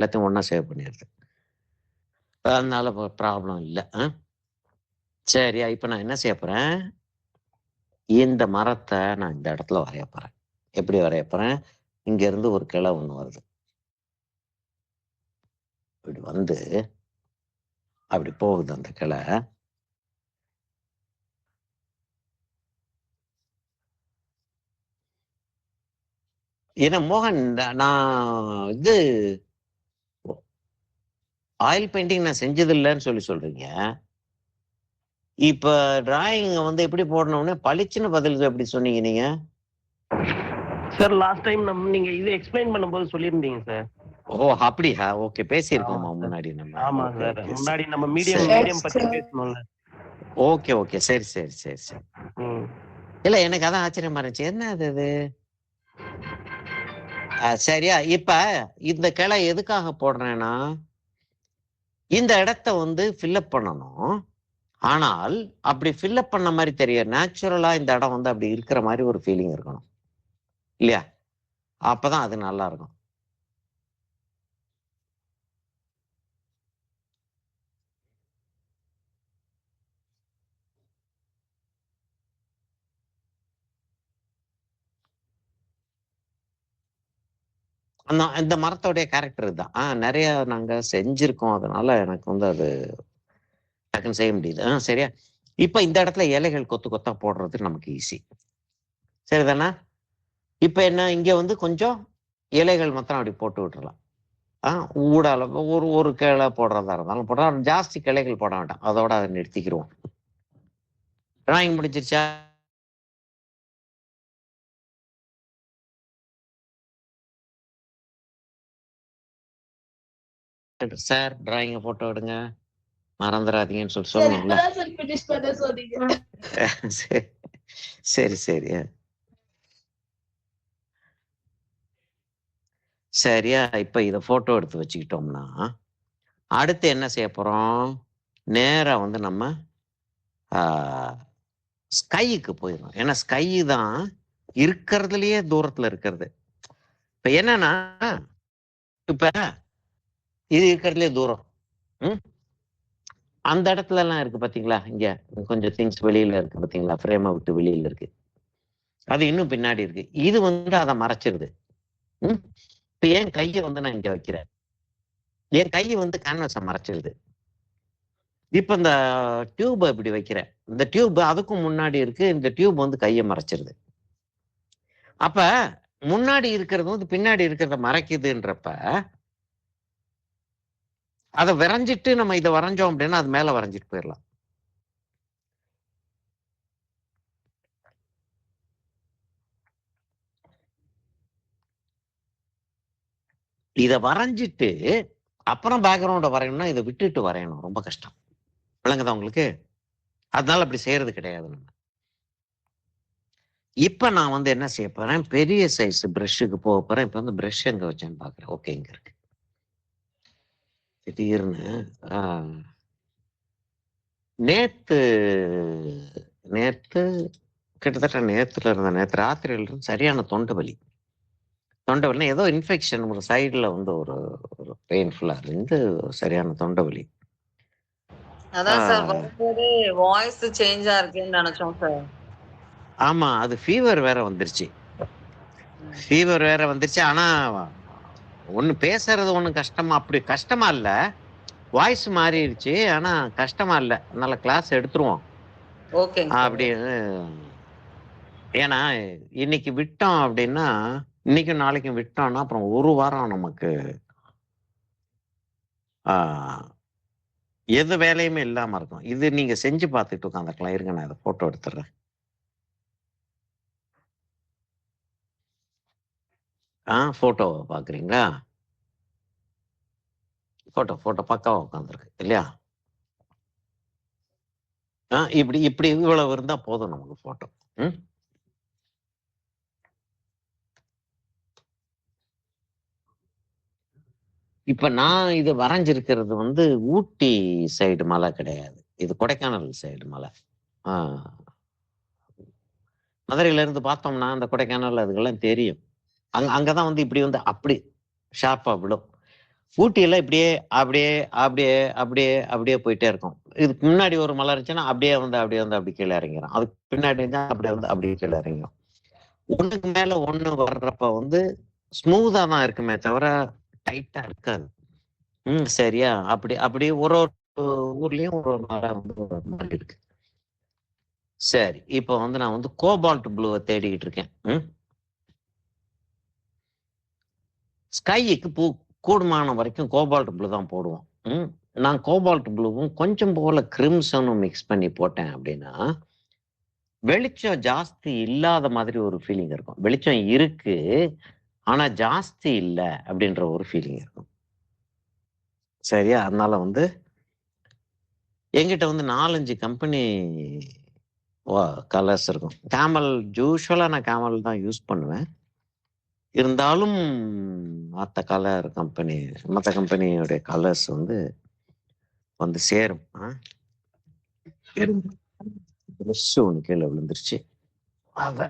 எல்லாத்தையும் ஒன்றா சேவ் பண்ணிடுது. அதனால ப்ராப்ளம் இல்லை. சரியா, இப்போ நான் என்ன செய்ய போகிறேன், இந்த மரத்தை நான் இந்த இடத்துல வரைய போகிறேன். எப்படி வரைய போகிறேன், இங்கேருந்து ஒரு கிளை ஒன்று வருது, இப்படி வந்து அப்படி போகுது அந்த கிளை. ஏன்னா மோகன், நான் இது ஆயில் பெயிண்டிங் நான் செஞ்சது இல்லைன்னு சொல்றீங்க. இப்ப டிராயிங் வந்து எப்படி போடணும்னு பளிச்சுன்னு பதில் எப்படி சொன்னீங்க நீங்க? சார் லாஸ்ட் டைம் நீங்க இது எக்ஸ்பிளைன் பண்ணும்போது சொல்லியிருந்தீங்க சார். ஓ அப்படியா? ஓகே, பேசியிருக்கோமா முன்னாடி நம்ம? ஆமா சார், முன்னாடி நம்ம மீடியம் பத்தி பேசணும்ல. ஓகே ஓகே, சரி சரி சரி சரி. இல்ல, எனக்கு அதான் ஆச்சரியமா இருந்துச்சு, என்ன அது. சரியா, இப்ப இந்த கிளை எதுக்காக போடுறேன்னா, இந்த இடத்த வந்து ஃபில்அப் பண்ணணும். ஆனால் அப்படி ஃபில்அப் பண்ண மாதிரி தெரியும், நேச்சுரலா இந்த இடம் வந்து அப்படி இருக்கிற மாதிரி ஒரு ஃபீலிங் இருக்கணும் இல்லையா? அப்பதான் அது நல்லா இருக்கும். இந்த மரத்தோடைய கேரக்டர் தான். நிறைய நாங்க செஞ்சிருக்கோம், அதனால எனக்கு வந்து அது டக்குன்னு செய்ய முடியுது. சரியா, இப்ப இந்த இடத்துல இலைகள் கொத்து கொத்தா போடுறது நமக்கு ஈஸி, சரிதானா? இப்ப என்ன, இங்க வந்து கொஞ்சம் இலைகள் மாத்திரம் அப்படி போட்டு விட்டுறலாம். ஊடால ஒரு கிளை போடுறதா இருந்தாலும் போடுறோம், ஜாஸ்தி கிளைகள் போட வேண்டாம், அதோட அதை நிறுத்திக்கிடுவோம். டிராயிங் முடிஞ்சிருச்சா? சார் டிராயிங்க போட்டோ எடுங்க, மறந்துடாதீங்கன்னு சொன்னீங்களா? சரி சரி. சரியா, இப்ப இதை போட்டோ எடுத்து வச்சுக்கிட்டோம்னா அடுத்து என்ன செய்ய போறோம், நேரா வந்து நம்ம ஸ்கைக்கு போயிடும். ஏன்னா ஸ்கை தான் இருக்கிறதுலயே தூரத்துல இருக்கிறது. இப்ப என்னன்னா, இப்ப இது இருக்கிறதுலயே தூரம். அந்த இடத்துல எல்லாம் இருக்கு பாத்தீங்களா, இங்க கொஞ்சம் திங்ஸ் வெளியில இருக்கு பாத்தீங்களா, ஃப்ரேமை விட்டு வெளியில இருக்கு, அது இன்னும் பின்னாடி இருக்கு, இது வந்து அதை மறைச்சிருது. இப்ப என் கையை வந்து நான் இங்க வைக்கிறேன், என் கையை வந்து கேன்வஸை மறைச்சிருது. இப்ப இந்த டியூப் இப்படி வைக்கிறேன், இந்த டியூப் அதுக்கும் முன்னாடி இருக்கு, இந்த டியூப் வந்து கையை மறைச்சிருது. அப்ப முன்னாடி இருக்கிறது வந்து பின்னாடி இருக்கிறத மறைக்குதுன்றப்ப அதை வரைஞ்சிட்டு நம்ம இதை வரைஞ்சோம் அப்படின்னா அது மேல வரைஞ்சிட்டு போயிடலாம். இதை வரைஞ்சிட்டு அப்புறம் பேக்ரவுண்ட வரையணும்னா இதை விட்டுட்டு வரையணும், ரொம்ப கஷ்டம். விளங்குதா உங்களுக்கு? அதனால அப்படி செய்யறது கிடையாது நம்ம. இப்ப நான் வந்து என்ன செய்ய போறேன், பெரிய சைஸ் பிரஷ்ஷுக்கு போக போறேன். இப்ப வந்து பிரஷ் எங்க வச்சேன்னு பாக்குறேன். ஓகே, இங்க இருக்கு. திடீர்னு நேத்து கிட்டத்தட்ட நேத்து ராத்திரியில இருந்து சரியான தொண்டை வலி ஏதோ இன்ஃபெக்ஷன் ஒரு சைடுல வந்து ஒரு பெயின்ஃபுல்லா இருந்து சரியான தொண்டை வலி. அதான் சார் வரும்போது வாய்ஸ் சேஞ்சா இருக்குன்னு நினைச்சோம் சார். ஆமா, அது ஃபீவர் வேற வந்துருச்சு. ஆனா ஒண்ணு பேசுறது ஒண்ணு அப்படி கஷ்டமா இல்ல, வாய்ஸ் மாறிடுச்சு, ஆனா கஷ்டமா இல்ல. அதனால கிளாஸ் எடுத்துருவோம் அப்படின்னு. ஏன்னா இன்னைக்கு விட்டோம் அப்படின்னா, இன்னைக்கும் நாளைக்கும் விட்டோம்னா அப்புறம் ஒரு வாரம் நமக்கு எது வேலையுமே இல்லாம இருக்கும். இது நீங்க செஞ்சு பார்த்துட்டு உட்காந்துக்கலாம். இருங்க, நான் இதை போட்டோ எடுத்துடுறேன். போட்டோ பாக்குறீங்களா? போட்டோ பக்காவா உட்காந்துருக்கு இல்லையா? இப்படி இவ்வளவு இருந்தா போதும் நமக்கு போட்டோ. இப்ப நான் இது வரைஞ்சிருக்கிறது வந்து ஊட்டி சைடு மலை கிடையாது, இது கொடைக்கானல் சைடு மலை. மதுரையில இருந்து பார்த்தோம்னா அந்த கொடைக்கானல் அதுக்கெல்லாம் தெரியும். அங்கதான் வந்து இப்படி வந்து அப்படி ஷார்ப்பா விடும். ஊட்டியெல்லாம் இப்படியே அப்படியே அப்படியே அப்படியே அப்படியே போயிட்டே இருக்கும். இதுக்கு முன்னாடி ஒரு மலை இருந்துச்சுன்னா அப்படியே வந்து அப்படி கீழே இறங்கிடும். அதுக்கு பின்னாடி இருந்தா அப்படியே கீழே இறங்கிடும். ஒண்ணுக்கு மேல ஒண்ணு வர்றப்ப வந்து ஸ்மூதா தான் இருக்குமே தவிர டைட்டா இருக்காது. சரியா? அப்படி ஒரு ஊர்லயும் ஒரு மலை வந்து ஒரு மாதிரி இருக்கு. சரி, இப்போ வந்து நான் வந்து கோபால்ட் ப்ளூவை தேடிக்கிட்டு இருக்கேன். ஸ்கைக்கு கூடுமான வரைக்கும் கோபால்ட் ப்ளூ தான் போடுவோம். நான் கோபால்ட் ப்ளூவும் கொஞ்சம் போல கிரிம்சனும் மிக்ஸ் பண்ணி போட்டேன் அப்படின்னா வெளிச்சம் ஜாஸ்தி இல்லாத மாதிரி ஒரு ஃபீலிங் இருக்கும். வெளிச்சம் இருக்கு ஆனா ஜாஸ்தி இல்லை அப்படின்ற ஒரு ஃபீலிங் இருக்கும். சரியா? அதனால வந்து என்கிட்ட வந்து 4-5 கம்பெனி கலர்ஸ் இருக்கும். கேமல் யூஸ்வலா நான் கேமல் தான் யூஸ் பண்ணுவேன். இருந்தாலும் மற்ற கம்பெனியோடைய கலர்ஸ் வந்து சேரும். ப்ரெஷ் ஒன்று கீழே விழுந்துருச்சு. அதை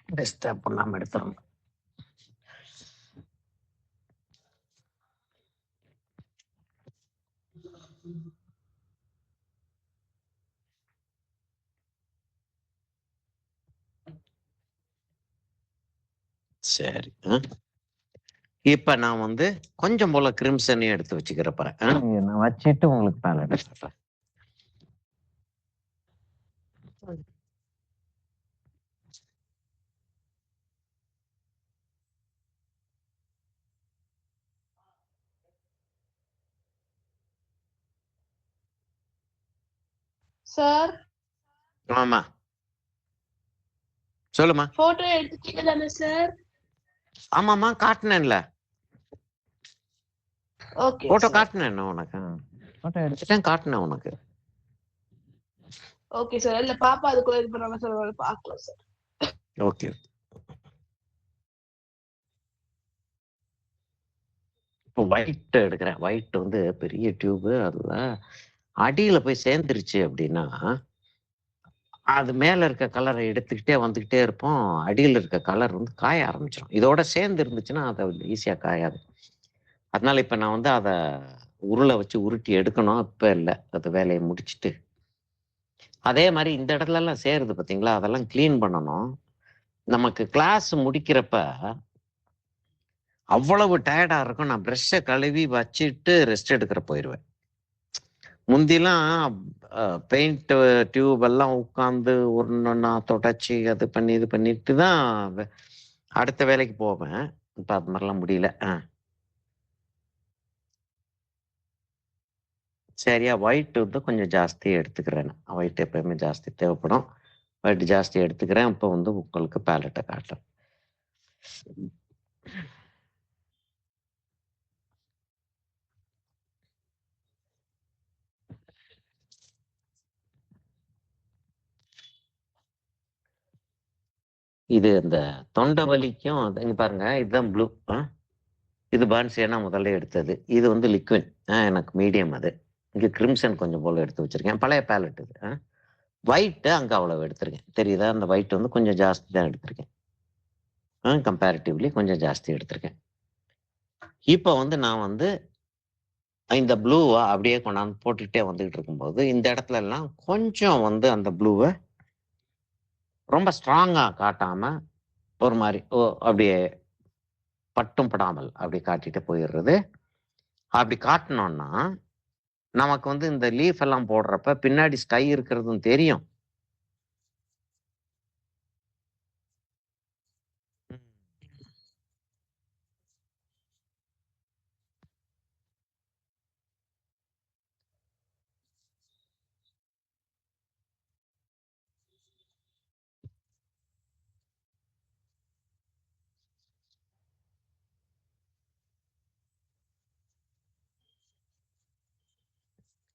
டிஸ்டர்ப் பண்ணாம எடுத்துறோம். சரி. இப்ப நான் வந்து கொஞ்சம் போல கிரிம்சனையும் எடுத்து வச்சுக்கிறப்ப நான் வச்சுட்டு உங்களுக்கு பேலட் எடுத்துறேன். சார் ஆமா, சொல்லுமா. போட்டோ எடுத்துட்டீங்க தானே சார்? ஆமாமா, காட்டினேன்ல. Okay photo sir. காட்டினேன் உனக்கு. போட்டோ எடுத்துட்டேன், காட்டினேன் உனக்கு. Okay sir. இல்ல பாப்பா அதுக்குள்ள இது பண்ணாம சார் பார்க்கலாம் சார். ஓகே. இப்போ ஒயிட் எடுக்கிறேன். ஒயிட் வந்து பெரிய டியூபு. அதுல அடியில போய் சேர்ந்துருச்சு அப்படின்னா அது மேல இருக்க கலரை எடுத்துக்கிட்டே வந்துகிட்டே இருப்போம். அடியில இருக்க கலர் வந்து காய ஆரம்பிச்சிடும். இதோட சேர்ந்து இருந்துச்சுன்னா அதை ஈஸியா காயாது. அதனால இப்ப நான் வந்து அதை உருளை வச்சு உருட்டி எடுக்கணும். இப்ப இல்லை, அது வேலையை முடிச்சுட்டு அதே மாதிரி இந்த இடத்துல எல்லாம் சேருது பாத்தீங்களா, அதெல்லாம் கிளீன் பண்ணணும். நமக்கு கிளாஸ் முடிக்கிறப்ப அவ்வளவு டயர்டா இருக்கும். நான் ப்ரெஷ்ஷை கழுவி வச்சுட்டு ரெஸ்ட் எடுக்கிற போயிடுவேன். முந்திலாம் பெயிண்ட் டியூப் எல்லாம் உட்காந்து ஒன்னா தொடச்சி அது பண்ணி இது பண்ணிட்டு தான் அடுத்த வேலைக்கு போவேன். இப்ப அது மாதிரிலாம் முடியல. சரியா? ஒயிட் வந்து கொஞ்சம் ஜாஸ்தி எடுத்துக்கிறேன். ஒயிட் எப்பயுமே ஜாஸ்தி தேவைப்படும். ஒயிட் ஜாஸ்தி எடுத்துக்கிறேன். இப்போ வந்து உங்களுக்கு பேலட்டை காட்டுறேன். இது இந்த தொண்டை வலிக்கும் இங்க பாருங்க, இதுதான் ப்ளூ. இது பான்சியானா முதல்ல எடுத்தது. இது வந்து லிக்விட். எனக்கு மீடியம். அது இங்க கிரிம்சன் கொஞ்சம் போல எடுத்து வச்சிருக்கேன். பழைய பேலட் இது. ஒயிட் அங்க அவ்வளவு எடுத்திருக்கேன். தெரியுதா? அந்த ஒயிட் வந்து கொஞ்சம் ஜாஸ்தி தான் எடுத்திருக்கேன். கம்பேரிட்டிவ்லி கொஞ்சம் ஜாஸ்தி எடுத்திருக்கேன். இப்போ வந்து நான் வந்து இந்த ப்ளூவை அப்படியே கொண்டாந்து போட்டுக்கிட்டே வந்துகிட்டு இருக்கும்போது இந்த இடத்துல எல்லாம் கொஞ்சம் வந்து அந்த ப்ளூவை ரொம்ப ஸ்ட்ராங்கா காட்டாம ஒரு மாதிரி அப்படியே பட்டும் படாமல் அப்படி காட்டிட்டு போயிடுறது. அப்படி காட்டினோம்னா நமக்கு வந்து இந்த லீஃப் எல்லாம் போடுறப்ப பின்னாடி ஸ்கை இருக்கிறதும் தெரியும்.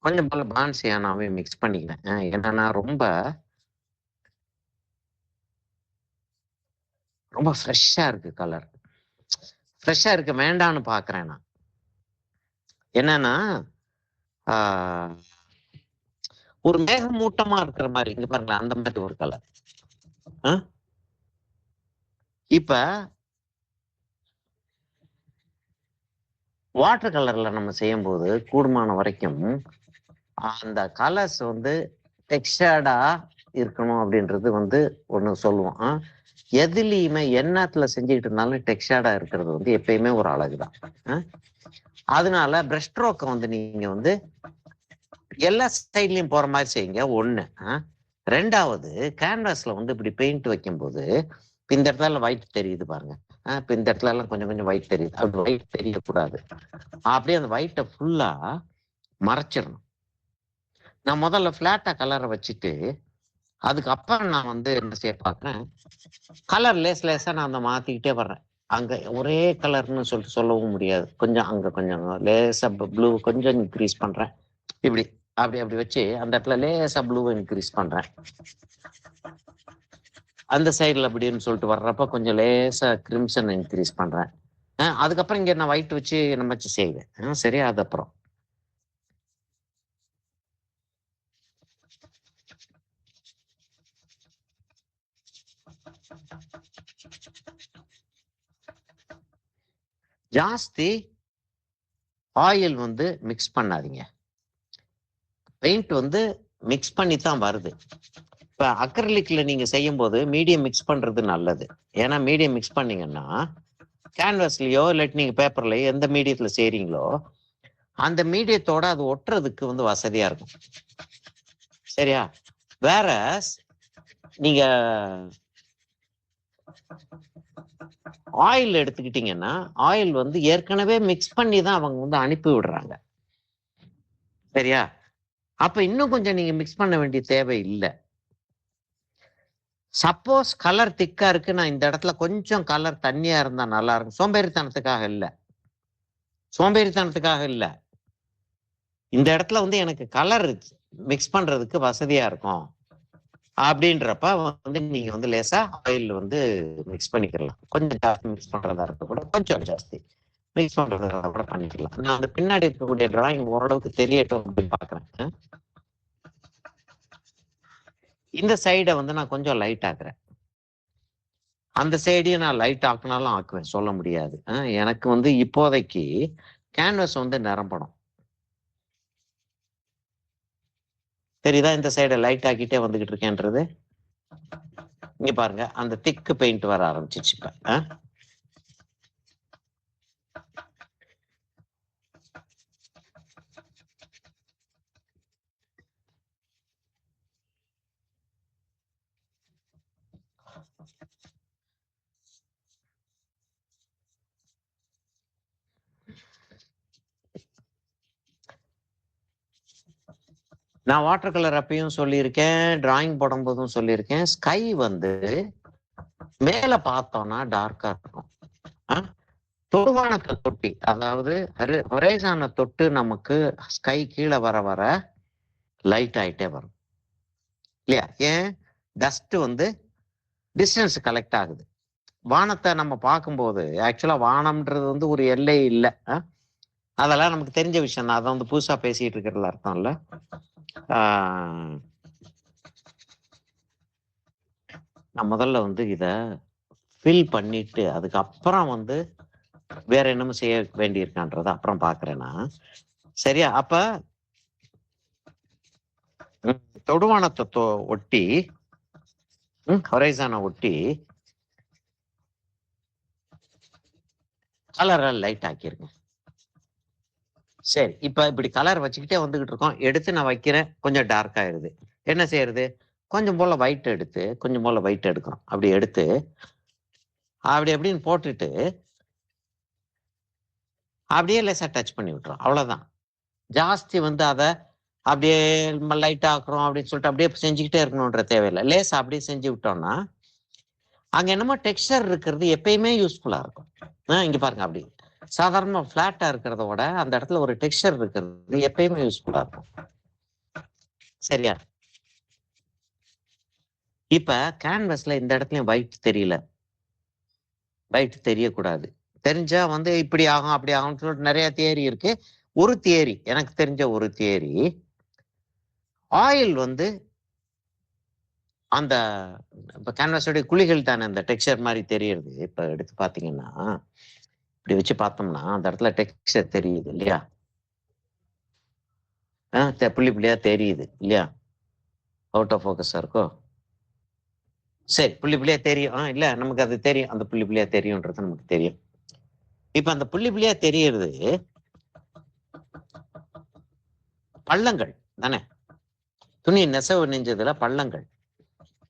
கொஞ்சம் போல பான்சியானாவே மிக்ஸ் பண்ணிக்கிறேன். என்னன்னா ரொம்ப ரொம்ப ஃப்ரெஷ்ஷா இருக்கு கலர். ஃப்ரெஷ்ஷா இருக்க வேண்டான்னு பாக்குறேன் நான். என்னன்னா ஒரு மேகமூட்டமா இருக்கிற மாதிரி இங்க பாருங்களேன், அந்த மாதிரி ஒரு கலர். இப்ப வாட்டர் கலர்ல நம்ம செய்யும்போது கூடுமான வரைக்கும் அந்த கலர்ஸ் வந்து டெக்ஸ்டர்டா இருக்கணும் அப்படின்றது வந்து ஒண்ணு சொல்லுவோம். எதுலயுமே எண்ணத்துல செஞ்சுக்கிட்டு இருந்தாலும் டெக்ஸ்டர்டா இருக்கிறது வந்து எப்பயுமே ஒரு அழகுதான். அதனால பிரஷ் ஸ்ட்ரோக்கை வந்து நீங்க வந்து எல்லா சைட்லயும் போற மாதிரி செய்யுங்க ஒண்ணு. ரெண்டாவது கேன்வாஸ்ல வந்து இப்படி பெயிண்ட் வைக்கும்போது இந்த இடத்துல ஒயிட் தெரியுது பாருங்க. இப்ப இந்த இடத்துல எல்லாம் கொஞ்சம் கொஞ்சம் ஒயிட் தெரியுது. அப்படி ஒயிட் தெரியக்கூடாது. அப்படியே அந்த ஒயிட்டை ஃபுல்லா மறைச்சிடணும். நான் முதல்ல பிளாட்டா கலரை வச்சுட்டு அதுக்கப்புறம் நான் வந்து என்ன செய்ய பார்க்குறேன், கலர் லேஸா நான் அந்த மாத்திக்கிட்டே வர்றேன். அங்க ஒரே கலர்னு சொல்லிட்டு சொல்லவும் முடியாது. கொஞ்சம் அங்க கொஞ்சம் லேசா ப்ளூ கொஞ்சம் இன்க்ரீஸ் பண்றேன். இப்படி அப்படி அப்படி வச்சு அந்த இடத்துல லேசா ப்ளூவை இன்க்ரீஸ் பண்றேன். அந்த சைடுல அப்படின்னு சொல்லிட்டு வர்றப்ப கொஞ்சம் லேசா கிரிம்சன் இன்க்ரீஸ் பண்றேன். அதுக்கப்புறம் இங்க நான் ஒயிட் வச்சு நம்ம வச்சு செய்வேன். சரியா? அது அப்புறம் ஜாஸ்தி ஆயில் வந்து மிக்ஸ் பண்ணாதீங்க. பெயிண்ட் வந்து மிக்ஸ் பண்ணி தான் வருது. இப்ப அக்ரலிக்ல நீங்க செய்யும் போது மீடியம் மிக்ஸ் பண்றது நல்லது. ஏன்னா மீடியம் மிக்ஸ் பண்ணீங்கன்னா கேன்வாஸ்லயோ இல்லாட்டி நீங்க பேப்பர்லயோ எந்த மீடியத்துல செய்றீங்களோ அந்த மீடியத்தோட அது ஒட்டுறதுக்கு வந்து வசதியா இருக்கும். சரியா? வேற நீங்க ஆயில் எடுத்துக்கிட்டீங்கன்னா ஆயில் வந்து ஏற்கனவே மிக்ஸ் பண்ணி தான் அவங்க வந்து அனுப்பி விடுறாங்க. சரியா? அப்ப இன்னும் கொஞ்சம் நீங்க மிக்ஸ் பண்ண வேண்டிய தேவை இல்லை. சப்போஸ் கலர் திக்கா இருக்கு, நான் இந்த இடத்துல கொஞ்சம் கலர் தண்ணியா இருந்தா நல்லா இருக்கும். சோம்பேறித்தனத்துக்காக இல்லை, சோம்பேறித்தனத்துக்காக இல்லை. இந்த இடத்துல வந்து எனக்கு கலர் மிக்ஸ் பண்றதுக்கு வசதியா இருக்கும் அப்படின்றப்ப வந்து நீங்க வந்து லேசா ஆயில் வந்து மிக்ஸ் பண்ணிக்கலாம். கொஞ்சம் ஜாஸ்தி மிக்ஸ் பண்றதா இருக்க கூட கொஞ்சம் ஜாஸ்தி மிக்ஸ் பண்றதா கூட பண்ணிக்கலாம். நான் அந்த பின்னாடி இருக்கக்கூடிய டிராயிங் ஓரளவுக்கு தெரியட்டும் அப்படின்னு பாக்குறேன். இந்த சைடை வந்து நான் கொஞ்சம் லைட் ஆக்குறேன். அந்த சைடையும் நான் லைட் ஆக்குனாலும் ஆக்குவேன், சொல்ல முடியாது. எனக்கு வந்து இப்போதைக்கு கேன்வாஸ் வந்து நிரம்பணும். தெரியுதா? இந்த சைடை லைட் ஆக்கிட்டே வந்துகிட்டு இருக்கேன்றது. இங்க பாருங்க, அந்த திக்கு பெயிண்ட் வர ஆரம்பிச்சிச்சு இப்ப. நான் வாட்டர் கலர் அப்பயும் சொல்லியிருக்கேன், டிராயிங் போடும் போதும் சொல்லியிருக்கேன். ஸ்கை வந்து மேல பார்த்தோம்னா டார்க்கா இருக்கும். தொடுவானத்தை தொட்டி, அதாவது ஹொரைசானை தொட்டு நமக்கு ஸ்கை கீழே வர வர லைட் ஆயிட்டே வரும் இல்லையா? ஏன்? டஸ்ட் வந்து டிஸ்டன்ஸ் கலெக்ட் ஆகுது. வானத்தை நம்ம பார்க்கும்போது ஆக்சுவலா வானம்ன்றது வந்து ஒரு எல்லை இல்லை. அதெல்லாம் நமக்கு தெரிஞ்ச விஷயம் தான். அதை வந்து புதுசா பேசிட்டு இருக்கிறதுல அர்த்தம் இல்ல. நான் முதல்ல வந்து இத ஃபில் பண்ணிட்டு அதுக்கப்புறம் வந்து வேற என்னமோ செய்ய வேண்டியிருக்கான்றத அப்புறம் பாக்குறேன்னா. சரியா? அப்ப தொடுவானத்தை ஒட்டி ஹொரைசானை ஒட்டி கலரை லைட் ஆக்கிருங்க. சரி, இப்ப இப்படி கலர் வச்சுக்கிட்டே வந்துகிட்டு இருக்கோம். எடுத்து நான் வைக்கிறேன், கொஞ்சம் டார்க் ஆயிருது. என்ன செய்யறது? கொஞ்சம் போல ஒயிட் எடுத்து கொஞ்சம் போல ஒயிட் எடுக்கிறோம். அப்படி எடுத்து அப்படி அப்படின்னு போட்டுட்டு அப்படியே லேசா டச் பண்ணி விட்டுறோம். அவ்வளவுதான். ஜாஸ்தி வந்து அதை அப்படியே லைட் ஆக்குறோம் அப்படின்னு சொல்லிட்டு அப்படியே செஞ்சுக்கிட்டே இருக்கணும்ன்ற தேவையில்லை. லேசா அப்படியே செஞ்சு விட்டோம்னா அங்க என்னமோ டெக்ஸ்டர் இருக்கிறது எப்பயுமே யூஸ்ஃபுல்லா இருக்கும். இங்க பாருங்க, அப்படி சாதாரணமா பிளாட்டா இருக்கிறத விட அந்த இடத்துல ஒரு டெக்ஸ்டர் இருக்கிறது எப்பயுமே யூஸ்ஃபுல்லா இருக்கும். சரியா? இப்ப கேன்வாஸ்ல இந்த இடத்துலயும் ஒயிட் தெரியல, ஒயிட் தெரியக்கூடாது. தெரிஞ்சா வந்து இப்படி ஆகும் அப்படி ஆகும்னு சொல்லிட்டு நிறைய தியரி இருக்கு. ஒரு தியரி, எனக்கு தெரிஞ்ச ஒரு தியரி, ஆயில் வந்து அந்த இப்ப கேன்வாஸோடைய குழிகள் தானே அந்த டெக்ஸ்சர் மாதிரி தெரியறது. இப்ப எடுத்து பாத்தீங்கன்னா இப்படி வச்சு பார்த்தோம்னா அந்த இடத்துல டெக்ஸ்டர் தெரியுது இல்லையா? புள்ளி புள்ளியா தெரியுது இல்லையா? அவுட் ஆஃப் ஃபோக்கஸா இருக்கோ? சரி, புள்ளி புள்ளியா தெரியும். இல்ல நமக்கு அது தெரியும், அந்த புள்ளி புள்ளியா தெரியும்ன்றது நமக்கு தெரியும். இப்ப அந்த புள்ளி புள்ளியா தெரியறது பள்ளங்கள் தானே? துணி நெசவு நெஞ்சதுல பள்ளங்கள்.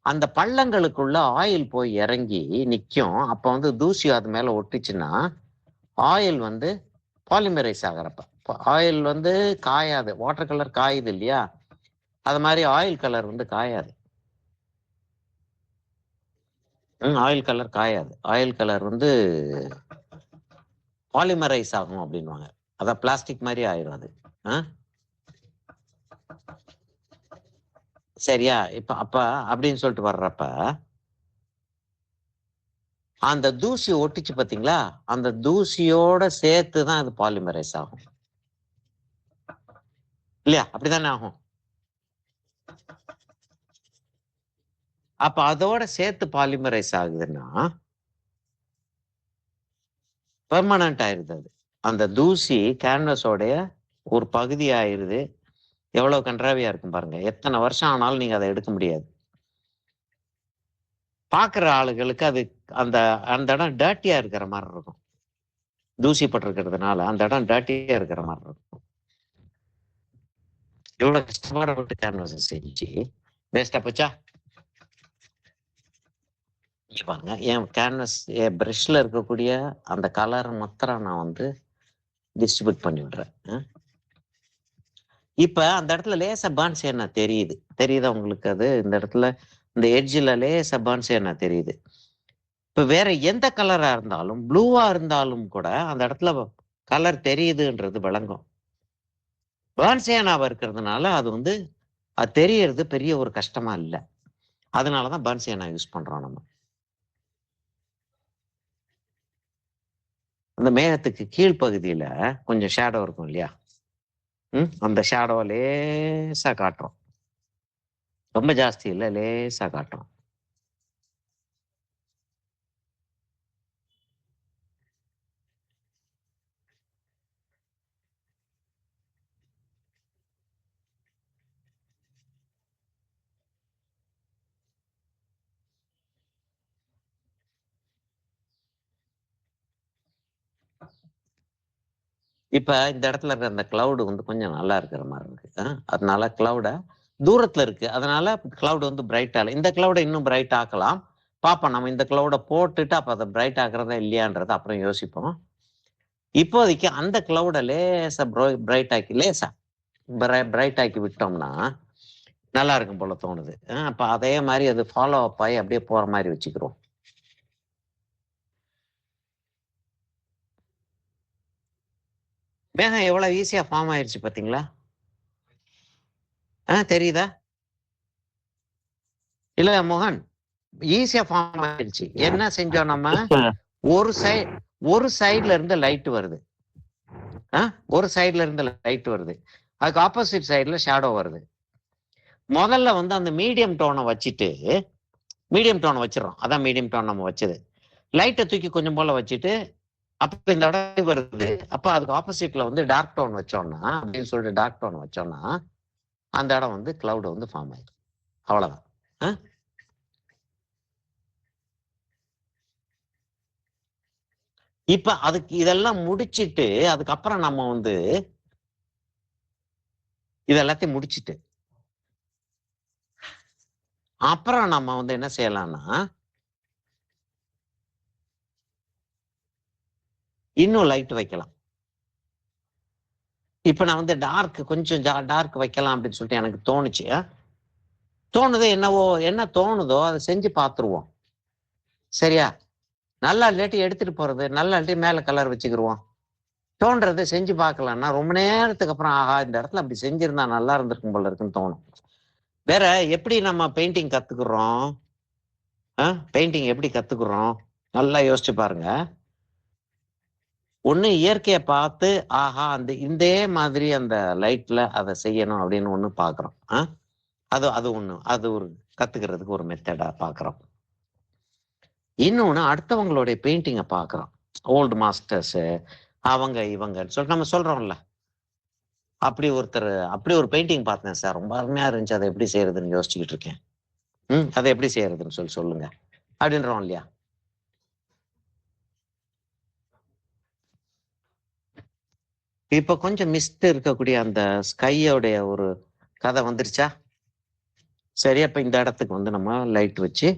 அந்த பள்ளங்களுக்குள்ள ஆயில் போய் இறங்கி நிக்கும். அப்ப வந்து தூசி அது மேல ஒட்டிச்சுன்னா ஆயில் வந்து பாலிமரைஸ் ஆகிறப்ப ஆயில் வந்து காயாது. வாட்டர் கலர் காயுது இல்லையா? அது மாதிரி ஆயில் கலர் வந்து காயாது. ஆயில் கலர் காயாது. ஆயில் கலர் வந்து பாலிமரைஸ் ஆகும் அப்படின்வாங்க. அதான் பிளாஸ்டிக் மாதிரி ஆயிரும் அது. சரியா? இப்ப அப்ப அப்படின்னு சொல்லிட்டு வர்றப்ப அந்த தூசி ஒட்டிச்சு பாத்தீங்களா? அந்த தூசியோட சேர்த்து தான் அது பாலிமரைஸ் ஆகும் இல்லையா? அப்படித்தானே ஆகும். அப்ப அதோட சேர்த்து பாலிமரைஸ் ஆகுதுன்னா பெர்மனன்ட் ஆயிருது. அது அந்த தூசி கேன்வஸோடைய ஒரு பகுதி ஆயிருது. எவ்வளவு கன்றாவியா இருக்கும் பாருங்க. எத்தனை வருஷம் ஆனாலும் நீங்க அதை எடுக்க முடியாது. பாக்குற ஆளுகளுக்கு அது அந்த அந்த இடம் டர்ட்டியா இருக்கிற மாதிரி இருக்கும். தூசி பட்டிருக்கிறதுனால அந்த இடம் டர்ட்டியா இருக்கிற மாதிரி இருக்கும். எவ்வளவு கஷ்டப்பட்டு கேன்வஸ் செஞ்சு வேஸ்டா போச்சா? பாருங்க, என் கேன்வஸ் பிரஷ்ல இருக்கக்கூடிய அந்த கலர் மாத்திரம் நான் வந்து டிஸ்ட்ரிபியூட் பண்ணி விடுறேன். இப்ப அந்த இடத்துல லேசா பர்ன்ஸ் என்ன தெரியுதா உங்களுக்கு? அது இந்த இடத்துல இந்த எட்ஜில் லேசா பர்ன்ஸ் என்ன தெரியுது. இப்ப வேற எந்த கலரா இருந்தாலும், ப்ளூவா இருந்தாலும் கூட அந்த இடத்துல கலர் தெரியுதுன்றது விளங்கும். பர்ன்ஸேனாவா இருக்கிறதுனால அது வந்து அது தெரியறது பெரிய ஒரு கஷ்டமா இல்லை. அதனாலதான் பர்ன்ஸேனா யூஸ் பண்றோம் நம்ம. அந்த மேகத்துக்கு கீழ்ப்பகுதியில கொஞ்சம் ஷேடோ இருக்கும் இல்லையா? அந்த ஷேடோ லேசா காட்டுறோம். ரொம்ப ஜாஸ்தி இல்லை, லேசா காட்டுறோம். இப்ப இந்த இடத்துல இருக்கிற அந்த கிளவுடு வந்து கொஞ்சம் நல்லா இருக்கிற மாதிரி இருக்கு. அதனால கிளவுட தூரத்துல இருக்கு. அதனால கிளவுட் வந்து பிரைட் ஆகல. இந்த கிளவுடை இன்னும் பிரைட் ஆக்கலாம். பார்ப்போம். நம்ம இந்த கிளவுட போட்டுட்டு அப்ப அதை பிரைட் ஆக்குறதா இல்லையான்றத அப்புறம் யோசிப்போம். இப்போதைக்கு அந்த கிளவுட லேசா பிரைட் ஆக்கி லேசா பிரைட் ஆக்கி விட்டோம்னா நல்லா இருக்கும் போல தோணுது. அப்ப அதே மாதிரி அது ஃபாலோ அப் ஆகி அப்படியே போற மாதிரி வச்சுக்கிறோம். மேகம் எவ்வளவு ஈஸியா ஃபார்ம் ஆயிடுச்சு பாத்தீங்களா? தெரியுதா? இல்ல மோகன், ஈஸியா ஃபார்ம் ஆயிடுச்சு. என்ன செஞ்சோம் நம்ம? ஒரு சைடுல இருந்து லைட் வருது. ஒரு சைடுல இருந்து லைட் வருது. அதுக்கு ஆப்போசிட் சைடுல ஷேடோ வருது. முதல்ல வந்து அந்த மீடியம் டோனை வச்சுட்டு மீடியம் டோனை வச்சிடறோம். அதான் மீடியம் டோன் நம்ம வச்சது. லைட்டை தூக்கி கொஞ்சம் போல வச்சுட்டு அப்ப இந்த இடம் வருது. அப்ப அதுக்கு ஆப்போசிட்ல வந்து டார்க் டோன் வச்சோம்னா அப்படின்னு சொல்லிட்டு டார்க் டோன் வச்சோம்னா அந்த இடம் வந்து கிளவுட் வந்து ஃபார்ம் ஆயிடும். அவ்வளவுதான். இப்ப அதுக்கு இதெல்லாம் முடிச்சிட்டு அதுக்கப்புறம் நம்ம வந்து இதெல்லாத்தையும் முடிச்சிட்டு அப்புறம் நம்ம வந்து என்ன செய்யலாம்னா இன்னும் லைட் வைக்கலாம். இப்ப நான் வந்து டார்க் கொஞ்சம் டார்க் வைக்கலாம் அப்படின்னு சொல்லிட்டு எனக்கு தோணுச்சு. தோணுது என்ன தோணுதோ அதை செஞ்சு பார்த்துருவோம். சரியா? நல்லா இல்லாட்டி எடுத்துட்டு போறது, நல்லா இல்லாட்டி மேல கலர் வச்சுக்கிருவோம். தோன்றதை செஞ்சு பார்க்கலாம்னா ரொம்ப நேரத்துக்கு அப்புறம் ஆஹா இந்த இடத்துல அப்படி செஞ்சிருந்தா நல்லா இருந்திருக்கும் போல இருக்குன்னு தோணும். வேற எப்படி நம்ம பெயிண்டிங் கத்துக்கிறோம்? பெயிண்டிங் எப்படி கத்துக்கிறோம்? நல்லா யோசிச்சு பாருங்க. ஒண்ணு இயற்கையை பார்த்து ஆஹா இந்த மாதிரி அந்த லைட்ல அதை செய்யணும் அப்படின்னு ஒண்ணு பாக்குறோம். அது ஒண்ணு, அது ஒரு கத்துக்கிறதுக்கு ஒரு மெத்தடா பாக்குறோம். இன்னொன்னு அடுத்தவங்களுடைய பெயிண்டிங்கை பாக்குறோம். ஓல்டு மாஸ்டர்ஸ் அவங்க இவங்கன்னு சொல்லிட்டு நம்ம சொல்றோம்ல. அப்படி ஒரு பெயிண்டிங் பார்த்தேன் சார். ரொம்ப அருமையா இருந்துச்சு. அதை எப்படி செய்யறதுன்னு யோசிச்சுக்கிட்டு இருக்கேன். அதை எப்படி செய்யறதுன்னு சொல்லுங்க அப்படின்றோம் இல்லையா? இப்ப கொஞ்சம் மிஸ்ட் இருக்கக்கூடிய அந்த ஸ்கையோடைய ஒரு கதை வந்துருச்சா? சரி, அப்ப இந்த இடத்துக்கு வந்து நம்ம லைட் வச்சு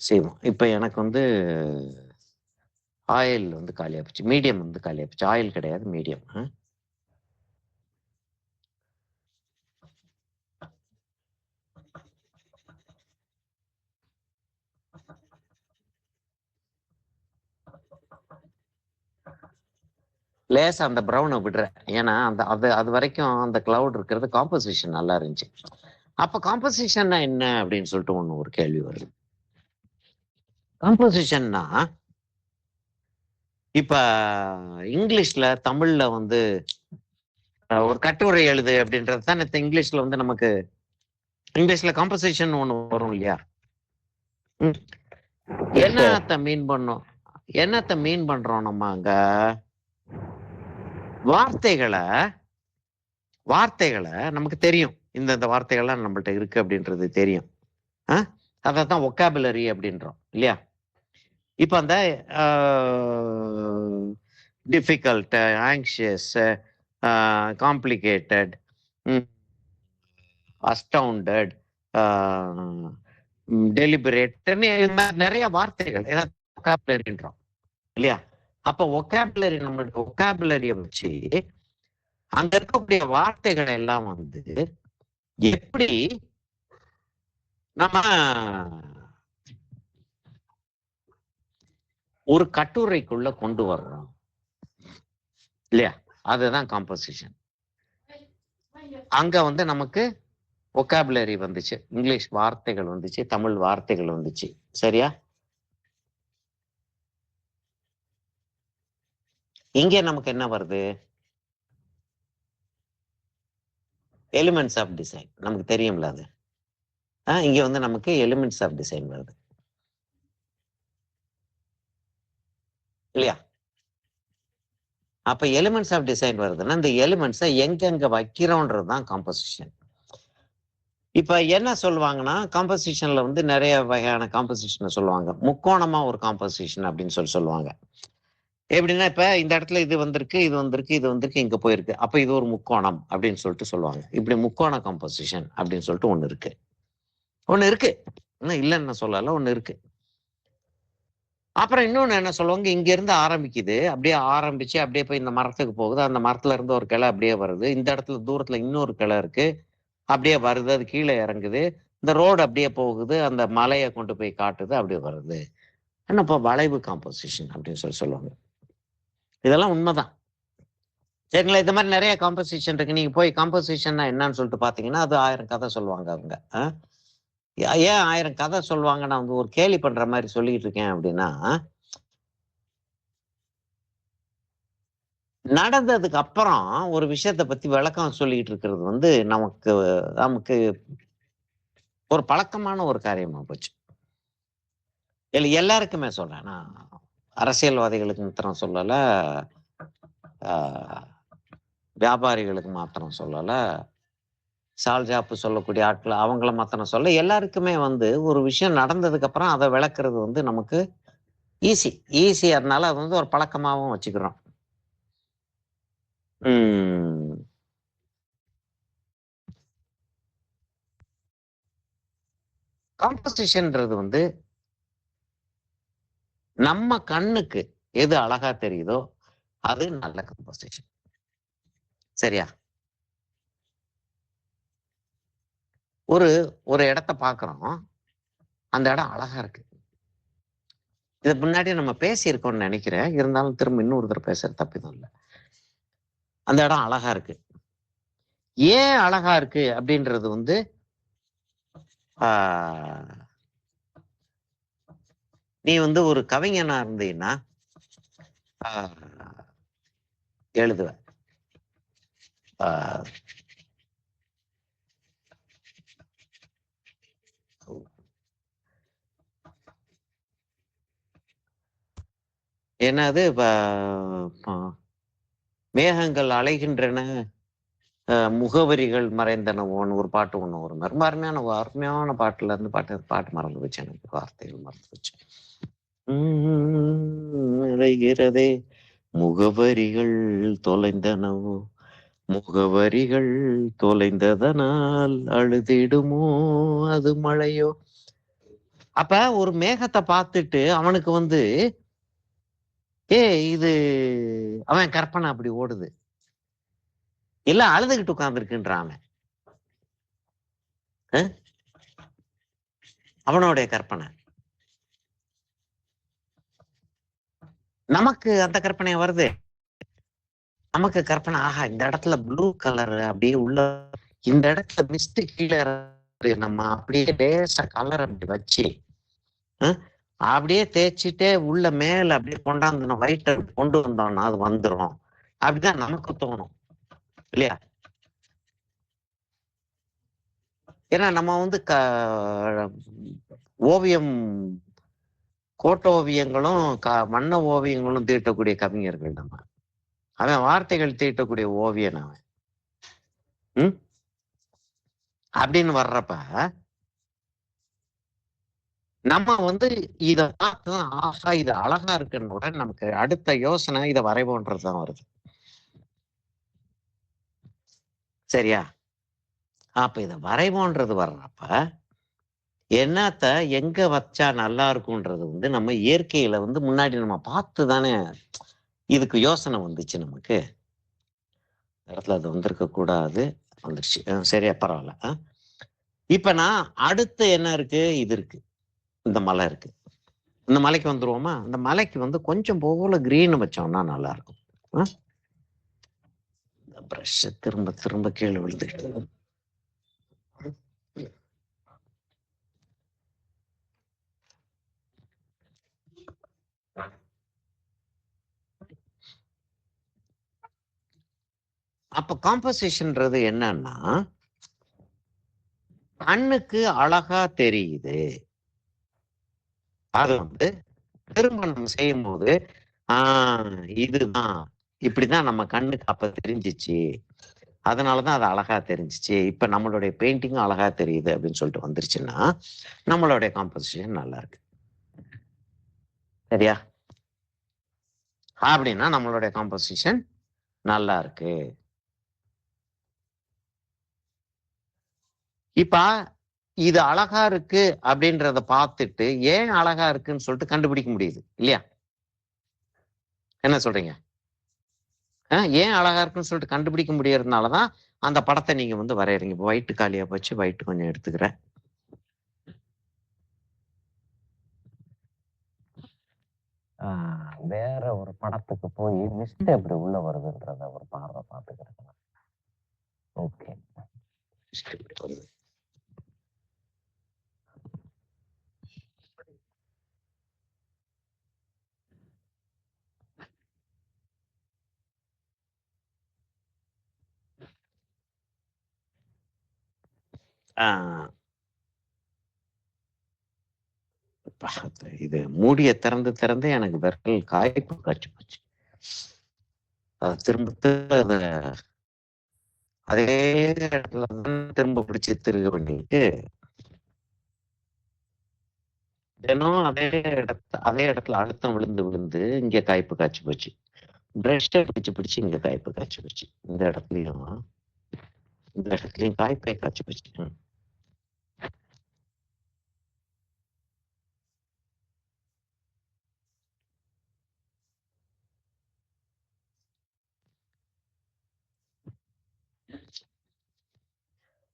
செய்வோம். இப்ப எனக்கு வந்து ஆயில் வந்து காலியா போச்சு, மீடியம் வந்து காலியா போச்சு. ஆயில் கிடையாது, மீடியம். லேசா அந்த ப்ரௌனை விடுறேன். ஏன்னா அது வரைக்கும் அந்த கிளவுட் இருக்கிறது காம்போசிஷன் நல்லா இருந்துச்சு. அப்ப காம்போசிஷன்னா என்ன அப்படின்னு சொல்லிட்டு ஒரு கேள்வி வருது. காம்போசிஷன்னா இப்ப இங்கிலீஷ்ல தமிழ்ல வந்து ஒரு கட்டுரை எழுது அப்படின்றது தான் இங்கிலீஷ்ல வந்து நமக்கு இங்கிலீஷ்ல காம்போசிஷன் ஒண்ணு வரும் இல்லையா? என்னத்த மீன் பண்றோம் நம்ம அங்க? வார்த்தைகளை நமக்கு தெரியும். இந்த வார்த்தைகள்லாம் நம்மள்ட்ட இருக்கு அப்படின்றது தெரியும். அதான் ஒக்காபுலரி அப்படின்றோம் இல்லையா? இப்ப அந்த டிஃபிகல்ட், ஆங்ஷியஸ், காம்ப்ளிகேட்டட், அஸ்டவுண்டட், டெலிபரேட்னு நிறைய வார்த்தைகள் ஒக்காபுலரின்றோம் இல்லையா? அப்ப நம்மளுடைய ஒக்காபுலரியை வச்சு அங்க இருக்கக்கூடிய வார்த்தைகள் எல்லாம் வந்து எப்படி நம்ம ஒரு கட்டுரைக்குள்ள கொண்டு வர்றோம் இல்லையா? அதுதான் காம்போசிஷன். அங்க வந்து நமக்கு ஒக்காபுலரி வந்துச்சு, இங்கிலீஷ் வார்த்தைகள் வந்துச்சு, தமிழ் வார்த்தைகள் வந்துச்சு. சரியா? இங்க நமக்கு என்ன வருது? Elements of design. நமக்கு தெரியும்ல அது. இங்க வந்து நமக்கு எலிமெண்ட்ஸ் ஆஃப் டிசைன் வருது இல்லையா? அப்ப எலிமெண்ட்ஸ் ஆஃப் டிசைன் வருதுன்னா இந்த எலிமெண்ட்ஸை எங்க வைக்கிறோன்றது தான் காம்போசிஷன். இப்ப என்ன சொல்லுவாங்கன்னா, காம்போசிஷன்ல வந்து நிறைய வகையான காம்போசிஷனை சொல்லுவாங்க. முக்கோணமா ஒரு காம்போசிஷன் அப்படின்னு சொல்லுவாங்க. எப்படின்னா, இப்ப இந்த இடத்துல இது வந்திருக்கு, இது வந்திருக்கு, இது வந்திருக்கு, இங்க போயிருக்கு. அப்ப இது ஒரு முக்கோணம் அப்படின்னு சொல்லிட்டு சொல்லுவாங்க. இப்படி முக்கோண காம்போசிஷன் அப்படின்னு சொல்லிட்டு ஒண்ணு இருக்கு. இன்னும் இல்லைன்னு சொல்லல, ஒண்ணு இருக்கு. அப்புறம் இன்னொன்னு என்ன சொல்லுவாங்க, இங்க இருந்து ஆரம்பிக்குது, அப்படியே ஆரம்பிச்சு அப்படியே போய் இந்த மரத்துக்கு போகுது. அந்த மரத்துல இருந்து ஒரு கிளை அப்படியே வருது. இந்த இடத்துல தூரத்துல இன்னொரு கிளை இருக்கு, அப்படியே வருது, அது கீழே இறங்குது. இந்த ரோடு அப்படியே போகுது, அந்த மலையை கொண்டு போய் காட்டுது, அப்படியே வருது. என்னப்பா வளைவு காம்போசிஷன் அப்படின்னு சொல்லுவாங்க. இதெல்லாம் உண்மைதான். சரிங்களா? இந்த மாதிரி நிறைய காம்போசிஷன் இருக்கு. நீங்க போய் காம்போசிஷன்னா என்னன்னு சொல்லிட்டு பாத்தீங்கன்னா, அது 1000 கதை சொல்லுவாங்க அவங்க. ஏன் 1000 கதை சொல்லுவாங்க? நான் வந்து ஒரு கேலி பண்ற மாதிரி சொல்லிட்டு இருக்கேன் அப்படின்னா, நடந்ததுக்கு அப்புறம் ஒரு விஷயத்தை பத்தி விளக்கம் சொல்லிட்டு இருக்கிறது வந்து நமக்கு நமக்கு ஒரு பழக்கமான ஒரு காரியமா போச்சு. எல்லாருக்குமே சொல்றேன். நான் அரசியல்வாதிகளுக்கு மாத்திரம் சொல்லல, வியாபாரிகளுக்கு மாத்திரம் சொல்லல, சால்ஜாப்பு சொல்லக்கூடிய ஆட்கள் அவங்கள மாத்திரம் சொல்ல, எல்லாருக்குமே வந்து ஒரு விஷயம் நடந்ததுக்கு அப்புறம் அதை விளக்குறது வந்து நமக்கு ஈஸி. அதனால அது வந்து ஒரு பழக்கமாகவும் வச்சுக்கிறோம். காம்போசிஷன்ன்றது வந்து நம்ம கண்ணுக்கு எது அழகா தெரியுதோ அது நல்ல காம்போசிஷன். சரியா? ஒரு இடத்த பாக்குறோம், அந்த இடம் அழகா இருக்கு. இது முன்னாடி நம்ம பேசியிருக்கோம்னு நினைக்கிறேன். இருந்தாலும் திரும்ப இன்னொரு தடவை பேசுறது தப்பிதும் இல்லை. அந்த இடம் அழகா இருக்கு. ஏன் அழகா இருக்கு அப்படின்றது வந்து நீ வந்து ஒரு கவிஞனா இருந்தீன்னா எழுதுவ. என்னது மேகங்கள் அலைகின்றன, முகவரிகள் மறைந்தனவோன்னு ஒரு பாட்டு ஒண்ணு வரும். ரொம்ப அருமையான பாட்டுல இருந்து பாட்டு மறந்து போச்சு, எனக்கு வார்த்தைகள் மறந்து போச்சு. அலைகிறதே முகவரிகள் தொலைந்தனவோ, முகவரிகள் தொலைந்ததனால் அழுதிடுமோ அது மழையோ. அப்ப ஒரு மேகத்தை பார்த்துட்டு அவனுக்கு வந்து இது அவன் கற்பனை அப்படி ஓடுது, எல்லாம் அழுதுகிட்டு உட்கார்ந்துருக்குன்றான் அவன். அவனுடைய கற்பனை. நமக்கு அந்த கற்பனை வருது. நமக்கு கற்பனை, ஆஹா இந்த இடத்துல ப்ளூ கலர் அப்படியே உள்ள, இந்த இடத்துல மிஸ்ட் கீழே நம்ம அப்படியே லேசா கலர் அப்படி வச்சு அப்படியே தேய்ச்சிட்டே உள்ள மேல அப்படியே கொண்டாந்து ஒயிட்டை கொண்டு வந்தோம்னா அது வந்துடும். அப்படிதான் நமக்கு தோணும் இல்லையா? ஏன்னா நம்ம வந்து ஓவியம், கோட்டோவியங்களும் வண்ண ஓவியங்களும் தீட்டக்கூடிய கவிஞர்கள் நம்ம. அவன் வார்த்தைகள் தீட்டக்கூடிய ஓவியன் அவன். அப்படின்னு வர்றப்ப நம்ம வந்து இத பார்த்துதான் ஆஹா இது அழகா இருக்குன்னு உடனே நமக்கு அடுத்த யோசனை இதை வரைவோன்றதுதான் வருது. சரியா? அப்ப இதை வரைவோன்றது வர்றப்ப என்னத்த எங்க வச்சா நல்லா இருக்கும்ன்றது வந்து நம்ம இயற்கையில வந்து முன்னாடி நம்ம பார்த்து தானே இதுக்கு யோசனை வந்துச்சு நமக்கு. இடத்துல அது வந்திருக்க கூடாது, வந்துருச்சு. சரியா, பரவாயில்ல. இப்ப நான் அடுத்து என்ன இருக்கு, இது இருக்கு, இந்த மலை இருக்கு. இந்த மலைக்கு வந்துருவோமா? இந்த மலைக்கு வந்து கொஞ்சம் போல கிரீன் வச்சோம்னா நல்லா இருக்கும். பிரஷ் திரும்ப திரும்ப கீழே விழுந்துக்கிட்டு. அப்ப காம்போசிஷன்ன்றது என்னன்னா, கண்ணுக்கு அழகா தெரியுது. அது வந்து திரும்ப நம்ம செய்யும் போது இதுதான், இப்படிதான் நம்ம கண்ணுக்கு அப்ப தெரிஞ்சிச்சு, அதனாலதான் அது அழகா தெரிஞ்சிச்சு. இப்ப நம்மளுடைய பெயிண்டிங்கும் அழகா தெரியுது அப்படின்னு சொல்லிட்டு வந்துருச்சுன்னா நம்மளுடைய காம்போசிஷன் நல்லா இருக்கு. சரியா? அப்படின்னா நம்மளுடைய காம்போசிஷன் நல்லா இருக்கு. இப்ப இது அழகா இருக்கு அப்படின்றத பார்த்துட்டு ஏன் அழகா இருக்குன்னு சொல்லிட்டு கண்டுபிடிக்க முடியுது இல்லையா? என்ன சொல்றீங்க? ஏன் அழகா இருக்குன்னு சொல்லிட்டு கண்டுபிடிக்க முடியறதுனாலதான் அந்த படத்தை நீங்க வந்து வரையறீங்க. இப்போ ஒயிட் காலியா போச்சு, ஒயிட் கொஞ்சம் எடுத்துக்கிறேன். வேற ஒரு படத்துக்கு போய் மிஸ்ட் எப்படி உள்ள வருதுன்றத ஒரு பார்வை பார்த்துக்கிறேன். ஓகே, இது மூடிய திறந்து எனக்கு விரல் காய்ப்பு காய்ச்சி போச்சு. திரும்ப திரும்ப அதே இடத்துல திரும்ப பிடிச்சி திருக பண்ணிட்டு தினம் அதே இடத்துல அழுத்தம் விழுந்து இங்க காய்ப்பு காய்ச்சி போச்சு. பிரஷ்ஷை பிடிச்சு இங்க காய்ப்பு காய்ச்சி போச்சு. இந்த இடத்துலயும் காய்ப்பை காய்ச்சி போச்சு.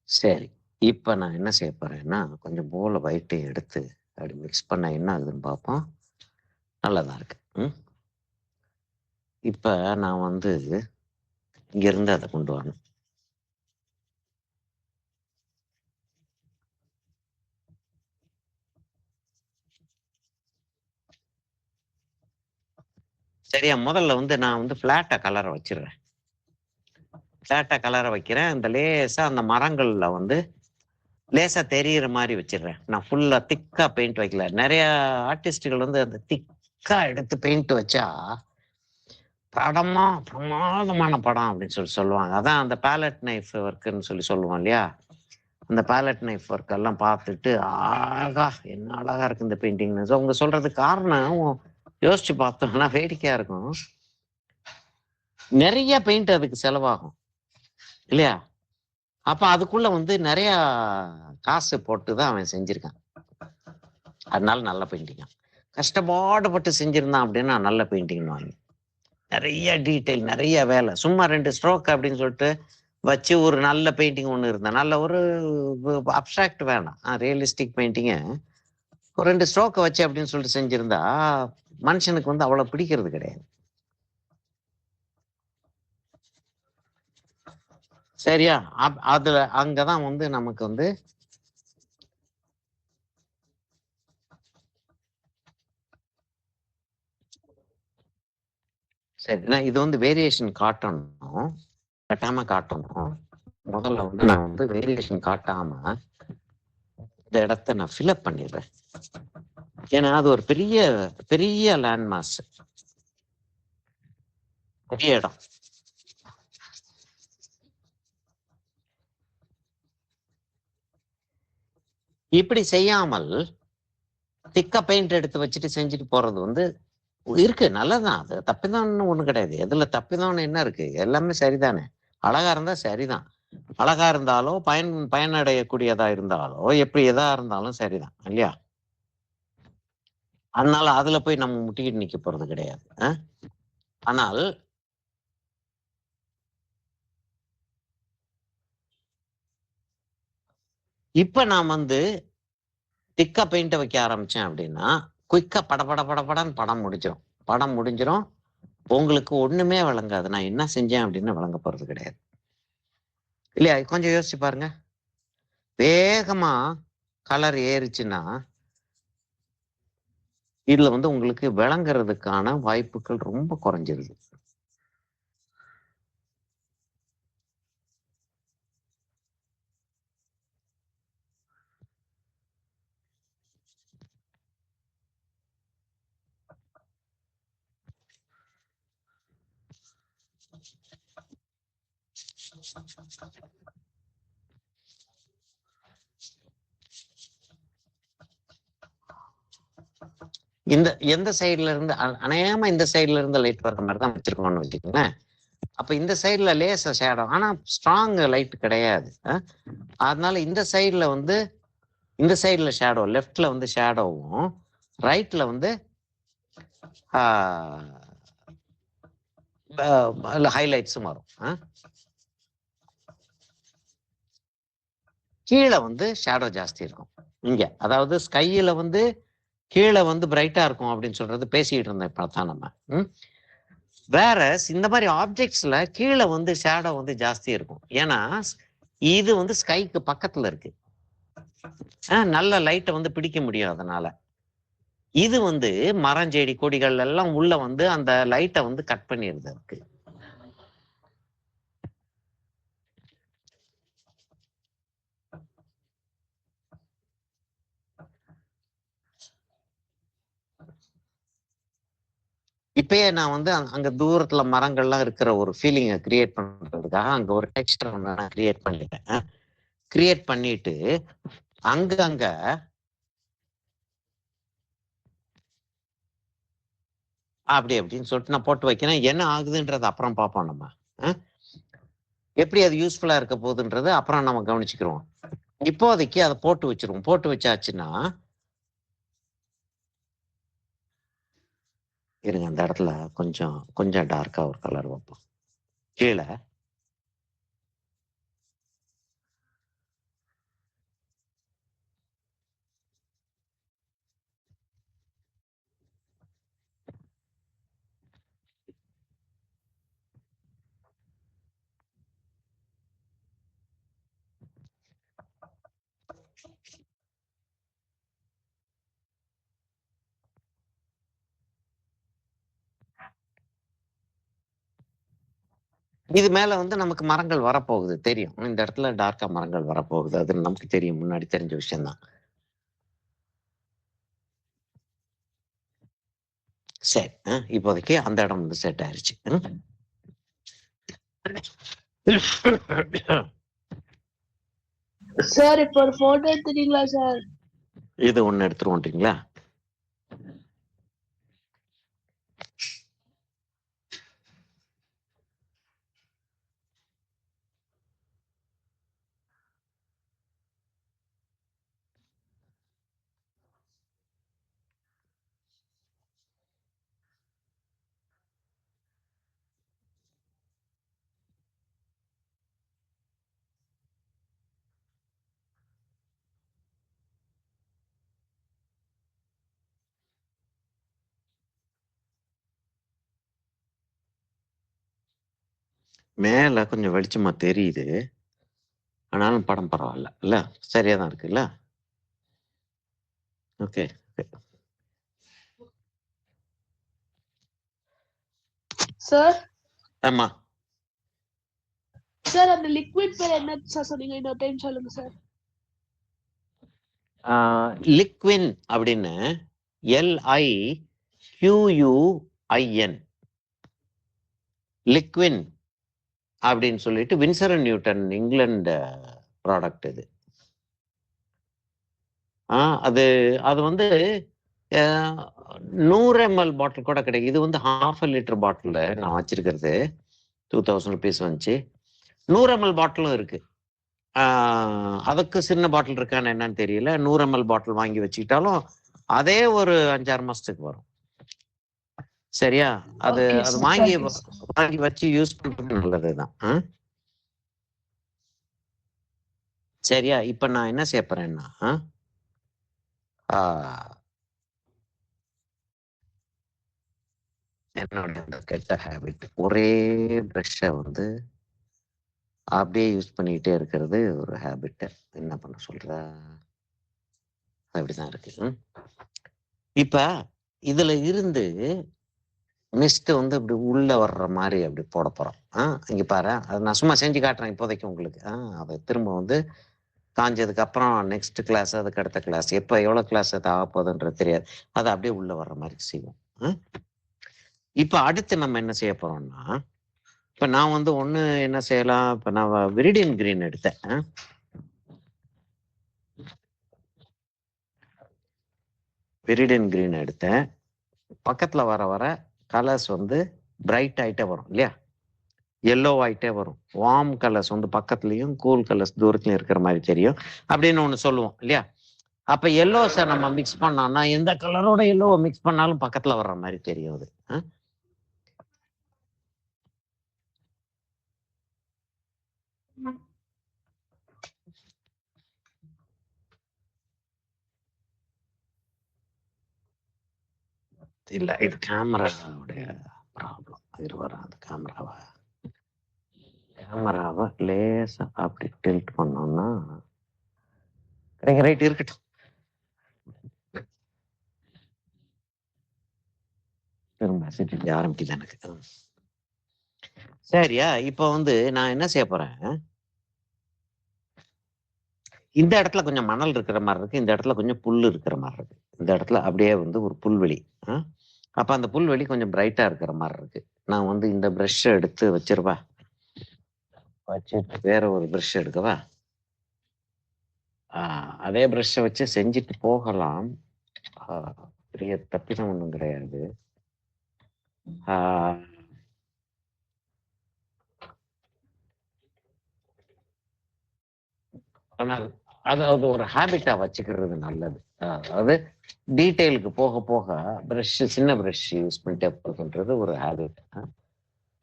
சரி, இப்ப நான் என்ன செய்ய போறேன்னா கொஞ்சம் போல ஒயிட்டை எடுத்து அப்படி மிக்ஸ் பண்ண என்ன ஆகுதுன்னு பார்ப்போம். நல்லதான் இருக்கு. இப்ப நான் வந்து இங்க இருந்து அதை கொண்டு வரணும். சரியா? முதல்ல வந்து நான் வந்து பிளாட்டா கலரை வச்சிடுறேன். பிளாட்டா கலரை வைக்கிறேன். இந்த லேசா அந்த மரங்கள்ல வந்து லேசா தெரியிற மாதிரி வச்சிடுறேன். நான் ஃபுல்லா திக்கா பெயிண்ட் வைக்கல. நிறைய ஆர்டிஸ்டுகள் வந்து அந்த திக் எடுத்து பெயிண்ட் வச்சா படமா பிரமாதமான படம் அப்படின்னு சொல்லுவாங்க. அதான் அந்த பேலட் நைஃப் ஒர்க்குன்னு சொல்லுவோம் இல்லையா? அந்த பேலட் நைஃப் ஒர்க் எல்லாம் பார்த்துட்டு ஆகா என்ன அழகா இருக்கு இந்த பெயிண்டிங்னு. ஸோ அவங்க சொல்றதுக்கு காரணம் யோசிச்சு பார்த்தோம்னா வேடிக்கையா இருக்கும். நிறைய பெயிண்ட் அதுக்கு செலவாகும் இல்லையா? அப்ப அதுக்குள்ள வந்து நிறைய காசு போட்டு தான் அவன் செஞ்சிருக்கான். அதனால நல்ல பெயிண்டிங். கஷ்டப்பாடுபட்டு செஞ்சிருந்தான் அப்படின்னா நல்ல பெயிண்டிங்னு வாங்கி நிறைய டீட்டெயில் நிறைய வேலை. சும்மா 2 ஸ்ட்ரோக் அப்படின்னு சொல்லிட்டு வச்சு ஒரு நல்ல பெயிண்டிங் ஒன்று இருந்தா நல்ல ஒரு அப்ட்ராக்ட் வேணாம். ரியலிஸ்டிக் பெயிண்டிங்க ஒரு 2 ஸ்ட்ரோக்கை வச்சு அப்படின்னு சொல்லிட்டு செஞ்சிருந்தா மனுஷனுக்கு வந்து அவ்வளவு பிடிக்கிறது கிடையாது. சரியா? அதுல அங்கதான் வந்து நமக்கு வந்து சரி இது வந்து வேரியேஷன் காட்டணும், கட்டாம காட்டணும். முதல்ல வந்து நான் வந்து வேரியேஷன் காட்டாம இந்த இடத்த நான் ஃபில்அப் பண்ணிடுறேன். ஏன்னா அது ஒரு பெரிய பெரிய லேண்ட் மாஸ், பெரிய இடம். இப்படி செய்யாமல் திக்கா பெயிண்ட் எடுத்து வச்சுட்டு செஞ்சுட்டு போறது வந்து இருக்கு, நல்லதான். அது தப்பிதான் ஒண்ணு கிடையாது. எதுல தப்பிதான் என்ன இருக்கு? எல்லாமே சரிதானே. அழகா இருந்தா சரிதான். அழகா இருந்தாலோ பயனடையக்கூடியதா இருந்தாலோ எப்படி எதா இருந்தாலும் சரிதான் இல்லையா? அதனால அதுல போய் நம்ம முட்டிக்கிட்டு நிக்க போறது கிடையாது. ஆனால் இப்ப நான் வந்து திக்கா பெயிண்ட வைக்க ஆரம்பிச்சேன் அப்படின்னா குயிக்கா படன்னு படம் முடிஞ்சிடும். உங்களுக்கு ஒண்ணுமே விளங்காது. நான் என்ன செஞ்சேன் அப்படின்னு விளங்க போறது கிடையாது இல்லையா? கொஞ்சம் யோசிச்சு பாருங்க. வேகமா கலர் ஏறிச்சுன்னா இதுல வந்து உங்களுக்கு விளங்குறதுக்கான வாய்ப்புகள் ரொம்ப குறைஞ்சிருது. இந்த எந்த சைடுல இருந்து அநேகமா இந்த சைடுல இருந்து லைட் வர்ற மாதிரி தான் வச்சிருக்கோம்னு வச்சுக்கோங்களேன். அப்ப இந்த சைடுல லேச ஷேடோ, ஆனா ஸ்ட்ராங் லைட் கிடையாது. அதனால இந்த சைடுல வந்து இந்த சைடுல ஷேடோ, லெஃப்ட்ல வந்து ஷேடோவும் ரைட்ல வந்து ஹைலைட்ஸும் வரும். கீழே வந்து ஷேடோ ஜாஸ்தி இருக்கும் இங்க. அதாவது ஸ்கையில வந்து கீழே வந்து பிரைட்டா இருக்கும் அப்படின்னு சொல்றது பேசிக்கிட்டு இருந்தேன் இப்பதான் நம்ம. வேற இந்த மாதிரி ஆப்ஜெக்ட்ஸ்ல கீழே வந்து ஷேடோ வந்து ஜாஸ்தி இருக்கும். ஏன்னா இது வந்து ஸ்கைக்கு பக்கத்துல இருக்கு. நல்ல லைட்டை வந்து பிடிக்க முடியும். அதனால இது வந்து மரம் செடி கொடிகள் எல்லாம் உள்ள வந்து அந்த லைட்டை வந்து கட் பண்ணிடுது இருக்கு. இப்பயே நான் வந்து அங்க தூரத்துல மரங்கள்லாம் இருக்கிற ஒரு ஃபீலிங்கை கிரியேட் பண்றதுக்காக அங்க ஒரு டெக்ஸ்டர் நான் கிரியேட் பண்ணிட்டேன். கிரியேட் பண்ணிட்டு அங்க அப்படின்னு சொல்லிட்டு நான் போட்டு வைக்கிறேன். என்ன ஆகுதுன்றது அப்புறம் பார்ப்போம் நம்ம. எப்படி அது யூஸ்ஃபுல்லா இருக்க போகுதுன்றது அப்புறம் நம்ம கவனிச்சுக்கிறோம். இப்போதைக்கு அதை போட்டு வச்சிருவோம். போட்டு வச்சாச்சுன்னா இருங்க, அந்த இடத்துல கொஞ்சம் டார்க்கா ஒரு கலர் வைப்போம் கீழே. இது மேல வந்து நமக்கு மரங்கள் வரப்போகுது தெரியும். இந்த இடத்துல டார்க்கா மரங்கள் வரப்போகுது. அது நமக்கு தெரியும், முன்னாடி தெரிஞ்ச விஷயம்தான். சரி, இப்போதைக்கு அந்த இடம் வந்து செட் ஆயிருச்சு. சார் இப்போ ஒரு போட்டோ எடுத்துட்டீங்களா சார்? இது ஒண்ணு எடுத்துருவோன்றீங்களா? மேல கொஞ்சம் வெளிச்சமா தெரியுது, ஆனாலும் படம் பரவாயில்ல இல்ல, சரியா தான் இருக்குல்ல? ஓகே. சார் ஆமா, சார் அந்த லிக்விட் பேர் என்ன சார் சொன்னீங்க? இன்னொரு டைம் சொல்லுங்க சார். லிக்வின் அப்படின்னு LIQUIN லிக்வின் அப்படின்னு சொல்லிட்டு Windsor and Newton England product இது. அது அது வந்து 100 ml பாட்டில் கூட கிடைக்கும். இது வந்து 1/2 லிட்டர் பாட்டில் நான் வச்சிருக்கிறது 2000 rupees வந்துச்சு. 100 ml பாட்டிலும் இருக்கு. அதுக்கு சின்ன பாட்டில் இருக்கான்னு என்னன்னு தெரியல. 100 ml பாட்டில் வாங்கி வச்சுக்கிட்டாலும் அதே ஒரு 5-6 மாசத்துக்கு வரும். சரியா? அது Okay, அது sir. வாங்கி Thank you, sir. வாங்கி வச்சு யூஸ் பண்றது நல்லதுதான். சரியா? இப்ப நான் என்ன செய்ய போறேன்னா, என்னோட இந்த கெட்ட ஹேபிட், ஒரே ப்ரஷ்ஷை வந்து அப்படியே யூஸ் பண்ணிக்கிட்டே இருக்கிறது ஒரு ஹேபிட். என்ன பண்ண சொல்ற? அப்படிதான் இருக்கு. இப்ப இதுல இருந்து மிஸ்ட் வந்து இப்படி உள்ள வர்ற மாதிரி அப்படி போட போறோம். இங்க பாரு, அதை நான் சும்மா செஞ்சு காட்டுறேன் இப்போதைக்கு உங்களுக்கு. அதை திரும்ப வந்து காஞ்சதுக்கு அப்புறம் நெக்ஸ்ட் கிளாஸ், அதுக்கு அடுத்த கிளாஸ், எப்போ எவ்வளோ கிளாஸ் அது ஆக போகுதுன்றது தெரியாது. அதை அப்படியே உள்ள வர்ற மாதிரி செய்வோம். இப்ப அடுத்து நம்ம என்ன செய்ய போறோம்னா, இப்ப நான் வந்து ஒண்ணு என்ன செய்யலாம், இப்ப நான் விரிடியன் கிரீன் எடுத்தேன். விரிடியன் கிரீன் எடுத்தேன். பக்கத்துல வர வர கலர்ஸ் வந்து பிரைட் ஆயிட்டே வரும் இல்லையா? எல்லோ ஆயிட்டே வரும். வார்ம் கலர்ஸ் வந்து பக்கத்துலயும், கூல் கலர்ஸ் தூரத்துலயும் இருக்கிற மாதிரி தெரியும் அப்படின்னு ஒண்ணு சொல்லுவோம் இல்லையா? அப்ப எல்லோஸை நம்ம மிக்ஸ் பண்ணோம்னா, எந்த கலரோட எல்லோவை மிக்ஸ் பண்ணாலும் பக்கத்துல வர்ற மாதிரி தெரியும் அது. இல்ல, இது கேமராவுடைய ப்ராப்ளம். இது வராது. கேமராவை லேசா அப்படி டில்ட் பண்ணோம்னா ரைட் இருக்கட்டும். திரும்ப சிட்டி ஆரம்பிக்குது எனக்கு. சரியா? இப்ப வந்து நான் என்ன செய்ய போறேன், இந்த இடத்துல கொஞ்சம் மணல் இருக்கிற மாதிரி இருக்கு, இந்த இடத்துல கொஞ்சம் புல் இருக்கிற மாதிரி இருக்கு. இந்த இடத்துல அப்படியே வந்து ஒரு புல்வெளி. அப்ப அந்த புல்வெளி கொஞ்சம் பிரைட்டா இருக்கிற மாதிரி இருக்கு. நான் வந்து இந்த பிரஷ் எடுத்து வச்சிருவா, வச்சுட்டு வேற ஒரு பிரஷ் எடுக்கவா? அதே பிரஷ்ஷை வச்சு செஞ்சுட்டு போகலாம். பெரிய தப்பிதம் ஒன்றும் கிடையாது. ஆனால் அதாவது ஒரு ஹேபிட்டா வச்சுக்கிறது நல்லது. அதாவது டீட்டெயிலுக்கு போக போக பிரஷ், சின்ன பிரஷ் யூஸ் பண்ணிட்டே போகுன்றது ஒரு ஹேபிட்.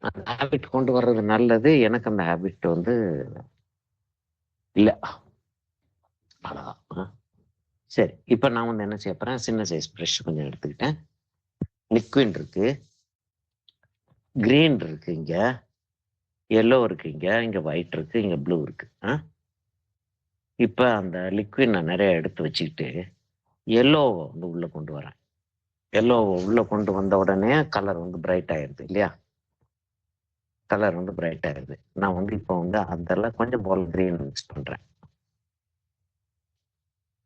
அந்த ஹேபிட் கொண்டு வர்றது நல்லது. எனக்கு அந்த ஹேபிட் வந்து இல்லை. அவ்வளோதான். சரி, இப்போ நான் வந்து என்ன செய்ய போறேன், சின்ன சைஸ் பிரஷ் கொஞ்சம் எடுத்துக்கிட்டேன். லிக்விட் இருக்கு, கிரீன் இருக்கு, இங்க எல்லோ இருக்கு, இங்க ஒயிட் இருக்கு, இங்க ப்ளூ இருக்கு. இப்போ அந்த லிக்விட் நான் நிறைய எடுத்து வச்சுக்கிட்டு எல்லோவை வந்து உள்ள கொண்டு வரேன். எல்லோவை உள்ள கொண்டு வந்த உடனே கலர் வந்து பிரைட் ஆயிடுது இல்லையா? கலர் வந்து பிரைட் ஆயிடுது. நான் வந்து இப்போ வந்து அதில் கொஞ்சம் போல கிரீன் மிக்ஸ் பண்றேன்.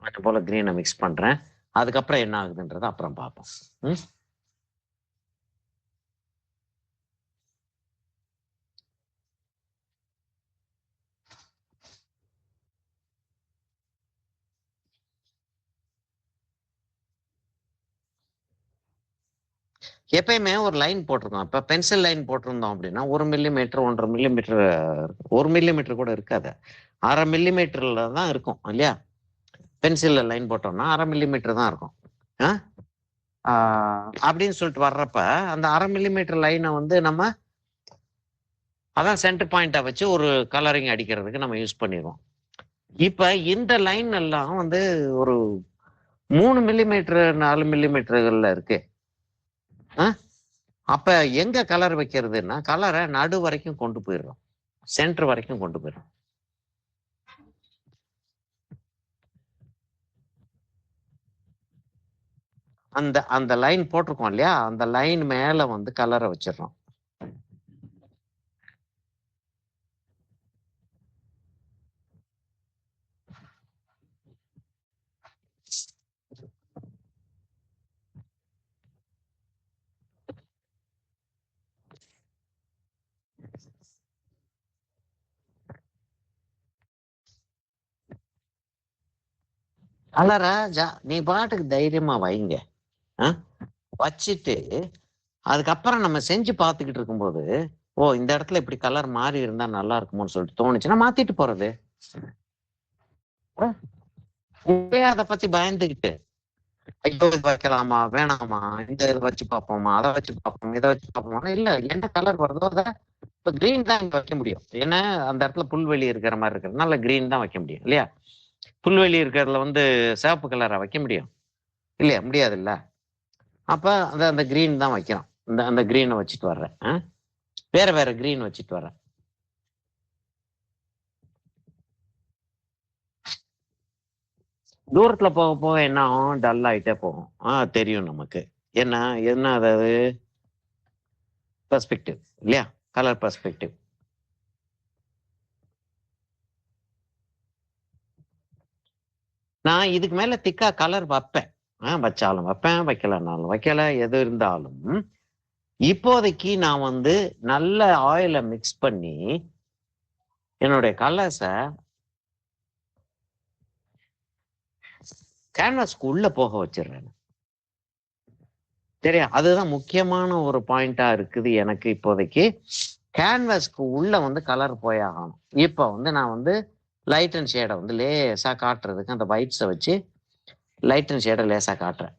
கொஞ்சம் போல கிரீனை மிக்ஸ் பண்றேன். அதுக்கப்புறம் என்ன ஆகுதுன்றதை அப்புறம் பார்ப்போம். எப்பயுமே ஒரு லைன் போட்டிருக்கோம். இப்ப பென்சில் லைன் போட்டிருந்தோம் அப்படின்னா 1 மில்லிமீட்டர் 1.5 மில்லிமீட்டர் 1 மில்லிமீட்டர் கூட இருக்காது. 1/2 மில்லிமீட்டர்ல தான் இருக்கும் இல்லையா? பென்சில்ல லைன் போட்டோம்னா 1/2 மில்லிமீட்டர் தான் இருக்கும். அப்படின்னு சொல்லிட்டு வர்றப்ப அந்த 1/2 மில்லிமீட்டர் லைனை வந்து நம்ம அதான் சென்டர் பாயிண்டா வச்சு ஒரு கலரிங் அடிக்கிறதுக்கு நம்ம யூஸ் பண்ணிடுவோம். இப்ப இந்த லைன் எல்லாம் வந்து ஒரு 3 மில்லிமீட்டர் 4 மில்லிமீட்டர்கள்ல இருக்கு. அப்ப எங்க கலர் வைக்கிறதுன்னா கலரை நடு வரைக்கும் கொண்டு போயிடுறோம், சென்டர் வரைக்கும் கொண்டு போயிடும். அந்த அந்த லைன் போட்டிருக்கோம் இல்லையா, அந்த லைன் மேல வந்து கலரை வச்சிடறோம். கலரை நீ பாட்டுக்கு தைரியமா வைங்க. வச்சுட்டு அதுக்கப்புறம் நம்ம செஞ்சு பார்த்துக்கிட்டு இருக்கும்போது, ஓ இந்த இடத்துல இப்படி கலர் மாறி இருந்தா நல்லா இருக்குமோன்னு சொல்லிட்டு தோணுச்சுன்னா மாத்திட்டு போறது. அதை பத்தி பயந்துகிட்டு ஐயோ இது வைக்கலாமா வேணாமா, இந்த இதை வச்சு பார்ப்போமா அதை வச்சு பார்ப்போம் இதை வச்சு பார்ப்போமா, இல்ல என்ன கலர் வருதோ அதை இப்ப கிரீன் தான் இங்க வைக்க முடியும். ஏன்னா அந்த இடத்துல புல்வெளி இருக்கிற மாதிரி இருக்கிறதுனால கிரீன் தான் வைக்க முடியும் இல்லையா? புல்வெளி இருக்கிறதுல வந்து சிவப்பு கலரா வைக்க முடியும் இல்லையா? முடியாது இல்ல. அப்ப அந்த அந்த கிரீன் தான் வைக்கிறோம். இந்த அந்த கிரீனை வச்சுட்டு வர்றேன், வேற வேற கிரீன் வச்சுட்டு வர்றேன். தூரத்துல போக போக என்ன ஆகும், டல் ஆயிட்டே போகும். தெரியும் நமக்கு என்ன என்ன அதாவது பெர்ஸ்பெக்டிவ் இல்லையா, கலர் பெர்ஸ்பெக்டிவ். நான் இதுக்கு மேல திக்கா கலர் வைப்பேன், வச்சாலும் வைப்பேன் வைக்கலனாலும் வைக்கல, எது இருந்தாலும் இப்போதைக்கு நான் வந்து நல்ல ஆயிலை மிக்ஸ் பண்ணி என்னுடைய கலர்ஸை கேன்வாஸ்க்கு உள்ள போக வச்சிடுறேன். சரியா? அதுதான் முக்கியமான ஒரு பாயிண்டா இருக்குது எனக்கு இப்போதைக்கு. கேன்வாஸ்க்கு உள்ள வந்து கலர் போயாகணும். இப்போ வந்து நான் வந்து லைட் அண்ட் ஷேடை வந்து லேசா காட்டுறதுக்கு அந்த ஒயிட்ஸை வச்சு லைட் அண்ட் ஷேடை லேசா காட்டுறேன்.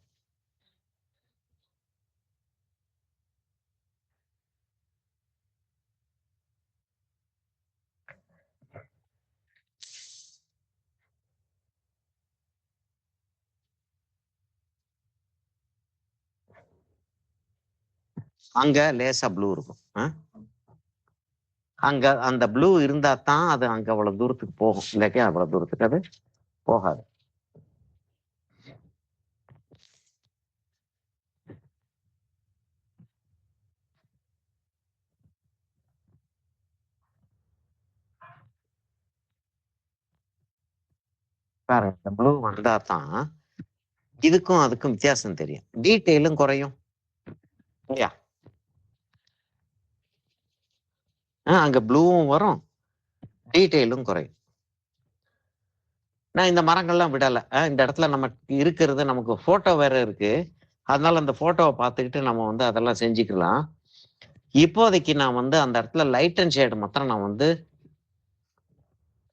அங்க லேசா ப்ளூ இருக்கும். அங்க அந்த ப்ளூ இருந்தா தான் அது அங்க அவ்வளவு தூரத்துக்கு போகும், இல்லாட்டி அவ்வளவு தூரத்துக்கு அது போகாது. பாருங்க, இந்த ப்ளூ வந்தா தான் இதுக்கும் அதுக்கும் வித்தியாசம் தெரியும், டீட்டெயிலும் குறையும் இல்லையா? அங்க ப்ளூவும் வரும், டீட்டெயிலும் குறையும். நான் இந்த மரங்கள்லாம் விடலை. இந்த இடத்துல நமக்கு இருக்கிறது, நமக்கு போட்டோ வேற இருக்கு, அதனால அந்த போட்டோவை பார்த்துக்கிட்டு நம்ம வந்து அதெல்லாம் செஞ்சுக்கலாம். இப்போதைக்கு நான் வந்து அந்த இடத்துல லைட் அண்ட் ஷேடு மாத்திரம் நான் வந்து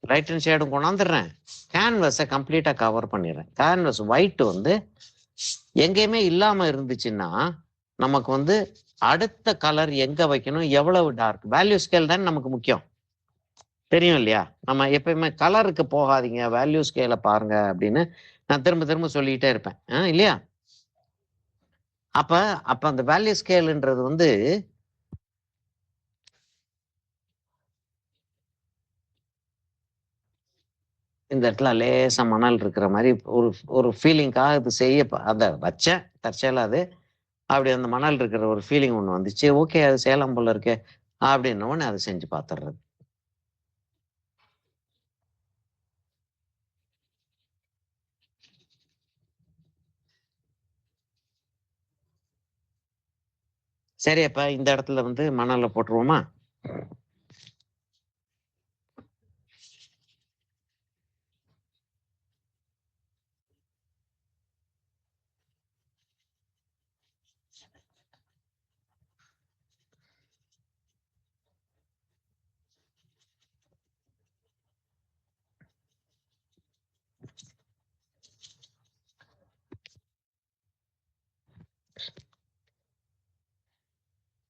லைட் அண்ட் ஷேடும் கொண்டாந்துடுறேன், கேன்வஸை கம்ப்ளீட்டா கவர் பண்ணிடுறேன். கேன்வஸ் ஒயிட் வந்து எங்கேயுமே இல்லாம இருந்துச்சுன்னா நமக்கு வந்து அடுத்த கலர் எங்க வைக்கணும், எவ்வளவு டார்க், வேல்யூ ஸ்கேல் தானே நமக்கு முக்கியம், தெரியும் இல்லையா? நம்ம எப்பயுமே கலருக்கு போகாதீங்க, வேல்யூ ஸ்கேலை பாருங்க அப்படின்னு நான் திரும்ப திரும்ப சொல்லிக்கிட்டே இருப்பேன் இல்லையா? அப்ப அப்ப அந்த வேல்யூ ஸ்கேல்ன்றது வந்து இந்த இடத்துல லேசா மணல் இருக்கிற மாதிரி ஒரு ஒரு ஃபீலிங்காக இது செய்ய அதை வச்சேன் தற்செயலா. அது அப்படி அந்த மணல் இருக்கிற ஒரு ஃபீலிங் ஒன்று வந்துச்சு, ஓகே அது சேலம் போல இருக்கே அப்படின்னு அதை செஞ்சு பார்த்துடுறது. சரி, அப்ப இந்த இடத்துல வந்து மணலை போட்டுருவோமா?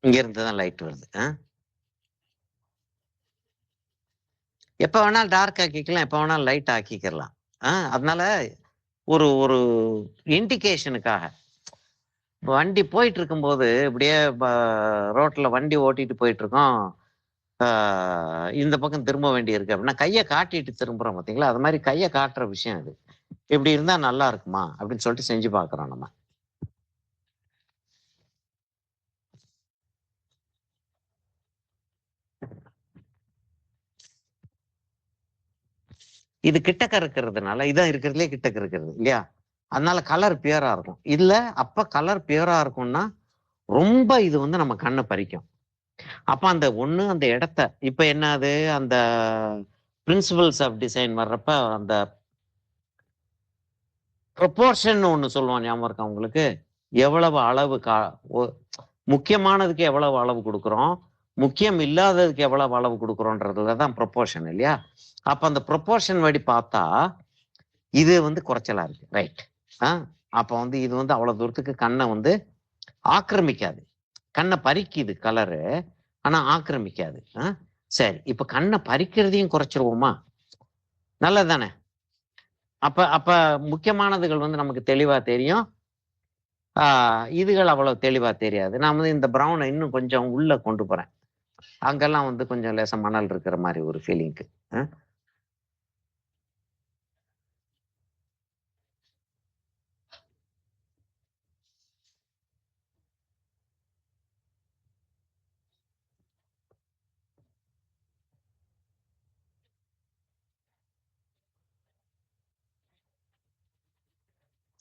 இங்க இருந்து தான் லைட் வருது. எப்ப வேணாலும் டார்க் ஆக்கிக்கலாம், எப்ப வேணாலும் லைட் ஆக்கிக்கலாம். அதனால ஒரு ஒரு இண்டிகேஷனுக்காக வண்டி போயிட்டு இருக்கும்போது இப்படியே ரோட்ல வண்டி ஓட்டிட்டு போயிட்டு இருக்கோம். இந்த பக்கம் திரும்ப வேண்டி இருக்கு அப்படின்னா கையை காட்டிட்டு திரும்புறோம் பார்த்தீங்களா? அது மாதிரி கையை காட்டுற விஷயம் அது. இப்படி இருந்தா நல்லா இருக்குமா அப்படின்னு சொல்லிட்டு செஞ்சு பார்க்குறோம் நம்ம. இது கிட்டக்க இருக்கிறதுனால இதான் இருக்கிறதுலே கிட்டக்க இருக்கிறது இல்லையா? அதனால கலர் பியூரா இருக்கும். இல்ல அப்ப கலர் பியூரா இருக்கும்னா ரொம்ப இது வந்து நம்ம கண்ணை பறிக்கும். அப்ப அந்த ஒண்ணு அந்த இடத்த இப்ப என்னது அந்த பிரின்சிபல்ஸ் ஆஃப் டிசைன் வர்றப்ப அந்த ப்ரொபோர்ஷன் ஒண்ணு சொல்லுவோம், ஞாபகம் இருக்கா உங்களுக்கு? எவ்வளவு அளவு முக்கியமானதுக்கு எவ்வளவு அளவு கொடுக்குறோம், முக்கியம் இல்லாததுக்கு எவ்வளவு அளவு கொடுக்குறோன்றதுல தான் ப்ரொபோர்ஷன் இல்லையா? அப்ப அந்த ப்ரொபோர்ஷன் படி பார்த்தா இது வந்து குறைச்சலா இருக்கு, ரைட்? அப்ப வந்து இது வந்து அவ்வளவு தூரத்துக்கு கண்ணை வந்து ஆக்கிரமிக்காது. கண்ணை பறிக்குது கலரு, ஆனா ஆக்கிரமிக்காது. சரி, இப்ப கண்ணை பறிக்கிறதையும் குறைச்சிருவோமா? நல்லதுதானே? அப்ப அப்ப முக்கியமானதுகள் வந்து நமக்கு தெளிவா தெரியும், இதுகள் அவ்வளவு தெளிவா தெரியாது. நான் வந்து இந்த ப்ரௌனை இன்னும் கொஞ்சம் உள்ள கொண்டு போறேன். அங்கெல்லாம் வந்து கொஞ்சம் லேசா மணல் இருக்கிற மாதிரி ஒரு ஃபீலிங்க்கு.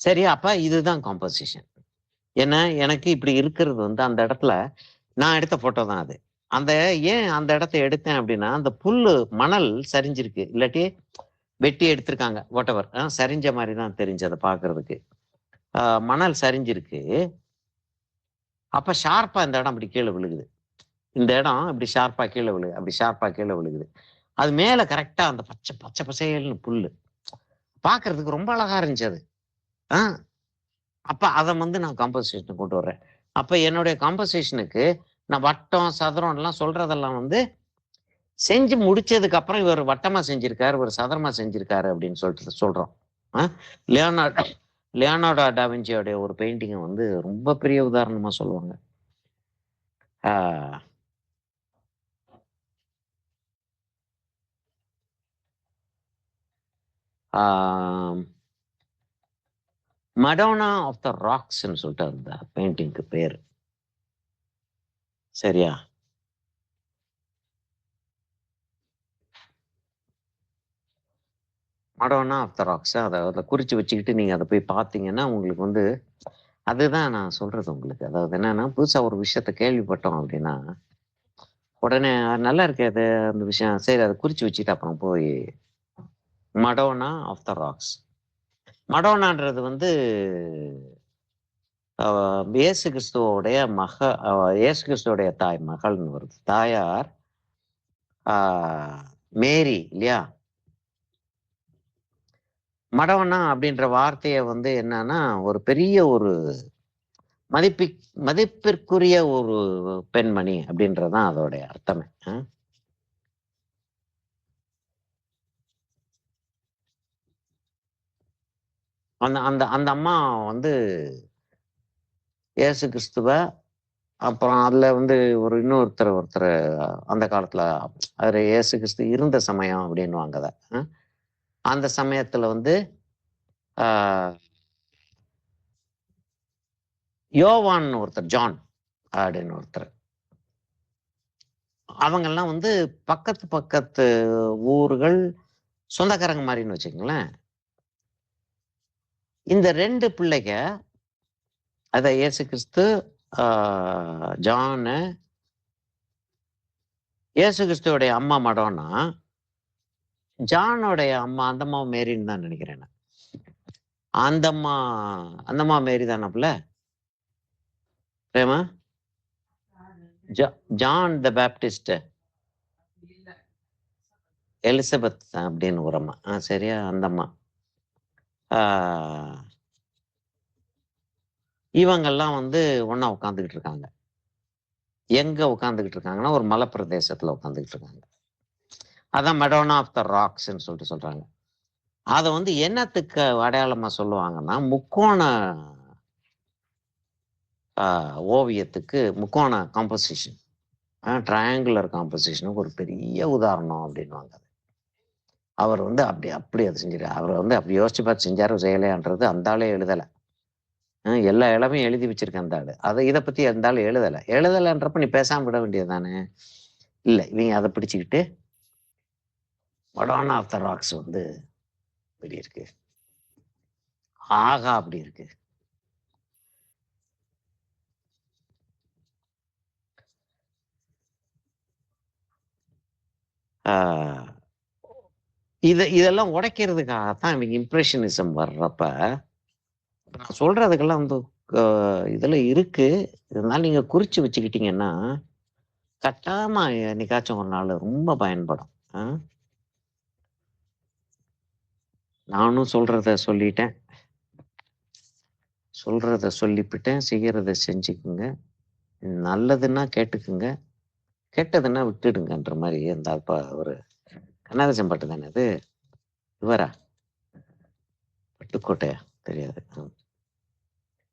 சரி, அப்ப இதுதான் காம்போசிஷன். ஏன்னா எனக்கு இப்படி இருக்கிறது வந்து அந்த இடத்துல நான் எடுத்த போட்டோ தான் அது. அந்த ஏன் அந்த இடத்த எடுத்தேன் அப்படின்னா, அந்த புல்லு மணல் சரிஞ்சிருக்கு, இல்லாட்டி வெட்டி எடுத்திருக்காங்க, வாட் எவர், சரிஞ்ச மாதிரி தான் தெரிஞ்சு அதை பார்க்கறதுக்கு. மணல் சரிஞ்சிருக்கு. அப்ப ஷார்ப்பா இந்த இடம் அப்படி கீழே விழுகுது. இந்த இடம் இப்படி ஷார்ப்பா கீழே விழுகுது, அப்படி ஷார்ப்பா கீழே விழுகுது. அது மேல கரெக்டா அந்த பச்சை பச்சை பசேல்னு புல்லு பார்க்கறதுக்கு ரொம்ப அழகா இருந்துச்சு அது. அப்ப அதை வந்து நான் காம்போசிஷன் கொண்டு வர்றேன். அப்ப என்னுடைய காம்போசிஷனுக்கு நான் வட்டம் சதுரம் எல்லாம் சொல்றதெல்லாம் வந்து செஞ்சு முடிச்சதுக்கு அப்புறம் இவர் வட்டமா செஞ்சிருக்காரு, இவர் சதுரமா செஞ்சிருக்காரு அப்படின்னு சொல்லிட்டு சொல்றோம். லியோனார்டோ லியோனார்டோ டாவின்சியோடைய ஒரு பெயிண்டிங்கை வந்து ரொம்ப பெரிய உதாரணமா சொல்லுவாங்க. மடோனா ஆஃப் த ராக்ஸ்ன்னு சொல்லிட்டு அந்த பெயிண்டிங்க்கு பேர். சரியா? Madonna of the Rocks. அதை குறிச்சு வச்சுக்கிட்டு நீங்க அதை போய் பார்த்தீங்கன்னா உங்களுக்கு வந்து அதுதான் நான் சொல்றது உங்களுக்கு. அதாவது என்னன்னா, புதுசா ஒரு விஷயத்த கேள்விப்பட்டோம் அப்படின்னா உடனே நல்லா இருக்கு அது அந்த விஷயம், சரி அதை குறிச்சு வச்சுட்டு அப்புறம் போய் மடோனா ஆஃப் த ராக்ஸ். மடோனான்றது வந்து இயேசு கிறிஸ்துவோடைய இயேசு கிறிஸ்துவோடைய தாய் மகள்னு வருது. தாயார் மேரி இல்லையா? மடவனா அப்படின்ற வார்த்தையை வந்து என்னன்னா ஒரு பெரிய ஒரு மதிப்பிற்குரிய ஒரு பெண்மணி அப்படின்றதான் அதோடைய அர்த்தமே. அந்த அந்த அந்த அம்மா வந்து இயேசு கிறிஸ்துவ அப்புறம் அதுல வந்து ஒருத்தர் அந்த காலத்துல அது இயேசு கிறிஸ்து இருந்த சமயம் அப்படின்னுவாங்க அதை. அந்த சமயத்துல வந்து யோவான் ஒருத்தர், ஜான் அப்படின்னு ஒருத்தர், அவங்கெல்லாம் வந்து பக்கத்து ஊர்கள் சொந்தக்காரங்க மாதிரின்னு வச்சுக்கங்களேன். இந்த 2 பிள்ளைங்க, அத இயேசு கிறிஸ்து, ஜானு, இயேசு கிறிஸ்துவோடைய அம்மா மடோனா, ஜானோடைய அம்மா அந்த அம்மா மேரின்னு தான் நினைக்கிறேன். அந்த அம்மா மேரி தானப்புல Prema? John the Baptist, Elizabeth அப்படின்னு ஒரு அம்மா. சரியா? அந்த அம்மா. இவங்கெல்லாம் வந்து ஒண்ணா உட்காந்துக்கிட்டு இருக்காங்க. எங்க உட்காந்துக்கிட்டு இருக்காங்கன்னா ஒரு மலை பிரதேசத்துல உட்காந்துக்கிட்டு இருக்காங்க. அதான் மெடோனா ஆஃப் த ராக்ஸ்ன்னு சொல்லிட்டு சொல்றாங்க. அதை வந்து என்னத்துக்கு அடையாளமா சொல்லுவாங்கன்னா முக்கோண ஓவியத்துக்கு முக்கோண காம்போசிஷன், ட்ரையாங்குலர் காம்போசிஷனுக்கு ஒரு பெரிய உதாரணம் அப்படின்வாங்க. அவர் வந்து அப்படி அதை செஞ்சாரு. அவர் வந்து அப்படி யோசிச்சு பார்த்து செஞ்சாரு செய்யலையான்றது அந்த ஆளே எழுதலை. எல்லா இடமே எழுதி வச்சிருக்கேன் அந்த ஆளு. இதை பத்தி அந்த ஆளு எழுதலைன்றப்ப நீ பேசாம விட வேண்டியது தானே. இல்லை, இவங்க அதை பிடிச்சிக்கிட்டு மடோனா ஆஃப் த ராக்ஸ் வந்து இப்படி இருக்கு, ஆகா அப்படி இருக்கு. இதெல்லாம் உடைக்கிறதுக்காகத்தான் இவங்க இம்ப்ரெஷனிசம் வர்றப்ப நான் சொல்றதுக்கெல்லாம் வந்து இதுல இருக்கு. இருந்தாலும் நீங்க குறிச்சு வச்சுக்கிட்டீங்கன்னா கட்டாயமா என்னைக்காச்சும் ஒரு நாள் ரொம்ப பயன்படும். நானும் சொல்றத சொல்லிட்டேன், சொல்றத சொல்லிவிட்டேன், செய்யறத செஞ்சுக்குங்க. நல்லதுன்னா கேட்டுக்குங்க, கெட்டதுன்னா விட்டுடுங்கன்ற மாதிரி அந்த ஒரு கண்ணதாசன் பாட்டு தானே அது. இவரா பட்டுக்கோட்டையா தெரியாது,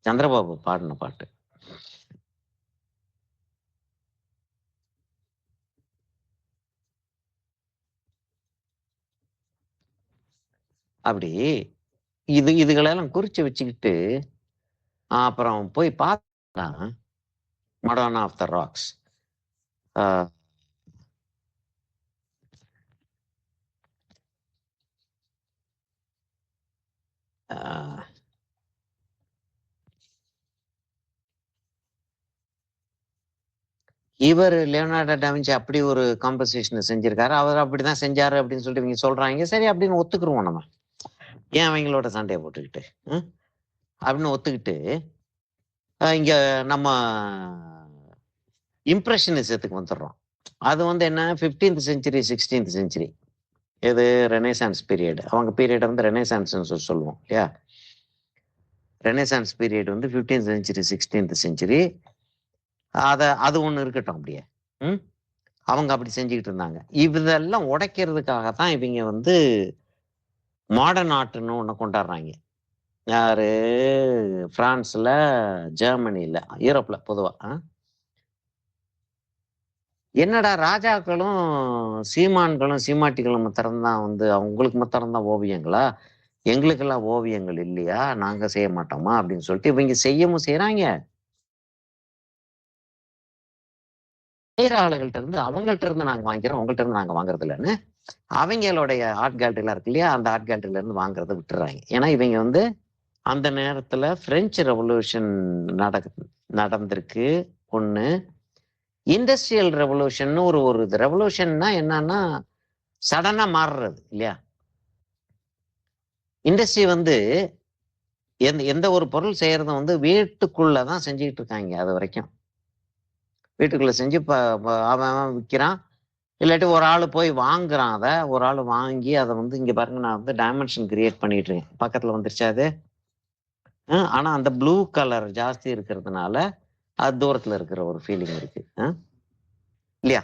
சந்திரபாபு பாடின பாட்டு. அப்படி இதுகளெல்லாம் குறிச்சு வச்சுக்கிட்டு அப்புறம் போய் பார்த்தா மடோனா ஆஃப் த ராக்ஸ் இவர் லியோனார்டோ டாவின்சி அப்படி ஒரு காம்போசிஷன் செஞ்சிருக்காரு, அவர் அப்படிதான் செஞ்சாரு அப்படின்னு சொல்லிட்டு இவங்க சொல்றாங்க. சரி அப்படின்னு ஒத்துக்குருவோம் நம்ம, ஏன் அவங்களோட சண்டையை போட்டுக்கிட்டு அப்படின்னு ஒத்துக்கிட்டு இங்க நம்ம இம்ப்ரெஷனிசத்துக்கு வந்துடுறோம். அது வந்து என்ன 15th செஞ்சுரி 16th செஞ்சுரி, எது ரெனேசான்ஸ் பீரியட். அவங்க பீரியட் வந்து ரெனேசான்ஸ்னு சொல்லுவோம் இல்லையா. ரெனேசான்ஸ் பீரியட் வந்து 15th செஞ்சுரி 16th செஞ்சுரி. அது ஒண்ணு இருக்கட்டும் அப்படியே. அவங்க அப்படி செஞ்சுக்கிட்டு இருந்தாங்க. இதெல்லாம் உடைக்கிறதுக்காகத்தான் இவங்க வந்து மாடர்ன் ஆர்ட்னு ஒண்ணு கொண்டாடுறாங்க. யாரு? பிரான்ஸ்ல, ஜெர்மனில, யூரோப்ல பொதுவா. என்னடா ராஜாக்களும் சீமான்களும் சீமாட்டிகளும் மாத்திரம்தான் வந்து அவங்களுக்கு மாத்திரம்தான் ஓவியங்களா, எங்களுக்கெல்லாம் ஓவியங்கள் இல்லையா, நாங்க செய்ய மாட்டோமா அப்படின்னு சொல்லிட்டு இவங்க செய்யவும் செய்யறாங்க. வேற ஆளுகள்ட்ட இருந்து அவங்கள்ட்ட இருந்து நாங்க வாங்கிக்கிறோம், உங்கள்ட்ட இருந்து நாங்க வாங்குறது இல்லைன்னு அவங்களுடைய ஆர்ட் கேலரிலாம் இருக்கு இல்லையா, அந்த ஆர்ட் கேலரியில இருந்து வாங்குறத விட்டுறாங்க. ஏன்னா இவங்க வந்து அந்த நேரத்துல பிரெஞ்சு ரெவல்யூஷன் நடந்திருக்கு ஒண்ணு. இண்டஸ்ட்ரியல் ரெவல்யூஷன் ஒரு ரெவல்யூஷன்னா என்னன்னா சடனா மாறுறது இல்லையா. இண்டஸ்ட்ரி வந்து எந்த ஒரு பொருள் செய்யறத வந்து வீட்டுக்குள்ளதான் செஞ்சுக்கிட்டு இருக்காங்க. அது வரைக்கும் வீட்டுக்குள்ள செஞ்சு அவன் விற்கிறான், இல்லாட்டி ஒரு ஆள் போய் வாங்குறான். அதை ஒரு ஆள் வாங்கி அதை வந்து இங்க பாருங்க, நான் வந்து டைமென்ஷன் கிரியேட் பண்ணிட்டு இருக்கேன், பக்கத்துல வந்துருச்சு அது. ஆனா அந்த ப்ளூ கலர் ஜாஸ்தி இருக்கிறதுனால அது தூரத்துல இருக்கிற ஒரு ஃபீலிங் இருக்கு இல்லையா.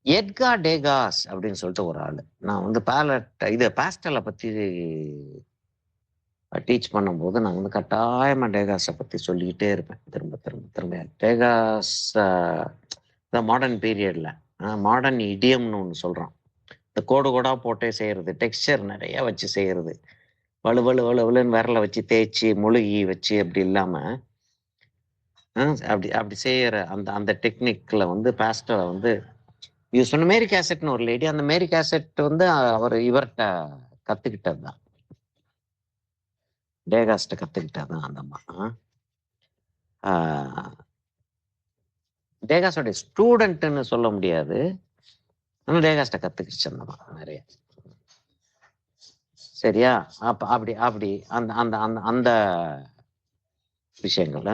எட்கார் டேகாஸ் அப்படின்னு சொல்லிட்டு ஒரு ஆளு, நான் வந்து பாஸ்டலை பத்தி டீச் பண்ணும்போது நான் வந்து கட்டாயமா டேகாஸை பத்தி சொல்லிக்கிட்டே இருப்பேன், திரும்ப திரும்ப திரும்ப. டேகாஸ் மாடர்ன் பீரியட்ல மாடர்ன் இடியம்னு ஒன்று சொல்றான். இந்த கோடு கோடா போட்டே செய்யறது, டெக்ஸ்சர் நிறைய வச்சு செய்யறது, வலுன்னு விரல வச்சு தேய்ச்சி முழுகி வச்சு அப்படி இல்லாம அப்படி செய்யற அந்த டெக்னிக்ல வந்து பாஸ்டலை வந்து யூஸ் பண்ண. மேரி கேசட்னு ஒரு லேடி, அந்த மேரி கேசட் வந்து அவர் இவர்கிட்ட கத்துக்கிட்டதுதான், டேகாஸ்ட கத்துக்கிட்டதுதான் அந்த அம்மா. டேகாஸோடைய ஸ்டூடெண்ட்னு சொல்ல முடியாது, ஆனால் டேகாஸ்ட கத்துக்கிச்சு அந்த அம்மா நிறைய. சரியா. அப்படி அந்த அந்த அந்த அந்த விஷயங்கள்.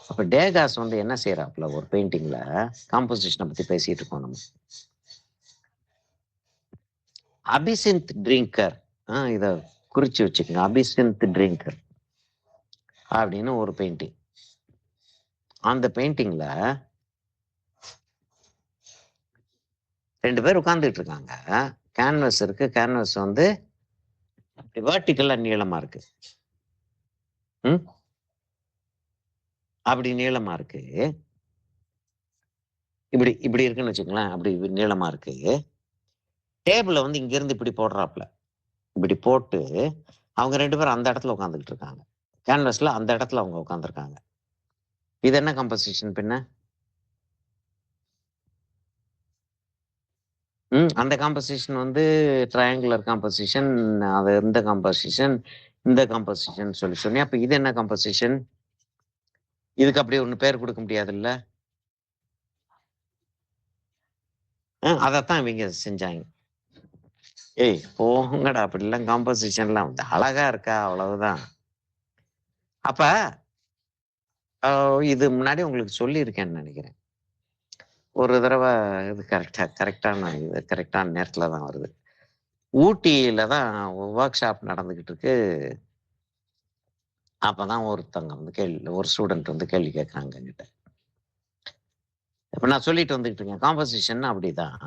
அப்ப டேகாஸ் வந்து என்ன செய்யறாப்புல ஒரு பெயிண்டிங்ல, காம்போசிஷனை பத்தி பேசிட்டு இருக்கோம் நம்ம. அபிசிந்த் ட்ரிங்கர் இத குறிச்சு வச்சுக்கோங்க. அபிசிந்த் ட்ரிங்கர் அப்படின்னு ஒரு பெயிண்டிங். அந்த பெயிண்டிங்ல 2 பேர் உட்கார்ந்துட்டு இருக்காங்க. கேன்வஸ் இருக்கு. கேன்வஸ் வந்து வெர்டிகலா நீளமா இருக்கு. அப்படி நீளமா இருக்கு. இப்படி இப்படி இருக்குன்னு வச்சுக்கோங்களேன். அப்படி நீளமா இருக்கு. டேபிள வந்து இங்க இருந்து இப்படி போடுறாப்ல. இப்படி போட்டு அவங்க 2 பேரும் அந்த இடத்துல உட்கார்ந்துகிட்டு இருக்காங்க. கேன்வஸ்ல அந்த இடத்துல அவங்க உட்கார்ந்துருக்காங்க. இது என்ன கம்போசிஷன் பின்ன? அந்த காம்போசிஷன் வந்து ட்ரையாங்குலர் காம்போசிஷன். அது இந்த காம்போசிஷன், இந்த காம்போசிஷன் சொல்லி சொன்னேன். அப்ப இது என்ன காம்போசிஷன்? இதுக்கு அப்படி ஒண்ணு பேர் கொடுக்க முடியாதுல்ல? அதத்தான் இவங்க செஞ்சாங்க. ஏய் போங்கடா, அப்படிலாம் காம்போசிஷன்லாம் வந்து அழகா இருக்கா, அவ்வளவுதான். அப்ப இது முன்னாடி உங்களுக்கு சொல்லியிருக்கேன்னு நினைக்கிறேன். ஒரு தடவை இது கரெக்டான நேரத்துல தான் வருது. ஊட்டியில தான் ஒர்க் ஷாப் நடந்துகிட்டு இருக்கு. அப்பதான் ஒருத்தவங்க வந்து ஒரு ஸ்டூடெண்ட் வந்து கேள்வி கேட்கறாங்க என்கிட்ட. இப்ப நான் சொல்லிட்டு வந்துகிட்டு இருக்கேன், காம்போசிஷன் அப்படிதான்.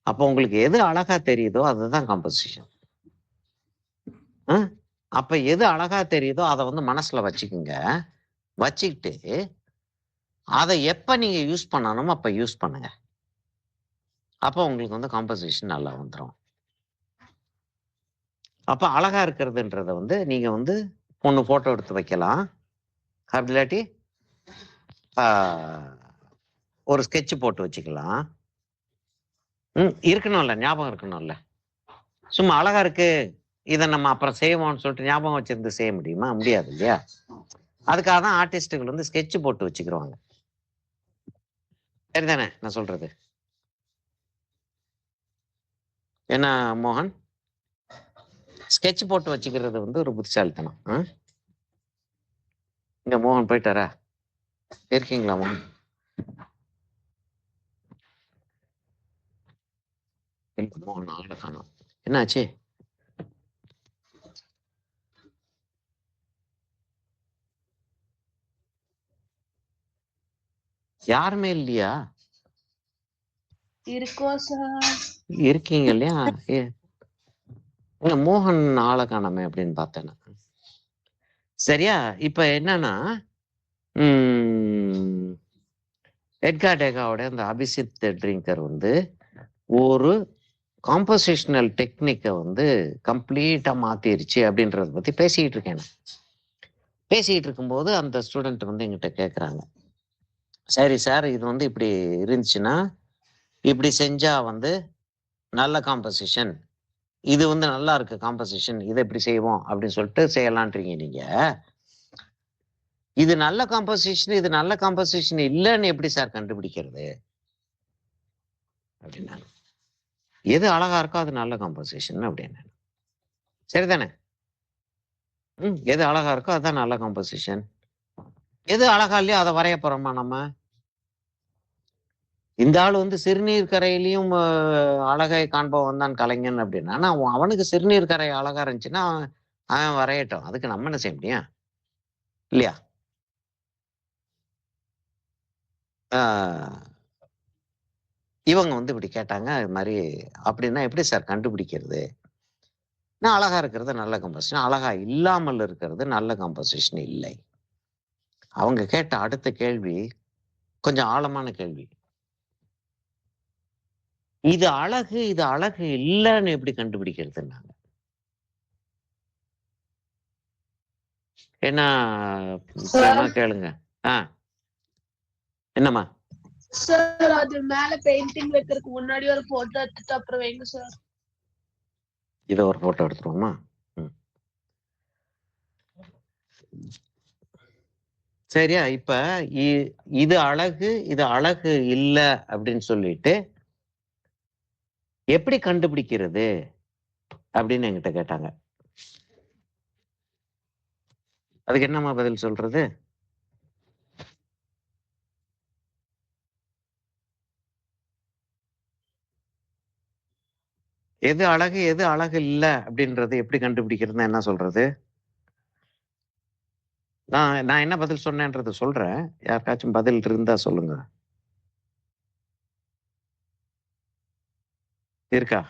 அப்போ உங்களுக்கு எது அழகா தெரியுதோ அதுதான் காம்போசிஷன். அப்ப எது அழகா தெரியுதோ அதை வந்து மனசுல வச்சுக்குங்க. வச்சுக்கிட்டு அதை எப்ப நீங்க யூஸ் பண்ணணுமோ அப்ப யூஸ் பண்ணுங்க. அப்ப உங்களுக்கு வந்து காம்போசிஷன் நல்லா வந்துடும். அப்ப அழகா இருக்கிறதுன்றத வந்து நீங்க வந்து ஒண்ணு போட்டோ எடுத்து வைக்கலாம். அப்படி இல்லாட்டி ஒரு ஸ்கெட்ச் போட்டு வச்சுக்கலாம். இருக்கணும்ல, ஞாபகம் இருக்கணும்ல. சும்மா அழகா இருக்கு, இதை நம்ம அப்புறம் செய்வோம்னு சொல்லிட்டு ஞாபகம் வச்சிருந்து செய்ய முடியுமா? முடியாது இல்லையா? அதுக்காக தான் ஆர்டிஸ்டுகள் வந்து ஸ்கெட்ச் போட்டு வச்சுக்கிறவாங்க. சரிதானே நான் சொல்றது? என்ன மோகன்? ஸ்கெட்ச் போட்டு வச்சுக்கிறது வந்து ஒரு புத்திசாலித்தனம். இங்க மோகன் போயிட்டாரா? இருக்கீங்களா மோகன்? மோகன் ஆளை காணோம். என்னாச்சு? யாருமே இல்லையா? இருக்கோம் சார். இருக்கீங்க இல்லையா? மோகன் ஆளை காணாமே அப்படின்னு பார்த்தேன். சரியா? இப்ப என்னன்னா எட்கார் டேகாவோட அந்த அபிசித் ட்ரிங்கர் வந்து ஒரு காம்போசிஷனல் டெக்னிக்கை வந்து கம்ப்ளீட்டா மாத்திருச்சு அப்படின்றத பத்தி பேசிட்டு இருக்கேன். பேசிட்டு இருக்கும்போது அந்த ஸ்டூடெண்ட் வந்து எங்கிட்ட கேட்குறாங்க, சரி சார், இது வந்து இப்படி இருந்துச்சுன்னா இப்படி செஞ்சா வந்து நல்ல காம்போசிஷன், இது வந்து நல்லா இருக்கு காம்போசிஷன், இதை எப்படி செய்வோம் அப்படின்னு சொல்லிட்டு செய்யலான்றீங்க நீங்க. இது நல்ல காம்போசிஷன், இது நல்ல காம்போசிஷன் இல்லைன்னு எப்படி சார் கண்டுபிடிக்கிறது அப்படின்னா, எது அழகா இருக்கோ அது நல்ல காம்போசிஷன் அப்படின்னு. சரிதானே? எது அழகா இருக்கோ அதுதான் நல்ல காம்போசிஷன். எது அழகா இல்லையோ அதை வரைய போறோமா நம்ம? இந்த ஆள் வந்து சிறுநீர் கரையிலையும் அழகை காண்பவன் தான் கலைஞன் அப்படின்னா, ஆனா அவனுக்கு சிறுநீர் கரை அழகா இருந்துச்சுன்னா அவன் வரையட்டும். அதுக்கு நம்ம என்ன செய்ய முடியும்? இல்லையா? இவங்க வந்து இப்படி கேட்டாங்க. இது மாதிரி அப்படின்னா எப்படி சார் கண்டுபிடிக்கிறது? நான் அழகா இருக்கிறது நல்ல கம்போசிஷன், அழகா இல்லாமல் இருக்கிறது நல்ல கம்போசிஷன் இல்லை. அவங்க கேட்ட அடுத்த கேள்வி கொஞ்சம் ஆழமான கேள்வி. இது அழகு, இது அழகு இல்லைன்னு எப்படி கண்டுபிடிக்கிறதுன்னாங்க. என்ன கேளுங்க. என்னம்மா? சார் அது மேல பெயிண்டிங் வைக்கிறதுக்கு முன்னாடி ஒரு போட்டோ எடுத்துட்டு அப்புறம் வைங்க சார். இத ஒரு போட்டோ எடுத்துருவோமா? சரியா? இப்ப இது அழகு, இது அழகு இல்ல அப்படின்னு சொல்லிட்டு எப்படி கண்டுபிடிக்கிறது அப்படின்னு என்கிட்ட கேட்டாங்க. அதுக்கு என்னம்மா பதில் சொல்றது? எது அழகு எது அழகு இல்ல அப்படின்றது எப்படி கண்டுபிடிக்கிறதுன்னு என்ன சொல்றது? நான் என்ன பதில் சொன்னேன்றத சொல்றேன். யாருக்காச்சும் பதில் இருந்தா சொல்லுங்க. இருக்கா?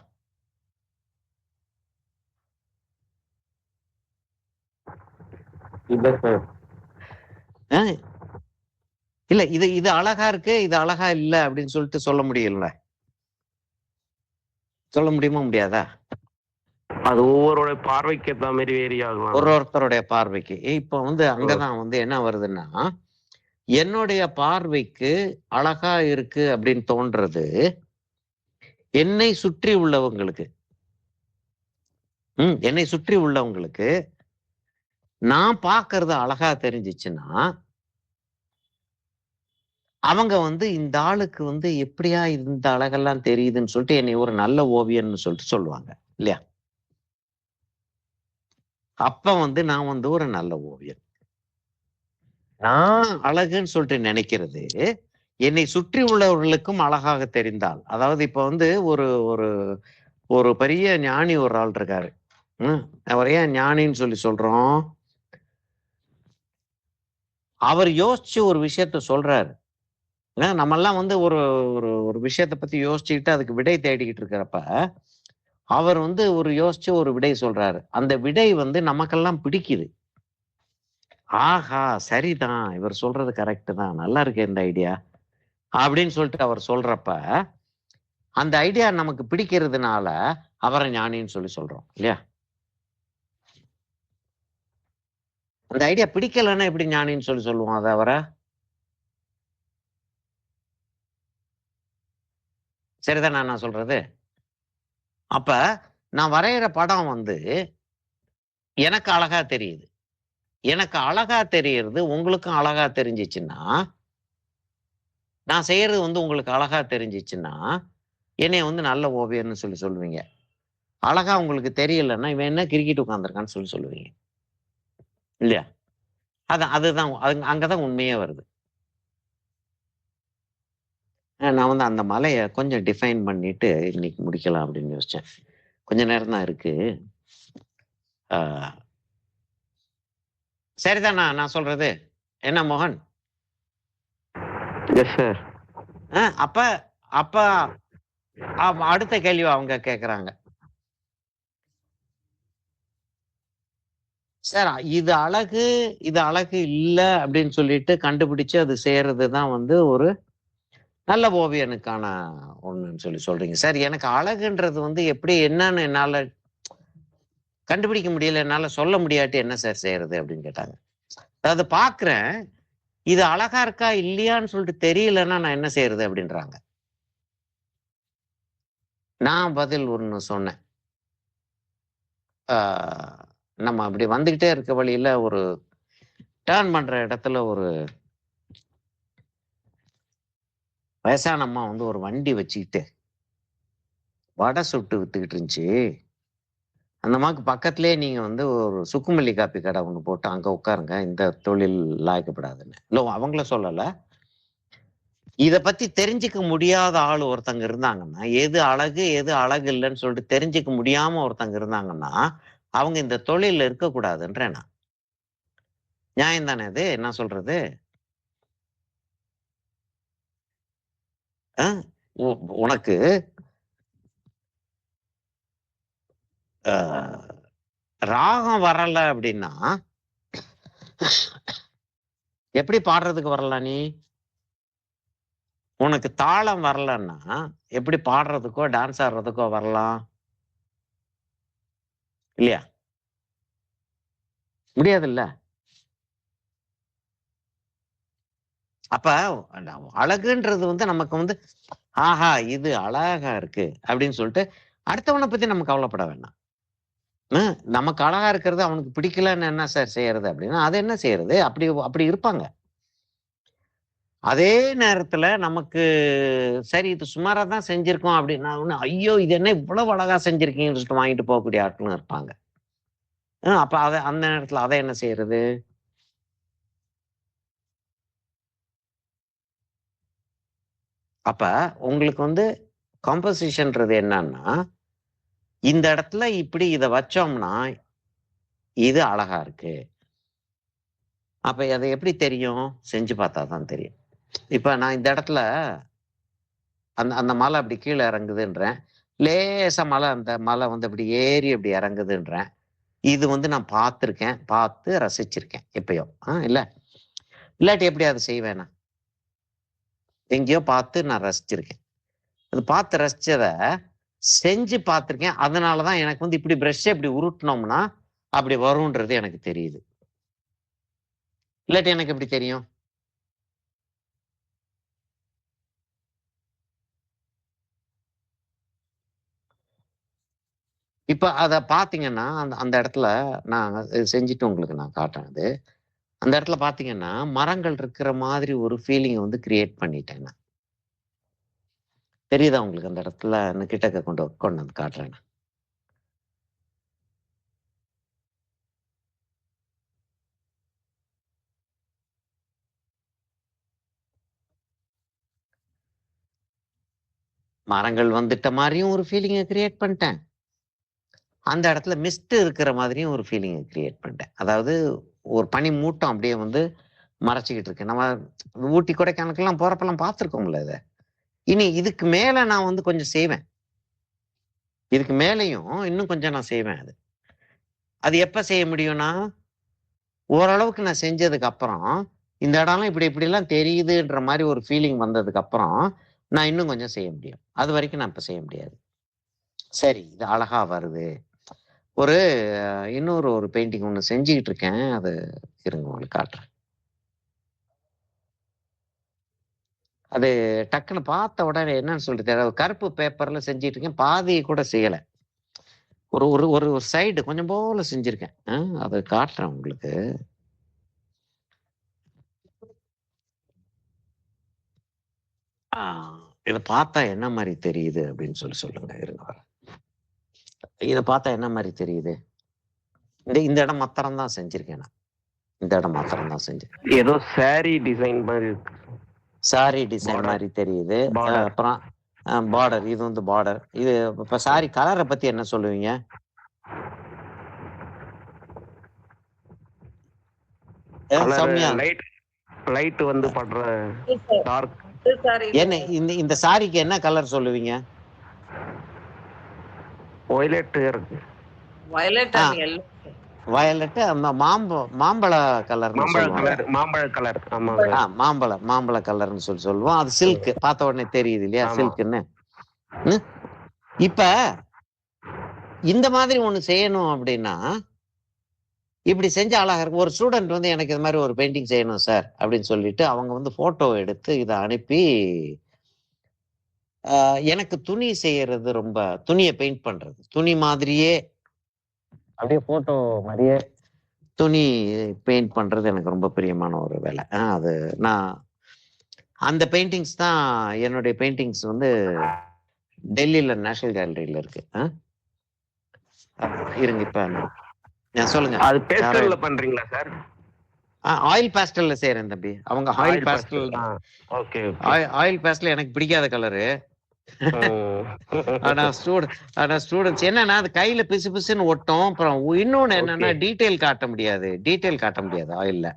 இல்ல சார். ஆ, இல்ல இது இது அழகா இருக்கு, இது அழகா இல்ல அப்படின்னு சொல்லிட்டு சொல்ல முடியும்ல? சொல்ல முடியுமா முடியாதா? அது ஒவ்வொருடைய பார்வைக்கு ஏத்த மாதிரி வேரி ஆகலாம். ஒருத்தருடைய பார்வைக்கு. இப்ப அங்கதான் என்ன வருதுன்னா, என்னுடைய பார்வைக்கு அழகா இருக்கு அப்படின்னு தோன்றது, என்னை சுற்றி உள்ளவங்களுக்கு என்னை சுற்றி உள்ளவங்களுக்கு நான் பார்க்கறது அழகா தெரிஞ்சுச்சுன்னா, அவங்க இந்த ஆளுக்கு எப்படியா இந்த அழகெல்லாம் தெரியுதுன்னு சொல்லிட்டு என்னை ஒரு நல்ல ஓவியன்னு சொல்லிட்டு சொல்லுவாங்க. இல்லையா? அப்ப நான் ஒரு நல்ல ஓவியன். நான் அழகுன்னு சொல்லிட்டு நினைக்கிறது, என்னை சுற்றி உள்ளவர்களுக்கும் அழகாக தெரிந்தால், அதாவது இப்ப ஒரு ஒரு ஒரு பெரிய ஞானி ஒரு ஆள் இருக்காரு. அவர் ஏன் ஞானின்னு சொல்லி சொல்றோம்? அவர் யோசிச்சு ஒரு விஷயத்த சொல்றாரு. நம்மெல்லாம் ஒரு ஒரு ஒரு விஷயத்த பத்தி யோசிச்சுக்கிட்டு அதுக்கு விடை தேடிக்கிட்டு இருக்கிறப்ப, அவர் ஒரு யோசிச்சு ஒரு விடை சொல்றாரு. அந்த விடை நமக்கெல்லாம் பிடிக்குது. ஆஹா! சரிதான். இவர் சொல்றது கரெக்ட் தான். நல்லா இருக்கு இந்த ஐடியா. அப்படின்னு சொல்லிட்டு அவர் சொல்றப்ப, அந்த ஐடியா நமக்கு பிடிக்கிறதுனால அவரை ஞானின்னு சொல்லி சொல்றோம். இல்லையா? அந்த ஐடியா பிடிக்கலன்னா எப்படி ஞானின்னு சொல்லி சொல்லுவோம் அத அவர? சரிதானா நான் சொல்றது? அப்ப நான் வரையிற படம் எனக்கு அழகா தெரியுது. எனக்கு அழகா தெரியறது உங்களுக்கும் அழகா தெரிஞ்சுச்சுன்னா, நான் செய்யறது உங்களுக்கு அழகா தெரிஞ்சுச்சுன்னா, என்னைய நல்ல ஓவியர்ன்னு சொல்லி சொல்லுவீங்க. அழகா உங்களுக்கு தெரியலன்னா, இவன் என்ன கிறுக்கிட்டு உட்கார்ந்திருக்கான்னு சொல்லி சொல்லுவீங்க. இல்லையா? அதுதான் அங்கதான் உண்மையே வருது. நான் அந்த மலைய கொஞ்சம் டிஃபைன் பண்ணிட்டு இன்னைக்கு முடிக்கலாம் அப்படின்னு யோசிச்சேன். கொஞ்ச நேரம் தான் இருக்கு. ஆ சரிதானா நான் சொல்றது? என்ன மோகன்? Yes sir. அப்ப அப்ப அடுத்த கேள்வி அவங்க கேட்கறாங்க. சார் இது அழகு இல்ல அப்படின்னு சொல்லிட்டு கண்டுபிடிச்சு அது செய்யறது தான் ஒரு நல்ல ஓவியனுக்கான ஒண்ணுன்னு சொல்லி சொல்றீங்க. சார் எனக்கு அழகுன்றது எப்படி என்னன்னு என்னால கண்டுபிடிக்க முடியல, என்னால சொல்ல முடியாட்டி என்ன சார் செய்யறது அப்படின்னு கேட்டாங்க. அதாவது பாக்குறேன், இது அழகா இருக்கா இல்லையான்னு சொல்லிட்டு தெரியலன்னா நான் என்ன செய்யறது அப்படின்றாங்க. நான் பதில் ஒண்ணு சொன்னேன். நம்ம அப்படி வந்துகிட்டே இருக்க வழியில ஒரு டர்ன் பண்ற இடத்துல ஒரு வயசான அம்மா ஒரு வண்டி வச்சுக்கிட்டு வடை சுட்டு வித்துக்கிட்டு இருந்துச்சு. அந்த அம்மாவுக்கு பக்கத்திலேயே நீங்க ஒரு சுக்குமல்லி காப்பி கடை ஒண்ணு போட்டு அங்க உட்காருங்க. இந்த தொழில் லாய்க்கப்படாதுன்னு. இல்ல அவங்கள சொல்லல. இத பத்தி தெரிஞ்சுக்க முடியாத ஆள் ஒருத்தங்க இருந்தாங்கன்னா, எது அழகு, எது அழகு இல்லன்னு சொல்லிட்டு தெரிஞ்சுக்க முடியாம ஒருத்தங்க இருந்தாங்கன்னா, அவங்க இந்த தொழில்ல இருக்கக்கூடாதுன்றேன் நான். நியாயம் தானே அது? என்ன சொல்றது? அ உ உனக்கு அ ராகம் வரல அப்படின்னா, எப்படி பாடுறதுக்கு வரலாம் நீ? உனக்கு தாளம் வரலன்னா, எப்படி பாடுறதுக்கோ, டான்ஸ் ஆடுறதுக்கோ வரலாம்? இல்லையா? முடியாதுல்ல? அப்ப அந்த அழகுன்றது நமக்கு ஆஹா! இது அழகா இருக்கு அப்படின்னு சொல்லிட்டு, அடுத்தவன பத்தி நம்ம கவலைப்பட வேண்டாம். நமக்கு அழகா இருக்கிறது அவனுக்கு பிடிக்கலன்னு என்ன சார் செய்யறது அப்படின்னா, அது என்ன செய்யறது? அப்படி அப்படி இருப்பாங்க. அதே நேரத்துல நமக்கு சரி இது சுமாரா தான் செஞ்சிருக்கோம் அப்படின்னா, ஐயோ! இது என்ன இவ்வளவு அழகா செஞ்சிருக்கீங்கன்னு சொல்லிட்டு வாங்கிட்டு போகக்கூடிய ஆட்களும் இருப்பாங்க. அப்ப அந்த நேரத்துல அத என்ன செய்யறது? அப்ப உங்களுக்கு கம்போசிஷன்றது என்னன்னா, இந்த இடத்துல இப்படி இதை வச்சோம்னா இது அழகா இருக்கு. அப்ப அதை எப்படி தெரியும்? செஞ்சு பார்த்தா தான் தெரியும். இப்ப நான் இந்த இடத்துல அந்த அந்த மலை அப்படி கீழே இறங்குதுன்றேன். லேசா அந்த மலை வந்து அப்படி ஏறி அப்படி இறங்குதுன்றேன். இது வந்து நான் பார்த்துருக்கேன், பார்த்து ரசிச்சிருக்கேன் எப்பயோ. இல்ல இல்லாட்டி எப்படி அதை செய்வேன்? நான் எங்கேயோ பார்த்து நான் ரசிச்சிருக்கேன். அது பார்த்து ரசிச்சத செஞ்சு பார்த்துருக்கேன். அதனாலதான் எனக்கு வந்து இப்படி பிரஷ்ஷை இப்படி உருட்டினோம்னா அப்படி வரும்ன்றது எனக்கு தெரியுது. இல்லாட்டி எனக்கு எப்படி தெரியும்? இப்ப அத பாத்தீங்கன்னா அந்த அந்த இடத்துல நான் செஞ்சுட்டு உங்களுக்கு நான் காட்டுறேன். அது அந்த இடத்துல பாத்தீங்கன்னா மரங்கள் இருக்கிற மாதிரி ஒரு ஃபீலிங் வந்து கிரியேட் பண்ணிட்டேன் நான். தெரியுதா உங்களுக்கு? அந்த இடத்துல கிட்டக்க கொண்டு கொண்டு வந்து காட்டுறேன். மரங்கள் வந்துட்ட மாதிரியும் ஒரு ஃபீலிங்கை கிரியேட் பண்ணிட்டேன். அந்த இடத்துல மிஸ்ட் இருக்கிற மாதிரியும் ஒரு ஃபீலிங்கை கிரியேட் பண்ணிட்டேன். அதாவது ஒரு பனி மூட்டம் அப்படியே வந்து மறைச்சிக்கிட்டு இருக்கு. நம்ம ஊட்டி கொடைக்கானலுக்கெல்லாம் போறப்பெல்லாம் பார்த்துருக்கோம்ல இதை. இனி இதுக்கு மேல நான் வந்து கொஞ்சம் செய்வேன். இதுக்கு மேலையும் இன்னும் கொஞ்சம் நான் செய்வேன். அது அது எப்ப செய்ய முடியும்னா ஓரளவுக்கு நான் செஞ்சதுக்கு அப்புறம் இந்த இடம்லாம் இப்படி இப்படிலாம் தெரியுதுன்ற மாதிரி ஒரு ஃபீலிங் வந்ததுக்கு அப்புறம் நான் இன்னும் கொஞ்சம் செய்ய முடியும். அது வரைக்கும் நான் இப்ப செய்ய முடியாது. சரி, இது அழகா வருது. ஒரு இன்னொரு ஒரு பெயிண்டிங் ஒன்று செஞ்சுக்கிட்டு இருக்கேன். அது இருங்க உங்களுக்கு காட்டுறேன். அது டக்குன்னு பார்த்த உடனே என்னன்னு சொல்லிட்டு கருப்பு பேப்பர்ல செஞ்சுட்டு இருக்கேன். பாதி கூட செய்யலை. ஒரு ஒரு ஒரு சைடு கொஞ்சம் போல செஞ்சிருக்கேன். அதை காட்டுறேன் உங்களுக்கு. இதை பார்த்தா என்ன மாதிரி தெரியுது அப்படின்னு சொல்லுங்க. இருங்க வர. இதை பார்த்தா என்ன மாதிரி தெரியுது? இந்த இடம் மாத்திரம் தான் செஞ்சிருக்கேன் நான். இந்த இடம் மாத்திரம் தான் செஞ்சேன். ஏதோ சாரி டிசைன் மாதிரி இருக்கு. சாரி டிசைன் மாதிரி தெரியுது. அப்புறம் பார்டர், இது வந்து பார்டர். இது இப்ப சாரி கலரை பத்தி என்ன சொல்லுவீங்க? சௌமியா, லைட் வந்து படுற டார்க். என்ன இந்த சாரிக்கு என்ன கலர் சொல்லுவீங்க? வயலட் இருக்கு. வயலட் மாம்பழ கலர். மாம்பழ கலர்னு சொல்லுவோம். அது சில்க். பார்த்த உடனே தெரியுது இல்லையா சில்க்ன்னு. இப்ப இந்த மாதிரி ஒண்ணு செய்யணும் அப்படின்னா இப்படி செஞ்ச அழகா இருக்கு. ஒரு ஸ்டூடெண்ட் வந்து எனக்கு இது மாதிரி ஒரு பெயிண்டிங் செய்யணும் சார் அப்படின்னு சொல்லிட்டு அவங்க வந்து போட்டோ எடுத்து இதை அனுப்பி எனக்கு துணி செய்யறது, ரொம்ப துணியை பெயிண்ட் பண்றது, துணி மாதிரியே அப்படியே போட்டோ மாதிரியே துணி பெயிண்ட் பண்றது எனக்கு ரொம்ப பிரியமான ஒரு வேலை. அது நான் அந்த பெயிண்டிங்ஸ் தான் என்னுடைய பெயிண்டிங்ஸ் வந்து டெல்லியில நேஷனல் கேலரியில இருக்கு. இருங்க இப்ப சொல்லுங்க. அது பேஸ்டல்ல பண்றீங்களா சார்? ஆயில் பேஸ்டல்ல செய்யறேன் தம்பி. அவங்க oil pastel. Okay. Oil pastel எனக்கு பிடிக்காத கலரு. ஆனா ஸ்டூடெண்ட்ஸ் என்னன்னா அது கையில பிசு பிசுன்னு ஒட்டும். அப்புறம் இன்னொன்னு என்னன்னா டீட்டெயில் காட்ட முடியாது ஆயில்ல.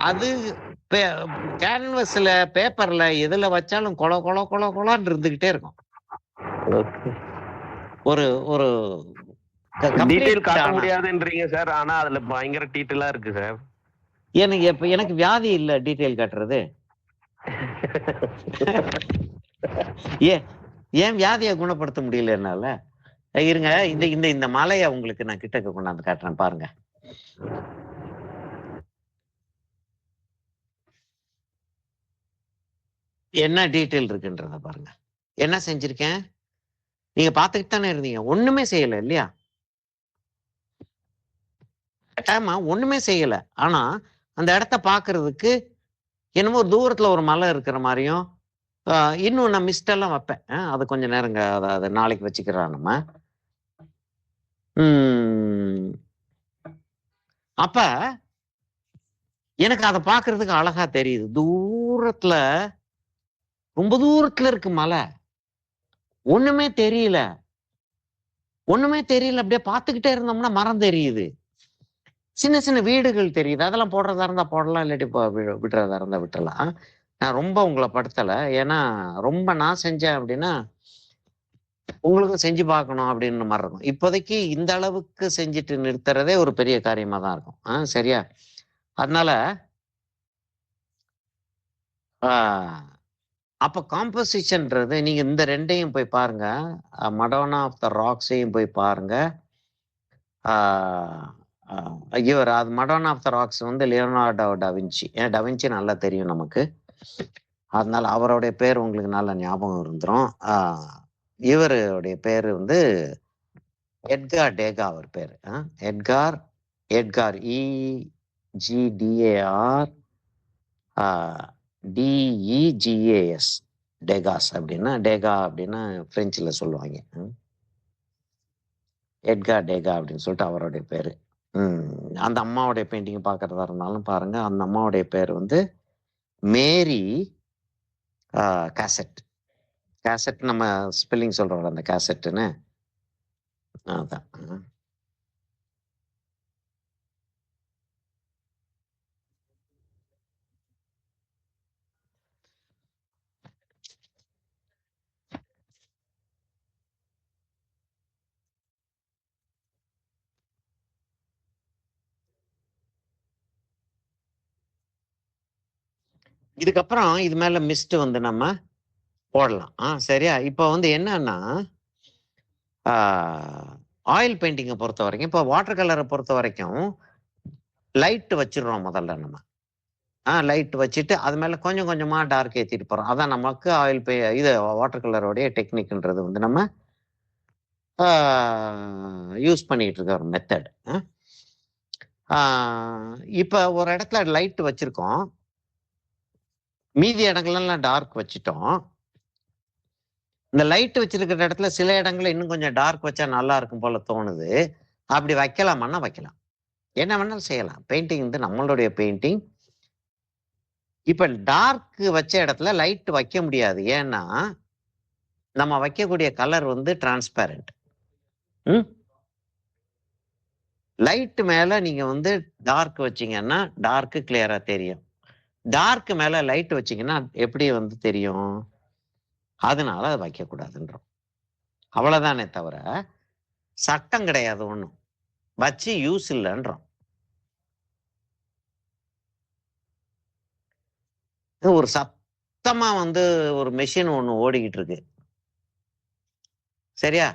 அது கேன்வஸ்ல பேப்பர்ல எதுல வச்சாலும் கொல கொல கொல கொலான்னு இருந்துகிட்டே இருக்கும். ஒரு ஒரு டீடைல் காட்ட முடியாதுன்றீங்க சார். ஆனா அதுல பயங்கர டீடைலா இருக்கு சார். எனக்கு வியாதி இல்ல டீடைல் காட்டுறது. ஏன் வியாதியை குணப்படுத்த முடியல என்னால? இருங்க, இந்த மலையை உங்களுக்கு நான் கிட்டக்க கொண்டாந்து காட்டுறேன் பாருங்க. என்ன டீட்டெயில் இருக்குன்றத பாருங்க. என்ன செஞ்சிருக்கேன் நீங்க பாத்துக்கிட்டு தானே இருந்தீங்க. ஒண்ணுமே செய்யல இல்லையா? ஒண்ணுமே செய்யல. ஆனா அந்த இடத்த பாக்குறதுக்கு என்னமோ ஒரு தூரத்துல ஒரு மலை இருக்கிற மாதிரியும், இன்னும் நான் மிஸ்ட் எல்லாம் வைப்பேன். அது கொஞ்சம் நேரங்க அதை நாளைக்கு வச்சுக்கிறோம் நம்ம. அப்ப எனக்கு அதை பாக்குறதுக்கு அழகா தெரியுது. தூரத்துல, ரொம்ப தூரத்துல இருக்கு மலை. ஒண்ணுமே தெரியல. அப்படியே பார்த்துக்கிட்டே இருந்தோம்னா மரம் தெரியுது. சின்ன சின்ன வீடுகள் தெரியுது. அதெல்லாம் போடுறதா இருந்தா போடலாம், இல்லாட்டி விடுறதா இருந்தா விட்டுறலாம். நான் ரொம்ப உங்களை படுத்தல. ஏன்னா ரொம்ப நான் செஞ்சேன் அப்படின்னா உங்களுக்கும் செஞ்சு பார்க்கணும் அப்படின்னு மாதிரி இருக்கும். இப்போதைக்கு இந்த அளவுக்கு செஞ்சுட்டு நிறுத்துறதே ஒரு பெரிய காரியமா தான் இருக்கும். சரியா? அதனால அப்ப காம்போசிஷன்ன்றது நீங்க இந்த ரெண்டையும் போய் பாருங்க. மடோனா ஆஃப் த ராக்ஸையும் போய் பாருங்க. இவர் அது மடோனா ஆஃப் த ராக்ஸ் வந்து லியோனார்டோ டாவின்சி. ஏன் டாவின்சி நல்லா தெரியும் நமக்கு. அதனால அவருடைய பேர் உங்களுக்கு நல்ல ஞாபகம் இருந்துரும். இவருடைய பேர் வந்து எட்கார் டேகா. அவர் பேர் எட்கார் EGDAR DEGAS டேகாஸ் அப்படின்னா டேகா அப்படின்னா பிரெஞ்சில் சொல்லுவாங்க. எட்கார் டேகா அப்படின்னு சொல்லிட்டு அவருடைய பேரு. அந்த அம்மாவுடைய பெயிண்டிங் பார்க்கறதா இருந்தாலும் பாருங்க. அந்த அம்மாவுடைய பேர் வந்து மேரி கேசட். நம்ம ஸ்பெல்லிங் சொல்றோம் அந்த கேசட்டுன்னு. அதான். இதுக்கப்புறம் இது மேல மிஸ்ட் வந்து நம்ம போடலாம். சரியா? இப்போ வந்து என்னன்னா ஆயில் பெயிண்டிங்கை பொறுத்த வரைக்கும், இப்போ வாட்டர் கலரை பொறுத்த வரைக்கும் லைட் வச்சிடுறோம் முதல்ல நம்ம. லைட் வச்சுட்டு அது மேல கொஞ்சம் கொஞ்சமா டார்க் ஏற்றிட்டு போறோம். அதான் நமக்கு ஆயில் இது வாட்டர் கலருடைய டெக்னிக்ன்றது வந்து நம்ம யூஸ் பண்ணிட்டு இருக்க ஒரு மெத்தட். இப்போ ஒரு இடத்துல லைட் வச்சிருக்கோம், மீதி இடங்கள்லாம் டார்க் வச்சுட்டோம். இந்த லைட் வச்சிருக்கிற இடத்துல சில இடங்கள்ல இன்னும் கொஞ்சம் டார்க் வச்சா நல்லா இருக்கும் போல தோணுது. அப்படி வைக்கலாமான்னா வைக்கலாம். என்ன வேணாலும் செய்யலாம். பெயிண்டிங் வந்து நம்மளுடைய பெயிண்டிங். இப்ப டார்க் வச்ச இடத்துல லைட் வைக்க முடியாது. ஏன்னா நம்ம வைக்கக்கூடிய கலர் வந்து டிரான்ஸ்பேரண்ட். லைட் மேல நீங்க வந்து டார்க் வச்சீங்கன்னா டார்க் கிளியரா தெரியும். டார்க் மேல லைட் வச்சீங்கன்னா எப்படி வந்து தெரியும்? அதனால அதை வைக்கக்கூடாதுன்றோம். அவ்வளவுதானே தவிர சட்டம் கிடையாது. ஒண்ணும் வச்சு யூஸ் இல்லைன்றோம். ஒரு சத்தமா வந்து ஒரு மெஷின் ஒண்ணு ஓடிக்கிட்டு இருக்கு. சரியா?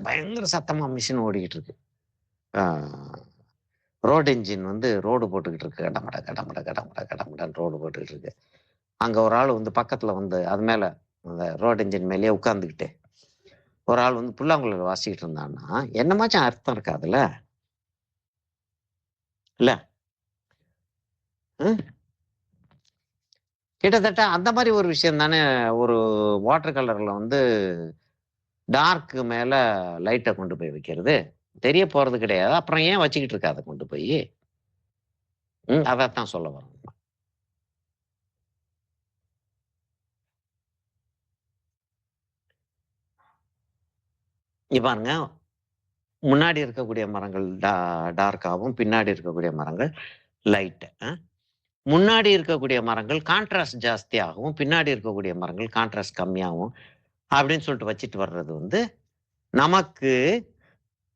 பயங்கர சத்தமா மிஷின் ஓடிக்கிட்டு இருக்கு. ரோடு என்ஜின் வந்து ரோடு போட்டுக்கிட்டு இருக்கு. கடமடன்னு ரோடு போட்டுக்கிட்டு இருக்கு. அங்க ஒரு ஆள் வந்து பக்கத்துல வந்து அது மேல அந்த ரோடு என்ஜின் மேலேயே உட்கார்ந்துக்கிட்டு ஒரு ஆள் வந்து புல்லாங்குழல் வாசிக்கிட்டு இருந்தான்னா என்னமாச்சும் அர்த்தம் இருக்காதுல்ல? இல்ல கிட்டத்தட்ட அந்த மாதிரி ஒரு விஷயம் தானே. ஒரு வாட்டர் கலர்ல வந்து டார்க் மேல லைட்டை கொண்டு போய் வைக்கிறது தெரிய போறது கிடையாது. அப்புறம் ஏன் வச்சுக்கிட்டு இருக்க அதை கொண்டு போய்? அதைத்தான் சொல்ல வரோம். இங்க பாருங்க, முன்னாடி இருக்கக்கூடிய மரங்கள் டார்க்காகவும் பின்னாடி இருக்கக்கூடிய மரங்கள் லைட். முன்னாடி இருக்கக்கூடிய மரங்கள் கான்ட்ராஸ்ட் ஜாஸ்தியாகவும் பின்னாடி இருக்கக்கூடிய மரங்கள் கான்ட்ராஸ்ட் கம்மியாகவும் அப்படின்னு சொல்லிட்டு வச்சுட்டு வர்றது வந்து நமக்கு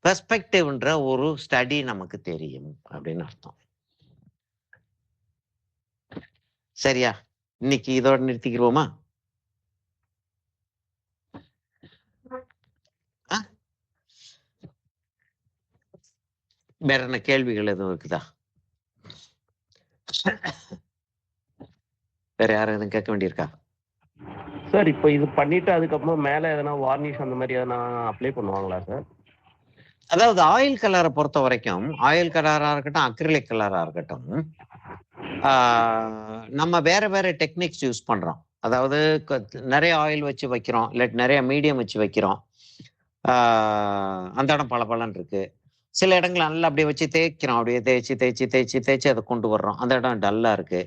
பெர்ஸ்பெக்டிவ்ன்ற ஒரு ஸ்டடி நமக்கு தெரியும் அப்படின்னு அர்த்தம். சரியா? இன்னைக்கு இதோட நிறுத்திக்கிறோமா? வேற என்ன கேள்விகள் எதுவும் இருக்குதா? வேற யாரும் எதுவும் கேட்க வேண்டியிருக்கா? சார் இப்போ இது பண்ணிட்டு அதுக்கப்புறம் மேல எதனா வார்னிஷ் அந்த மாதிரி எதனா அப்ளை பண்ணுவாங்களா சார்? அதாவது ஆயில் கலரை பொறுத்த வரைக்கும், ஆயில் கலரா இருக்கட்டும், அக்ரிலிக் கலரா இருக்கட்டும், நம்ம வேற வேற டெக்னிக்ஸ் யூஸ் பண்றோம். அதாவது நிறைய ஆயில் வச்சு வைக்கிறோம், இல்லாட்டி நிறைய மீடியம் வச்சு வைக்கிறோம். அந்த இடம் பளபளன்னு இருக்கு. சில இடங்கள் நல்லா அப்படியே வச்சு தேய்க்கிறோம், அப்படியே தேய்ச்சி அதை கொண்டு வர்றோம். அந்த இடம் டல்லா இருக்கு.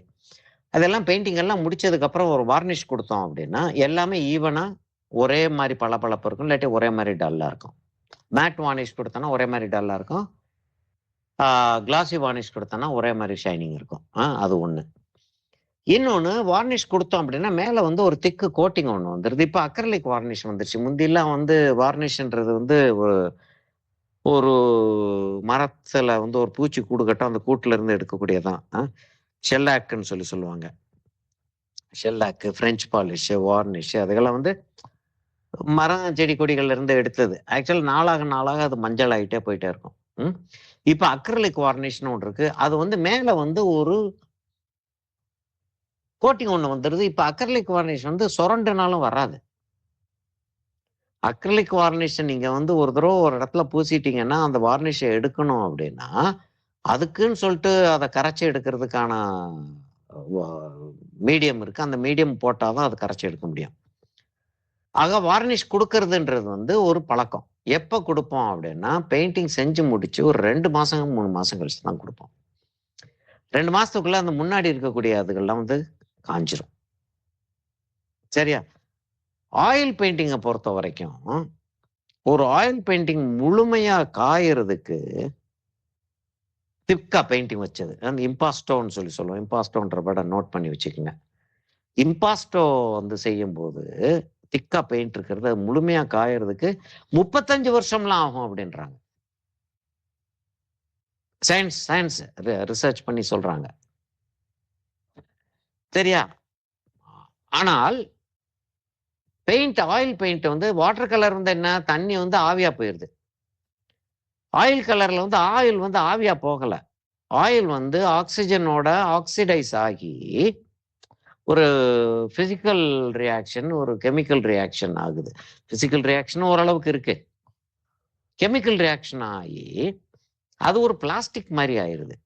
அதெல்லாம் பெயிண்டிங் எல்லாம் முடிச்சதுக்கு அப்புறம் ஒரு வார்னிஷ் கொடுத்தோம் அப்படின்னா எல்லாமே ஈவனா ஒரே மாதிரி பளபளப்பு இருக்கும், இல்லாட்டி ஒரே மாதிரி டல்லா இருக்கும். மேட் வார்னிஷ் கொடுத்தோன்னா ஒரே மாதிரி டல்லா இருக்கும், கிளாசி வார்னிஷ் கொடுத்தோன்னா ஒரே மாதிரி ஷைனிங் இருக்கும். அது ஒண்ணு. இன்னொன்னு வார்னிஷ் கொடுத்தோம் அப்படின்னா மேல வந்து ஒரு திக்கு கோட்டிங் ஒண்ணு வந்துருது. இப்ப அக்ரிலிக் வார்னிஷ் வந்துருச்சு. முந்திலாம் வந்து வார்னிஷ்ன்றது வந்து ஒரு மரத்துல வந்து ஒரு பூச்சி கூடு கட்டும், அந்த கூட்டுல இருந்து எடுக்கக்கூடியதான். ஷெல்லாக்குன்னு சொல்லுவாங்க. ஷெல்லாக்கு, பிரெஞ்சு பாலிஷ், வார்னிஷ் அதுக்கெல்லாம் வந்து மரம் செடி கொடிகள்ல இருந்து எடுத்தது. ஆக்சுவலா நாளாக அது மஞ்சள் ஆகிட்டே போயிட்டே இருக்கும். இப்ப அக்ரிலிக் வார்னிஷ்னு ஒன்று இருக்கு. அது வந்து மேல வந்து ஒரு கோட்டிங் ஒண்ணு வந்துருது. இப்ப அக்ரிலிக் வார்னிஷ் வந்து சொரண்டுனாலும் வராது. அக்ரிலிக் வார்னிஷ் நீங்க வந்து ஒரு தடவை ஒரு இடத்துல பூசிட்டீங்கன்னா அந்த வார்னிஷை எடுக்கணும் அப்படின்னா அதுக்குன்னு சொல்லிட்டு அதை கரைச்சி எடுக்கிறதுக்கான மீடியம் இருக்கு. அந்த மீடியம் போட்டாதான் அது கரைச்சி எடுக்க முடியும். ஆக வார்னிஷ் கொடுக்கறதுன்றது வந்து ஒரு பழக்கம். எப்ப கொடுப்போம் அப்படின்னா பெயிண்டிங் செஞ்சு முடிச்சு ஒரு 2 மாசம் 3 மாசம் கழிச்சு தான் கொடுப்போம். 2 மாசத்துக்குள்ள அந்த முன்னாடி இருக்கக்கூடிய அதுகள்லாம் வந்து காஞ்சிரும். சரியா? ஆயில் பெயிண்டிங்கை பொறுத்த வரைக்கும் ஒரு ஆயில் பெயிண்டிங் முழுமையா காயறதுக்கு திக்கா பெயிண்டிங் வச்சது அந்த இம்பாஸ்டோன்னு சொல்லுவோம். இம்பாஸ்டோன்ற படம் நோட் பண்ணி வச்சுக்கோங்க. இம்பாஸ்டோ வந்து செய்யும் போது திக்கா பெயிண்ட் இருக்கிறது முழுமையா காயறதுக்கு 35 வருஷம்லாம் ஆகும் அப்படின்றாங்க. சயின்ஸ் ரிசர்ச் பண்ணி சொல்றாங்க. சரியா? ஆனால் பெயிண்ட் ஆயில் பெயிண்ட் வந்து வாட்டர் கலர் வந்து என்ன, தண்ணி வந்து ஆவியா போயிருது. ஆயில் கலர்ல வந்து ஆயில் வந்து ஆவியா போகல. ஆயில் வந்து ஆக்சிஜனோட ஆக்சிடைஸ் ஆகி ஒரு பிசிக்கல் ரியாக்ஷன், ஒரு கெமிக்கல் ரியாக்ஷன் ஆகுது. பிசிக்கல் ரியாக்ஷன் ஓரளவுக்கு இருக்கு. கெமிக்கல் ரியாக்ஷன் ஆகி அது ஒரு பிளாஸ்டிக் மாதிரி ஆயிருது.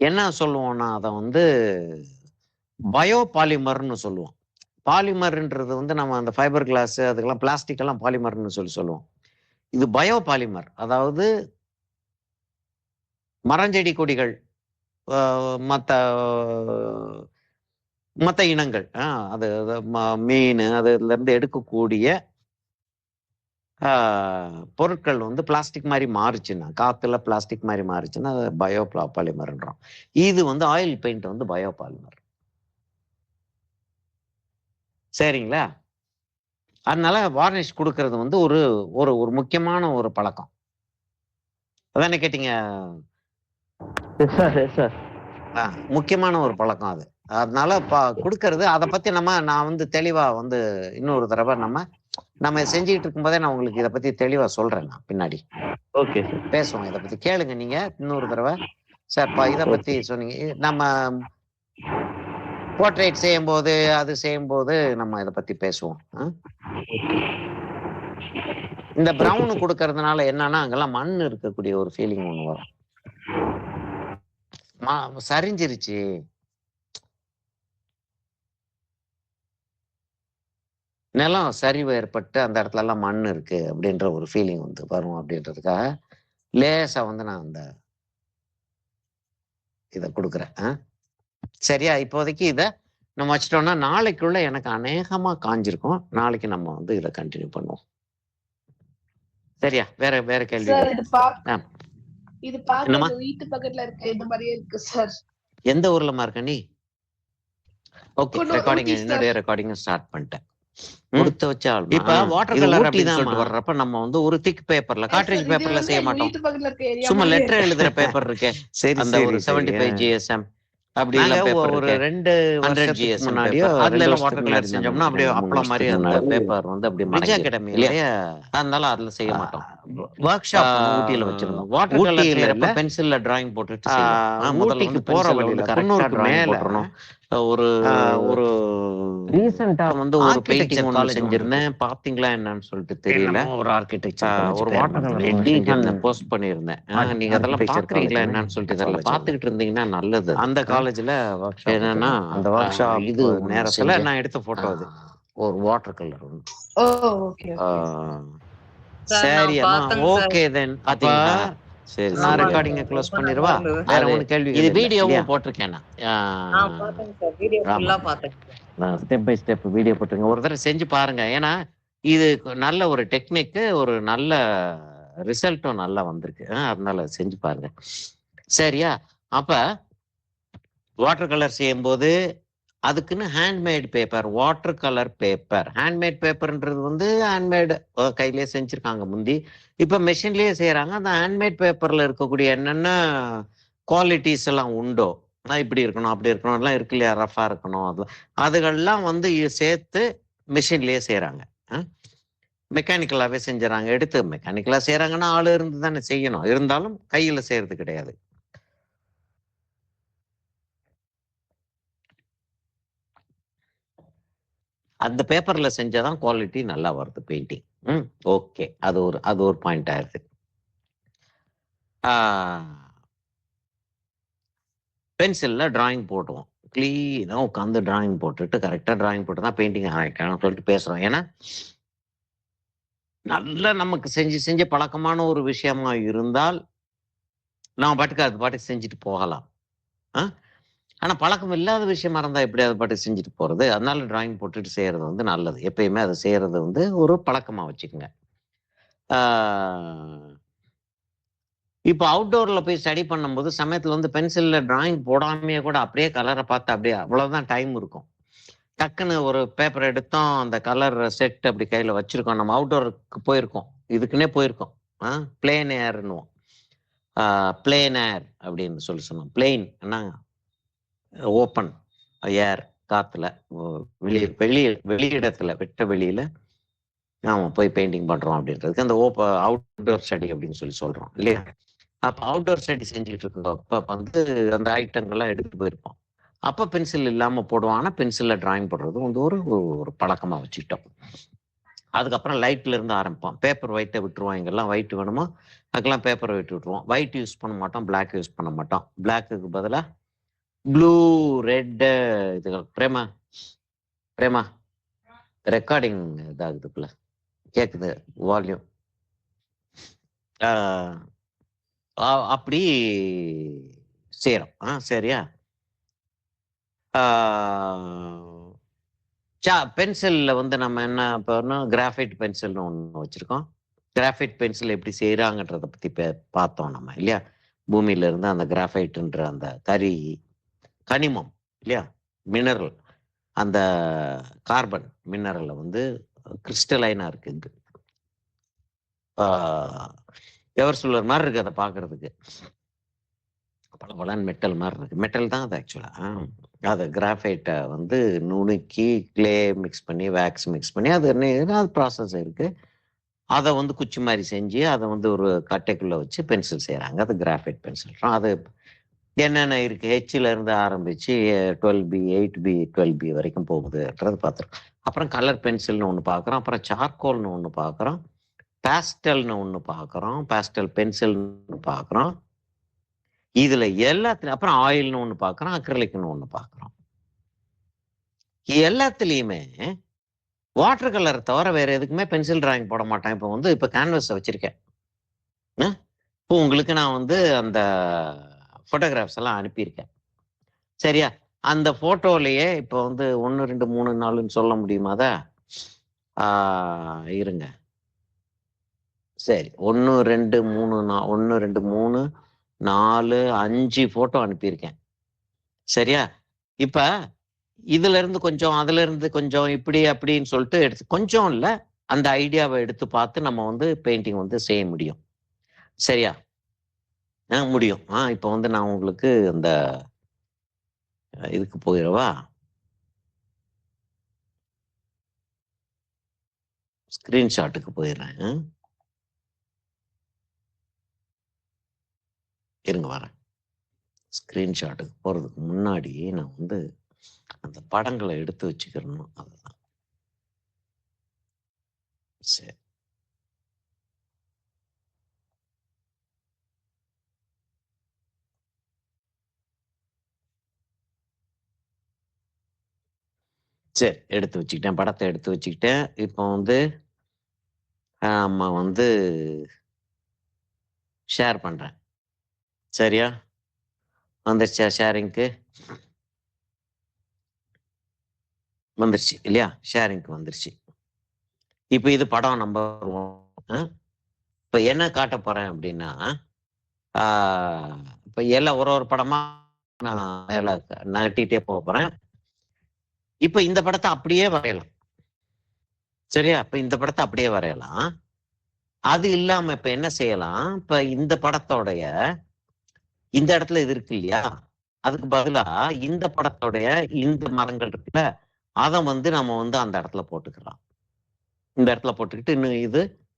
என்ன சொல்லுவோம்னா அதை வந்து பயோ பாலிமர்னு சொல்லுவோம். பாலிமர்ன்றது வந்து நம்ம அந்த ஃபைபர் கிளாஸ் அதுக்கெல்லாம் பிளாஸ்டிக் எல்லாம் பாலிமர்னு சொல்லுவோம். இது பயோ பாலிமர், அதாவது மரஞ்செடி கொடிகள் மற்ற இனங்கள் அது மீன் அதுல இருந்து எடுக்கக்கூடிய பொருட்கள் வந்து பிளாஸ்டிக் மாதிரி மாறுச்சுன்னா, காத்துல பிளாஸ்டிக் மாதிரி மாறுச்சுன்னா அது பயோ பாலிமர்ன்றோம். இது வந்து ஆயில் பெயிண்ட் வந்து பயோ பாலிமர். சரிங்களா? அதனால வார்னிஷ் கொடுக்கறது வந்து ஒரு ஒரு ஒரு முக்கியமான ஒரு பழக்கம். அதானே கேட்டீங்க? முக்கியமான ஒரு பழக்கம் அது. அதனால கொடுக்கறது அதை பத்தி நான் வந்து தெளிவா வந்து இன்னொரு தடவை நம்ம செஞ்சுக்கிட்டு இருக்கும்போதே நான் உங்களுக்கு இதை பத்தி தெளிவா சொல்றேன். நான் பின்னாடி ஓகே சார் பேசுவோம். இதை பத்தி கேளுங்க நீங்க இன்னொரு தடவை. சார் இதை பத்தி சொன்னீங்க. நம்ம போர்ட்ரேட் செய்யும்போது அது செய்யும்போது நம்ம இதை பத்தி பேசுவோம். இந்த பிரவுன் கொடுக்கறதுனால என்னன்னா அங்கெல்லாம் மண் இருக்கக்கூடிய ஒரு ஃபீலிங் ஒண்ணு வரும். சரிஞ்சிருச்சு, நிலம் சரிவு ஏற்பட்டு அந்த இடத்துல எல்லாம் மண் இருக்கு அப்படின்ற ஒரு ஃபீலிங் வந்து வரும். அப்படின்றதுக்காக லேசா வந்து நான் அந்த இதை கொடுக்குறேன். சரியா? இப்போதைக்கு இதை நம்ம வச்சிட்டோம்னா நாளைக்குள்ள எனக்கு அநேகமா காஞ்சிருக்கும். நாளைக்கு நம்ம வந்து இதை கண்டினியூ பண்ணுவோம். சரியா? வேற கேள்வி? இது பாக்க வீட்டு பக்கத்துல இருக்க இந்த மாதிரியே இருக்கு சார். எந்த ஊர்லமா இருக்க நீ? ஓகே, ரெக்கார்டிங் என்னுடைய ரெக்கார்டிங் ஸ்டார்ட் பண்ணிட்டேன். கொடுத்து வச்ச ஆள். இப்ப வாட்டர் கலர் அப்படின்னு சொல்லிட்டு வர்றப்ப நம்ம வந்து ஒரு திக் பேப்பர்ல கார்ட்ரிட்ஜ் பேப்பர்ல செய்ய மாட்டோம். சும்மா லெட்டர் எழுதுற பேப்பர் இருக்கு. அந்த ஒரு 75 GSM அப்படி ஒரு 200 GSM முன்னாடியோ அதுல எல்லாம் வாட்டர் கலர் செஞ்சோம்னா அப்படியே அப்பளம் மாதிரி அந்த பேப்பர் வந்து அப்படியே பிரிட்ஜ் அகாடமில. அதனால அதுல செய்ய மாட்டோம். ஒர்க் ஷாப் ஊட்டியில வச்சிருந்தோம். வாட்டர் கலர் செய்யறப்ப பென்சில்ல டிராயிங் போட்டுட்டு செய்வோம். ஊட்டிக்கு போற வழியில கரெக்டா மேல போட்டுறணும். ஒரு ரீசெண்டா வந்து ஒரு பெயிண்டிங் ஒன்று செஞ்சிருந்தேன். பாத்தீங்களா என்னன்னு சொல்லிட்டு தெரியல. ஒரு ஆர்கிடெக்சர் ஒரு வாட்டர் கலர் போஸ்ட் பண்ணியிருந்தேன். நீங்க அதெல்லாம் பாக்குறீங்களா என்னன்னு சொல்லிட்டு இதெல்லாம் பாத்துக்கிட்டு இருந்தீங்கன்னா நல்லது. அந்த காலேஜ்ல என்னன்னா அந்த ஒர்க் ஷாப் இது நேரத்துல நான் எடுத்த போட்டோ அது ஒரு வாட்டர் கலர் ஒன்று. சரி, ஓகே தென். அப்ப சரி நான் ஆமாங்க ரெக்கார்டிங்கை சார். க்ளோஸ் ரொம்ப நல்லா பண்ணிடவா? இருந்தது. வேற அது ஒன்றும் கேள்விகள் இது இல்லை இல்லையா? வீடியோவும் போட்டிருக்கேன் நான். பார்த்தேங்க சார். வீடியோ ஆமா ஃபுல்லா பார்த்தேங்க சார். நான் ஸ்டெப் பை ஸ்டெப் வீடியோ போட்டுருங்க. ஒரு தடவை செஞ்சு பாருங்க. ஏன்னா இது நல்ல ஒரு டெக்னிக்கு, ஒரு நல்ல ரிசல்ட்டும் நல்லா வந்திருக்கு. அதனால செஞ்சு பாருங்க. சரியா? அப்ப வாட்டர் கலர் செய்யும்போது அதுக்குன்னு handmade paper, water colour paper. Handmade பேப்பர்ன்றது வந்து ஹேண்ட்மேடு கையிலேயே செஞ்சுருக்காங்க முந்தி. இப்போ மெஷின்லேயே செய்கிறாங்க. அந்த ஹேண்ட்மேட் பேப்பரில் இருக்கக்கூடிய என்னென்ன குவாலிட்டிஸ் எல்லாம் உண்டோ, இப்படி இருக்கணும் அப்படி இருக்கணும் எல்லாம் இருக்கு இல்லையா, ரஃபாக இருக்கணும், அதெல்லாம் அதுகள்லாம் வந்து சேர்த்து மிஷின்லேயே செய்கிறாங்க. மெக்கானிக்கலாகவே செஞ்சுறாங்க. எடுத்து மெக்கானிக்கலாக செய்கிறாங்கன்னா ஆள் இருந்து தானே செய்யணும். இருந்தாலும் கையில் செய்கிறது கிடையாது. அந்த பேப்பர்ல செஞ்சாதான் குவாலிட்டி நல்லா வருது பெயிண்டிங். ஓகே, அது ஒரு பாயிண்ட் ஆயிருது. பென்சில்ல டிராயிங் போட்டுவோம். கிளீனா உட்காந்து டிராயிங் போட்டுட்டு கரெக்டா டிராயிங் போட்டு தான் பெயிண்டிங் ஆரம்பிக்கணும்னு சொல்லிட்டு பேசுறோம். ஏன்னா நல்லா நமக்கு செஞ்சு செஞ்சு பழக்கமான ஒரு விஷயமா இருந்தால் நான் பாட்டுக்கு அது பாட்டுக்கு செஞ்சுட்டு போகலாம். ஆனா பழக்கம் இல்லாத விஷயமா இருந்தா எப்படி அது பாட்டுக்கு செஞ்சுட்டு போறது? அதனால டிராயிங் போட்டுட்டு செய்யறது வந்து நல்லது. எப்பயுமே அதை செய்யறது வந்து ஒரு பழக்கமா வச்சுக்கோங்க. இப்போ அவுட்டோர்ல போய் ஸ்டடி பண்ணும்போது சமயத்துல வந்து பென்சில்ல டிராயிங் போடாமையே கூட அப்படியே கலரை பார்த்து அப்படியே அவ்வளவுதான் டைம் இருக்கும். டக்குன்னு ஒரு பேப்பர் எடுத்தோம், அந்த கலர் செட் அப்படி கையில வச்சிருக்கோம். நம்ம அவுட்டோருக்கு போயிருக்கோம், இதுக்குன்னே போயிருக்கோம். பிளேன் ஏர்னுவோம். பிளேன் ஏர் அப்படின்னு சொன்னோம். பிளெயின் ஓப்பன் ஏர், காத்துல வெளியிடத்துல வெட்ட வெளியில நாம போய் பெயிண்டிங் பண்றோம் அப்படின்றதுக்கு அந்த அவுட்டோர் ஸ்டடி அப்படின்னு சொல்றோம் இல்லையா? அப்ப அவுட்டோர் ஸ்டடி செஞ்சுட்டு இருக்கப்ப வந்து அந்த ஐட்டங்கள்லாம் எடுத்து போயிருப்போம். அப்ப பென்சில் இல்லாம போடுவோம். ஆனா பென்சில்ல டிராயிங் போடுறது வந்து ஒரு ஒரு பழக்கமா வச்சுக்கிட்டோம். அதுக்கப்புறம் லைட்ல இருந்து ஆரம்பிப்போம். பேப்பர் ஒயிட்டை விட்டுருவோம். எங்கெல்லாம் ஒயிட் வேணுமோ அதுக்கெல்லாம் பேப்பர் ஒயிட் விட்டுருவோம். ஒயிட் யூஸ் பண்ண மாட்டோம், பிளாக் யூஸ் பண்ண மாட்டோம். பிளாக்குக்கு பதிலா ப்ளூ, ரெட் இதுகள். பிரேமா பிரேமா ரெக்கார்டிங் இதாகுதுக்குள்ள கேக்குது, வால்யூம். அப்படி செய்யறோம். சரியா? பென்சில்ல வந்து நம்ம என்ன பண்ணோம், கிராஃபைட் பென்சில்னு ஒன்று வச்சிருக்கோம். கிராஃபைட் பென்சில் எப்படி செய்யறாங்கன்றத பத்தி பார்த்தோம் நம்ம இல்லையா? பூமியில இருந்து அந்த கிராஃபைட்ன்ற அந்த கனிமம் இல்லையா, மினரல், அந்த கார்பன் மினரல்ல வந்து கிறிஸ்டலைனா இருக்கு. எவர் சில்வர் மாதிரி இருக்கு அதை பார்க்கறதுக்கு. பல மெட்டல் மாதிரி இருக்கு. மெட்டல் தான் அது ஆக்சுவலா. அது கிராஃபைட்டை வந்து நுணுக்கி கிளே மிக்ஸ் பண்ணி வேக்ஸ் மிக்ஸ் பண்ணி அது ப்ராசஸ் இருக்கு. அதை வந்து குச்சி மாதிரி செஞ்சு அதை வந்து ஒரு கட்டைக்குள்ள வச்சு பென்சில் செய்யறாங்க. அது கிராஃபைட் பென்சில். அது என்னென்ன இருக்கு, ஹெச்ல இருந்து ஆரம்பிச்சு 12B 8B 12B வரைக்கும் போகுதுன்றது பார்த்துருக்கோம். அப்புறம் கலர் பென்சில்னு ஒன்று பார்க்குறோம். அப்புறம் சார்கோல்னு ஒன்று பார்க்குறோம். பேஸ்டல்னு ஒன்று பார்க்குறோம். பேஸ்டல் பென்சில்னு பார்க்குறோம். இதுல எல்லாத்துலயும் அப்புறம் ஆயில்னு ஒண்ணு பாக்குறோம், அக்ரிலிக்னு ஒண்ணு பாக்குறோம். எல்லாத்துலயுமே வாட்டர் கலர் தவிர வேற எதுக்குமே பென்சில் டிராயிங் போட மாட்டேன். இப்ப கேன்வஸ் வச்சிருக்கேன். இப்போ உங்களுக்கு நான் வந்து அந்த போட்டோகிராஃப்ஸ் எல்லாம் அனுப்பியிருக்கேன். சரியா? அந்த போட்டோலயே இப்ப வந்து 1 2 3 4ன்னு சொல்ல முடியுமாத? இருங்க. சரி, 1 2 3 1 2 3 4 5 போட்டோ அனுப்பியிருக்கேன். சரியா? இப்ப இதுல இருந்து கொஞ்சம் அதுல இருந்து கொஞ்சம் இப்படி அப்படின்னு சொல்லிட்டு எடுத்து கொஞ்சம் இல்ல, அந்த ஐடியாவை எடுத்து பார்த்து நம்ம வந்து பெயிண்டிங் வந்து செய்ய முடியும். சரியா? முடியும். இப்ப வந்து நான் உங்களுக்கு அந்த இதுக்கு போயிடவா, ஸ்கிரீன்ஷாட்டுக்கு போயிடுறேன். இருங்க வரேன். ஸ்கிரீன்ஷாட்டுக்கு போறதுக்கு முன்னாடி நான் வந்து அந்த படங்களை எடுத்து வச்சுக்கிறணும். அதுதான் சரி. சரி, எடுத்து வச்சுக்கிட்டேன், படத்தை எடுத்து வச்சுக்கிட்டேன். இப்போ வந்து நம்ம வந்து ஷேர் பண்றேன். சரியா? வந்துருச்சா ஷேரிங்க்கு? வந்துருச்சு இல்லையா? ஷேரிங்க்கு வந்துருச்சு. இப்ப இது படம் நம்பர் 1. இப்ப என்ன காட்ட போறேன் அப்படின்னா, இப்ப எல்லாம் ஒரு படமா நான் மேல நகட்டிட்டே போறேன். இப்ப இந்த படத்தை அப்படியே வரையலாம். சரியா? இப்ப இந்த படத்தை அப்படியே வரையலாம். அது இல்லாம இப்ப என்ன செய்யலாம்? இப்ப இந்த படத்தோடைய இந்த இடத்துல இது இருக்கு இல்லையா? அதுக்கு பதிலா இந்த படத்தோடைய இந்த மரங்கள் இருக்குல்ல, அதை நம்ம அந்த இடத்துல போட்டுக்கலாம். இந்த இடத்துல போட்டுக்கிட்டு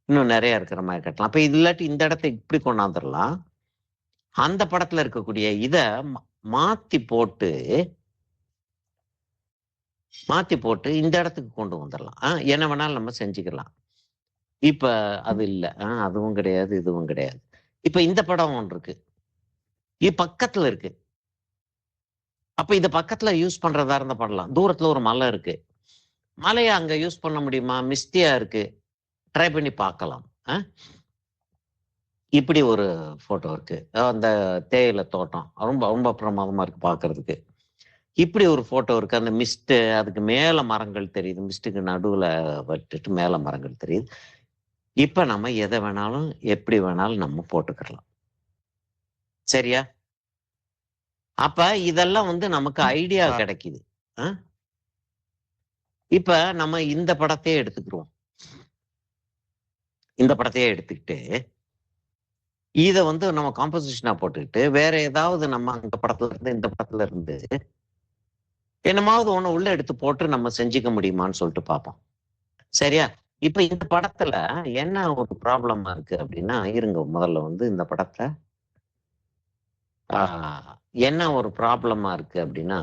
இன்னும் நிறைய இருக்கிற மாதிரி கட்டலாம். அப்ப இது இல்லாட்டி இந்த இடத்தை இப்படி கொண்டாந்துடலாம். அந்த படத்துல இருக்கக்கூடிய இத மாத்தி போட்டு இந்த இடத்துக்கு கொண்டு வந்துடலாம். என்ன வேணாலும் நம்ம செஞ்சுக்கலாம். இப்ப அது இல்லை. அதுவும் கிடையாது, இதுவும் கிடையாது. இப்ப இந்த படம் ஒன்று இருக்கு, இது பக்கத்துல இருக்கு. அப்ப இது பக்கத்துல யூஸ் பண்றதா இருந்தா பண்ணலாம். தூரத்துல ஒரு மலை இருக்கு, மலையை அங்க யூஸ் பண்ண முடியுமா? மிஸ்டியா இருக்கு, ட்ரை பண்ணி பார்க்கலாம். இப்படி ஒரு போட்டோ இருக்கு. அந்த தேயிலை தோட்டம் ரொம்ப ரொம்ப பிரமாதமா இருக்கு பார்க்கிறதுக்கு. இப்படி ஒரு போட்டோ இருக்கு. அந்த மிஸ்ட், அதுக்கு மேல மரங்கள் தெரியுது, மிஸ்டுக்கு நடுவுல வட்டுட்டு மேல மரங்கள் தெரியுது. இப்ப நம்ம எதை வேணாலும் எப்படி வேணாலும் நம்ம போட்டுக்கலாம். சரியா? அப்ப இதெல்லாம் நமக்கு ஐடியா கிடைக்குது. இப்ப நம்ம இந்த படத்தையே எடுத்துக்கிறோம். இந்த படத்தையே எடுத்துக்கிட்டு இதை நம்ம காம்போசிஷனா போட்டுக்கிட்டு வேற ஏதாவது நம்ம அந்த படத்துல இருந்து இந்த படத்துல இருந்து என்னமாவது ஒண்ணு உள்ள எடுத்து போட்டு நம்ம செஞ்சுக்க முடியுமான்னு சொல்லிட்டு பார்ப்போம். சரியா? இப்ப இந்த படத்துல என்ன ஒரு ப்ராப்ளமா இருக்கு அப்படின்னா, இருங்க முதல்ல இந்த படத்துல என்ன ஒரு ப்ராப்ளமா இருக்கு அப்படின்னா,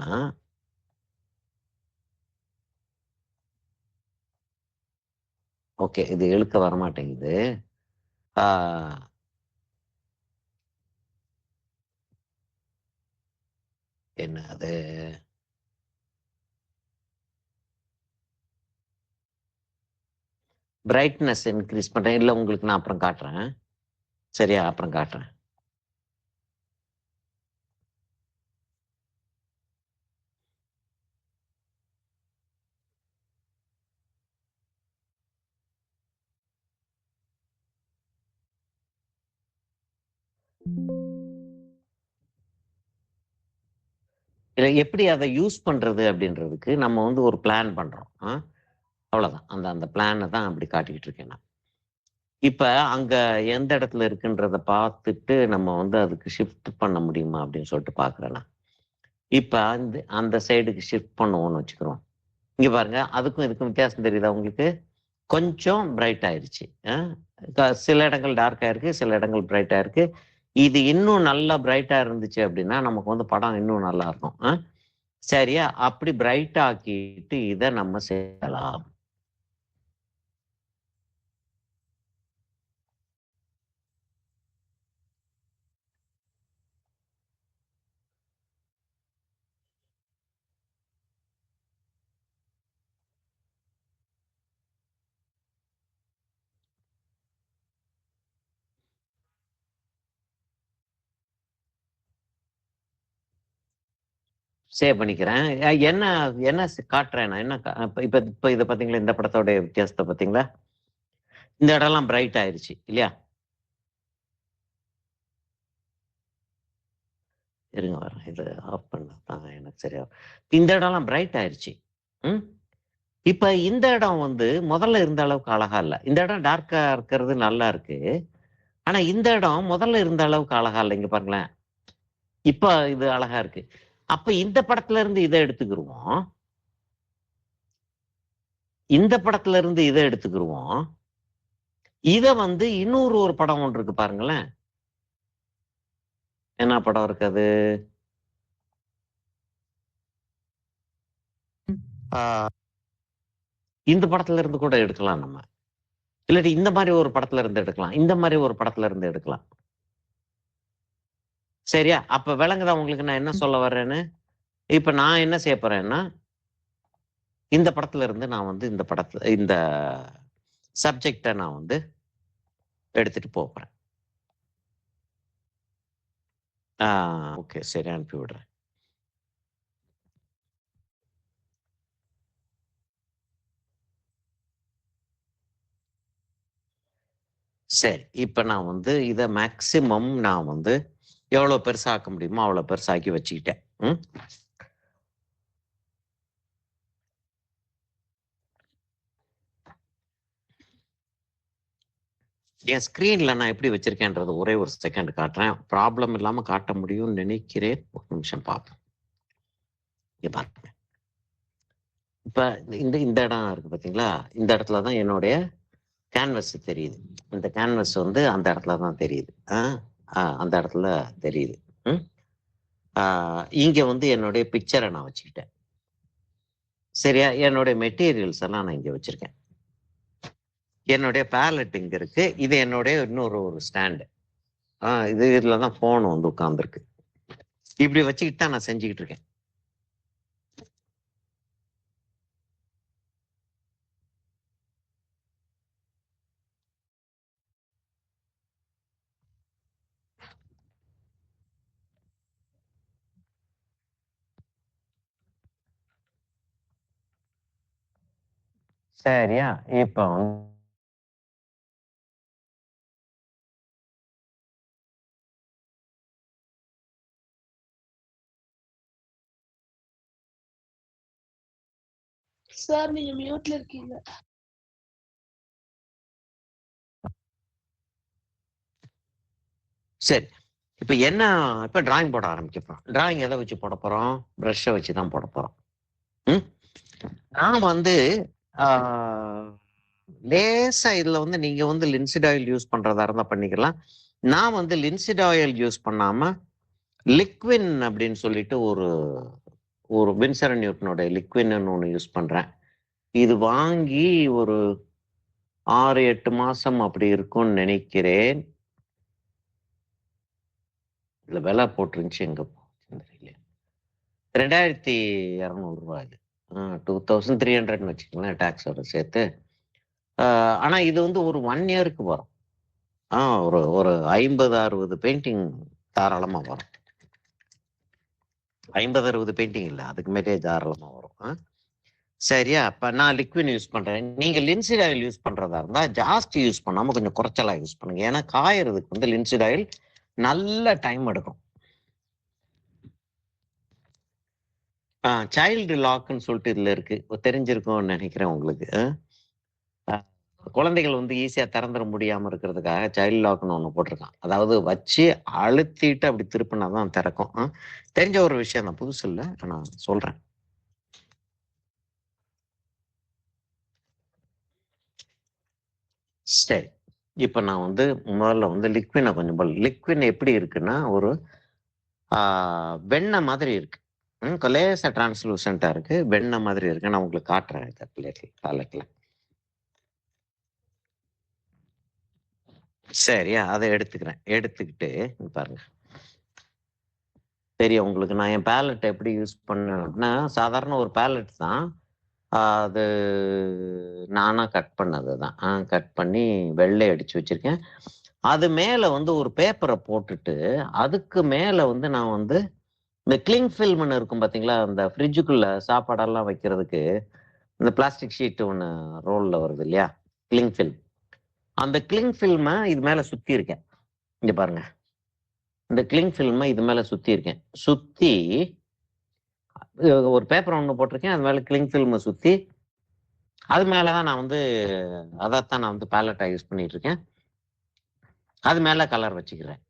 ஓகே, இது இழுக்க வரமாட்டேங்குது. என்ன அது? பிரைட்னஸ் இன்க்ரீஸ் பண்றேன். இல்லை, உங்களுக்கு நான் அப்புறம் காட்டுறேன். சரியா? அப்புறம் காட்டுறேன். இல்லை, எப்படி அதை யூஸ் பண்றது அப்படின்றதுக்கு நம்ம ஒரு பிளான் பண்றோம். அவ்வளவுதான். அந்த அந்த பிளானை தான் அப்படி காட்டிக்கிட்டு இருக்கேன் நான். இப்ப அங்க எந்த இடத்துல இருக்குன்றத பார்த்துட்டு நம்ம அதுக்கு ஷிஃப்ட் பண்ண முடியுமா அப்படின்னு சொல்லிட்டு பாக்குறேன் நான். இப்ப அந்த சைடுக்கு ஷிஃப்ட் பண்ணுவோம்னு வச்சுக்கிறோம். இங்க பாருங்க, அதுக்கும் இதுக்கும் வித்தியாசம் தெரியுதா உங்களுக்கு? கொஞ்சம் பிரைட் ஆயிருச்சு. சில இடங்கள் டார்க்கா இருக்கு, சில இடங்கள் பிரைட்டா இருக்கு. இது இன்னும் நல்லா பிரைட்டா இருந்துச்சு அப்படின்னா நமக்கு படம் இன்னும் நல்லா இருக்கும். சரியா? அப்படி பிரைட் ஆக்கிட்டு இதை நம்ம செய்யலாம். சேவ் பண்ணிக்கிறேன். என்ன என்ன காட்டுறேன் நான்? என்ன இப்ப இப்ப இதை பாத்தீங்களா? இந்த படத்தோட வித்தியாசத்தை பாத்தீங்களா? இந்த இடம்லாம் பிரைட் ஆயிருச்சு இல்லையா? இருங்க வரேன், இது ஆஃப் பண்ணதான் எனக்கு சரியா. இந்த இடம்லாம் பிரைட் ஆயிருச்சு. இப்ப இந்த இடம் முதல்ல இருந்த அளவுக்கு அழகா இல்லை. இந்த இடம் டார்க்கா இருக்கிறது நல்லா இருக்கு. ஆனா இந்த இடம் முதல்ல இருந்த அளவுக்கு அழகா இல்லை. இங்க பாருங்களேன், இப்ப இது அழகா இருக்கு. அப்ப இந்த படத்துல இருந்து இதை எடுத்துக்கிருவோம், இந்த படத்துல இருந்து இதை எடுத்துக்கிருவோம். இத இன்னொரு ஒரு படம் ஒன்று இருக்கு பாருங்களேன். என்ன படம் இருக்கு அது? இந்த படத்துல இருந்து கூட எடுக்கலாம் நம்ம. இல்லாட்டி இந்த மாதிரி ஒரு படத்துல இருந்து எடுக்கலாம், இந்த மாதிரி ஒரு படத்துல இருந்து எடுக்கலாம். சரியா? அப்ப விளங்குதா உங்களுக்கு நான் என்ன சொல்ல வர்றேன்னு? இப்ப நான் என்ன செய்ய போறேன்னா, இந்த படத்துல இருந்து நான் இந்த படத்துல இந்த சப்ஜெக்டை நான் எடுத்துட்டு போறேன். ஓகே, சரி, அனுப்பி விடுறேன். சரி, இப்ப நான் வந்து இத மேக்ஸிமம் நான் வந்து எவ்வளவு பெருசாக்க முடியுமோ அவ்வளவு பெருசாக்கி வச்சுக்கிட்டேன். என் ஸ்கிரீன்ல நான் எப்படி வச்சிருக்கேன்றது ஒரே ஒரு செகண்ட் காட்டுறேன். ப்ராப்ளம் இல்லாம காட்ட முடியும்னு நினைக்கிறேன். ஒரு நிமிஷம் பார்ப்போம். இங்க பாருங்க. இப்ப இந்த இந்த இடம் இருக்கு பாத்தீங்களா? இந்த இடத்துல தான் என்னுடைய கேன்வஸ் தெரியுது. இந்த கேன்வஸ் வந்து அந்த இடத்துல தான் தெரியுது. அந்த இடத்துல தெரியுது. இங்க வந்து என்னுடைய பிக்சரை நான் வச்சுக்கிட்டேன். சரியா? என்னுடைய மெட்டீரியல்ஸ் எல்லாம் நான் இங்க வச்சிருக்கேன். என்னுடைய பேலட் இங்க இருக்கு. இது என்னுடைய இன்னொரு ஸ்டாண்டு. இதுல தான் போன் வந்து உட்கார்ந்துருக்கு. இப்படி வச்சுக்கிட்டு தான் நான் செஞ்சுக்கிட்டு இருக்கேன். சரியா? இப்போ சார் நீங்க மியூட்ல இருக்கீங்க. சரி, இப்ப என்ன, இப்ப டிராயிங் போட ஆரம்பிக்கப்போம். டிராயிங் எதை வச்சு போட போறோம்? ப்ரஷ்ஷை வச்சு தான் போட போறோம். நான் வந்து லேசா இதுல வந்து நீங்க வந்து லின்சிட் ஆயில் யூஸ் பண்றதா இருந்தா பண்ணிக்கலாம். நான் வந்து லின்சிட் ஆயில் யூஸ் பண்ணாம லிக்வின் அப்படின்னு சொல்லிட்டு ஒரு வின்சர் நியூட்டனோட லிக்வின்னு ஒன்று யூஸ் பண்றேன். இது வாங்கி ஒரு 6-8 மாசம் அப்படி இருக்கும்னு நினைக்கிறேன். இதுல விலை போட்டுருந்துச்சு, எங்க தெரியல. 2200 ரூபாய். இது 2300 வச்சுக்கலாம் டாக்ஸோட சேர்த்து. ஆனா இது வந்து ஒரு 1 இயருக்கு வரும். ஒரு 50-60 பெயிண்டிங் தாராளமா வரும். 50-60 பெயிண்டிங் இல்லை, அதுக்கு மேலே தாராளமா வரும். சரியா? அப்ப நான் லிக்விட் யூஸ் பண்றேன். நீங்க லின்சிட் ஆயில் யூஸ் பண்றதா இருந்தா ஜாஸ்தி யூஸ் பண்ணாம கொஞ்சம் குறைச்சலா யூஸ் பண்ணுங்க. ஏன்னா காயறதுக்கு வந்து லின்சிட் ஆயில் நல்ல டைம் எடுக்கும். சைல்டு லாக்னு சொல்லிட்டு இதுல இருக்கு, தெரிஞ்சிருக்கும்னு நினைக்கிறேன் உங்களுக்கு. குழந்தைகள் வந்து ஈஸியா திறந்துட முடியாம இருக்கிறதுக்காக சைல்டு லாக்னு ஒண்ணு போட்டிருக்கான். அதாவது வச்சு அழுத்திட்டு அப்படி திருப்பினாதான் திறக்கும். தெரிஞ்ச ஒரு விஷயம் தான், புதுசு இல்லை, நான் சொல்றேன். சரி, இப்ப நான் வந்து முதல்ல வந்து லிக்வினை கொஞ்சம் லிக்வின் எப்படி இருக்குன்னா ஒரு வெண்ணெய் மாதிரி இருக்கு. லேசா டிரான்ஸ்லூசண்டா இருக்கு, வெண்ணெய் மாதிரி இருக்கு. நான் உங்களுக்கு காட்டுறேன் இதை பிளேட்ல. சரியா? அதை எடுத்துக்கிறேன். எடுத்துக்கிட்டு பாருங்க, தெரியும் உங்களுக்கு நான் என் பேலட் எப்படி யூஸ் பண்ணேன்னா, சாதாரண ஒரு பேலட் தான். அது நானா கட் பண்ணது தான். கட் பண்ணி வெள்ளை அடிச்சு வச்சிருக்கேன். அது மேல வந்து ஒரு பேப்பரை போட்டுட்டு அதுக்கு மேல வந்து நான் வந்து இந்த கிளிங் ஃபில்ம்னு இருக்கும் பாத்தீங்களா, அந்த ஃப்ரிட்ஜுக்குள்ள சாப்பாடெல்லாம் வைக்கிறதுக்கு இந்த பிளாஸ்டிக் ஷீட் ஒன்று ரோல்ல வருது இல்லையா, கிளிங் ஃபில்ம். அந்த கிளிங் ஃபில்மை இது மேல சுத்தி இருக்கேன். இங்க பாருங்க, இந்த கிளிங் ஃபில்மை இது மேல சுத்தி இருக்கேன். சுத்தி ஒரு பேப்பர் ஒன்று போட்டிருக்கேன், அது மேல கிளிங் ஃபில்மை சுத்தி அது மேலதான் நான் வந்து அதைத்தான் நான் வந்து பேலட்டா யூஸ் பண்ணிட்டு இருக்கேன். அது மேல கலர் வச்சுக்கிறேன்.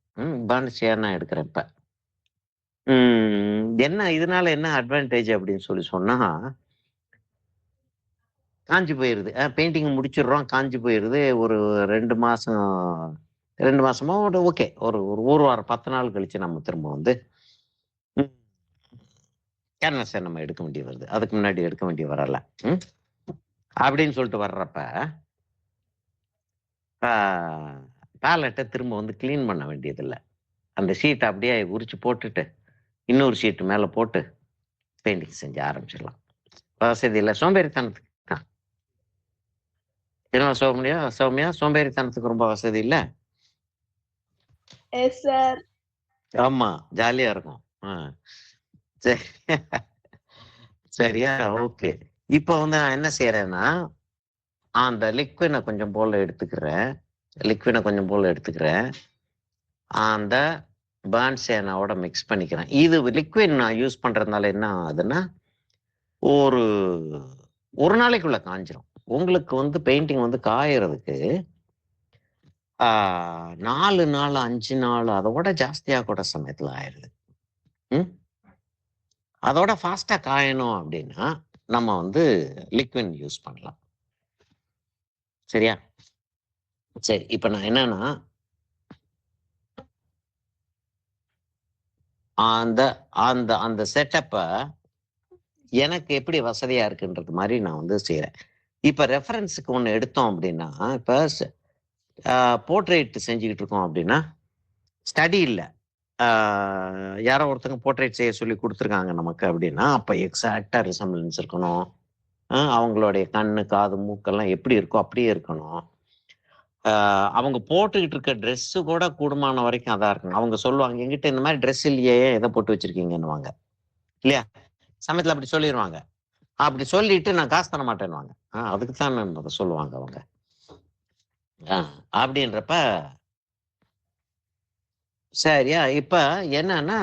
பர்ன் ஷேர் நான் எடுக்கிறேன். இப்ப என்ன இதனால என்ன அட்வான்டேஜ் அப்படின்னு சொன்னா, காஞ்சி போயிருது. பெயிண்டிங் முடிச்சிடுறோம், காஞ்சி போயிருது. ஒரு 2 மாசம் 2 மாசமா ஓகே, ஒரு வாரம் 10 நாள் கழிச்சு நம்ம திரும்ப வந்து கேன்வஸை நம்ம எடுக்க வேண்டிய வருது. அதுக்கு முன்னாடி எடுக்க வேண்டிய வரல. அப்படின்னு சொல்லிட்டு வர்றப்ப பேலட்டை திரும்ப வந்து கிளீன் பண்ண வேண்டியதில்லை. அந்த ஷீட்டை அப்படியே உரிச்சு போட்டுட்டு இன்னொரு ஷீட் மேல போட்டு பெயிண்டிங் செஞ்சு ஆரம்பிச்சிடலாம். வசதி இல்லை, சோம்பேறித்தனத்துக்கு தான். என்ன சௌமியா, சோம்பேறித்தனத்துக்கு ரொம்ப வசதி இல்லை. Yes sir. ஆமா, ஜாலியா இருக்கும். சரி. சரியா? ஓகே. இப்ப வந்து நான் என்ன செய்றேன்னா, அந்த லிக்விட கொஞ்சம் போல எடுத்துக்கிறேன். அந்த பர்ன் சேனாவோட மிக்ஸ் பண்ணிக்கிறேன். இது லிக்விட் நான் யூஸ் பண்றதுனால என்ன ஆகுதுன்னா, ஒரு 1 நாளைக்குள்ள காய்ஞ்சிரும். உங்களுக்கு வந்து பெயிண்டிங் வந்து காயறதுக்கு 4 நாள், 5 நாள் அதோட ஜாஸ்தியா கூட சமயத்துல ஆயிருது. ம். அதோட ஃபாஸ்ட்டா காயணும் அப்படின்னா, நம்ம வந்து லிக்விட் யூஸ் பண்ணலாம். சரியா? சரி. இப்ப நான் என்னன்னா, அந்த அந்த அந்த செட்டப்ப எனக்கு எப்படி வசதியா இருக்குன்றது மாரி நான் வந்து செய்றேன். இப்ப ரெஃபரன்ஸ்க்கு ஒண்ணு எடுத்தோம் அப்படின்னா, இப்ப போர்ட்ரெய்ட் செஞ்சுகிட்டு இருக்கோம் அப்படின்னா, ஸ்டடி இல்ல. ஆ யாரோ ஒருத்தங்க போர்ட்ரெய்ட் செய்ய சொல்லி குடுத்துருக்காங்க நமக்கு அப்படின்னா, அப்ப எக்ஸாக்ட்டா ரிசம்பிளன்ஸ் இருக்கணும். அவங்களுடைய கண்ணு, காது, மூக்கெல்லாம் எப்படி இருக்கோ அப்படியே இருக்கணும். அவங்க போட்டுக்கிட்டு இருக்க ட்ரெஸ்ஸு கூட கூடுமான வரைக்கும் அதா இருக்கணும். அவங்க சொல்லுவாங்க, "என்கிட்ட இந்த மாரி ட்ரெஸ் இல்லையே, எத போட்டு வச்சிருக்கீங்கன்னுவாங்க." இல்லையா? சமயத்துல அப்படி சொல்லிருவாங்க. அப்படி சொல்லிட்டு நான் காசு தர மாட்டேன்னுவாங்க. அதுக்கு தான் மேம் அத சொல்லுவாங்க அவங்க. ஆ அப்படின்றப்ப சரியா, இப்ப என்னன்னா,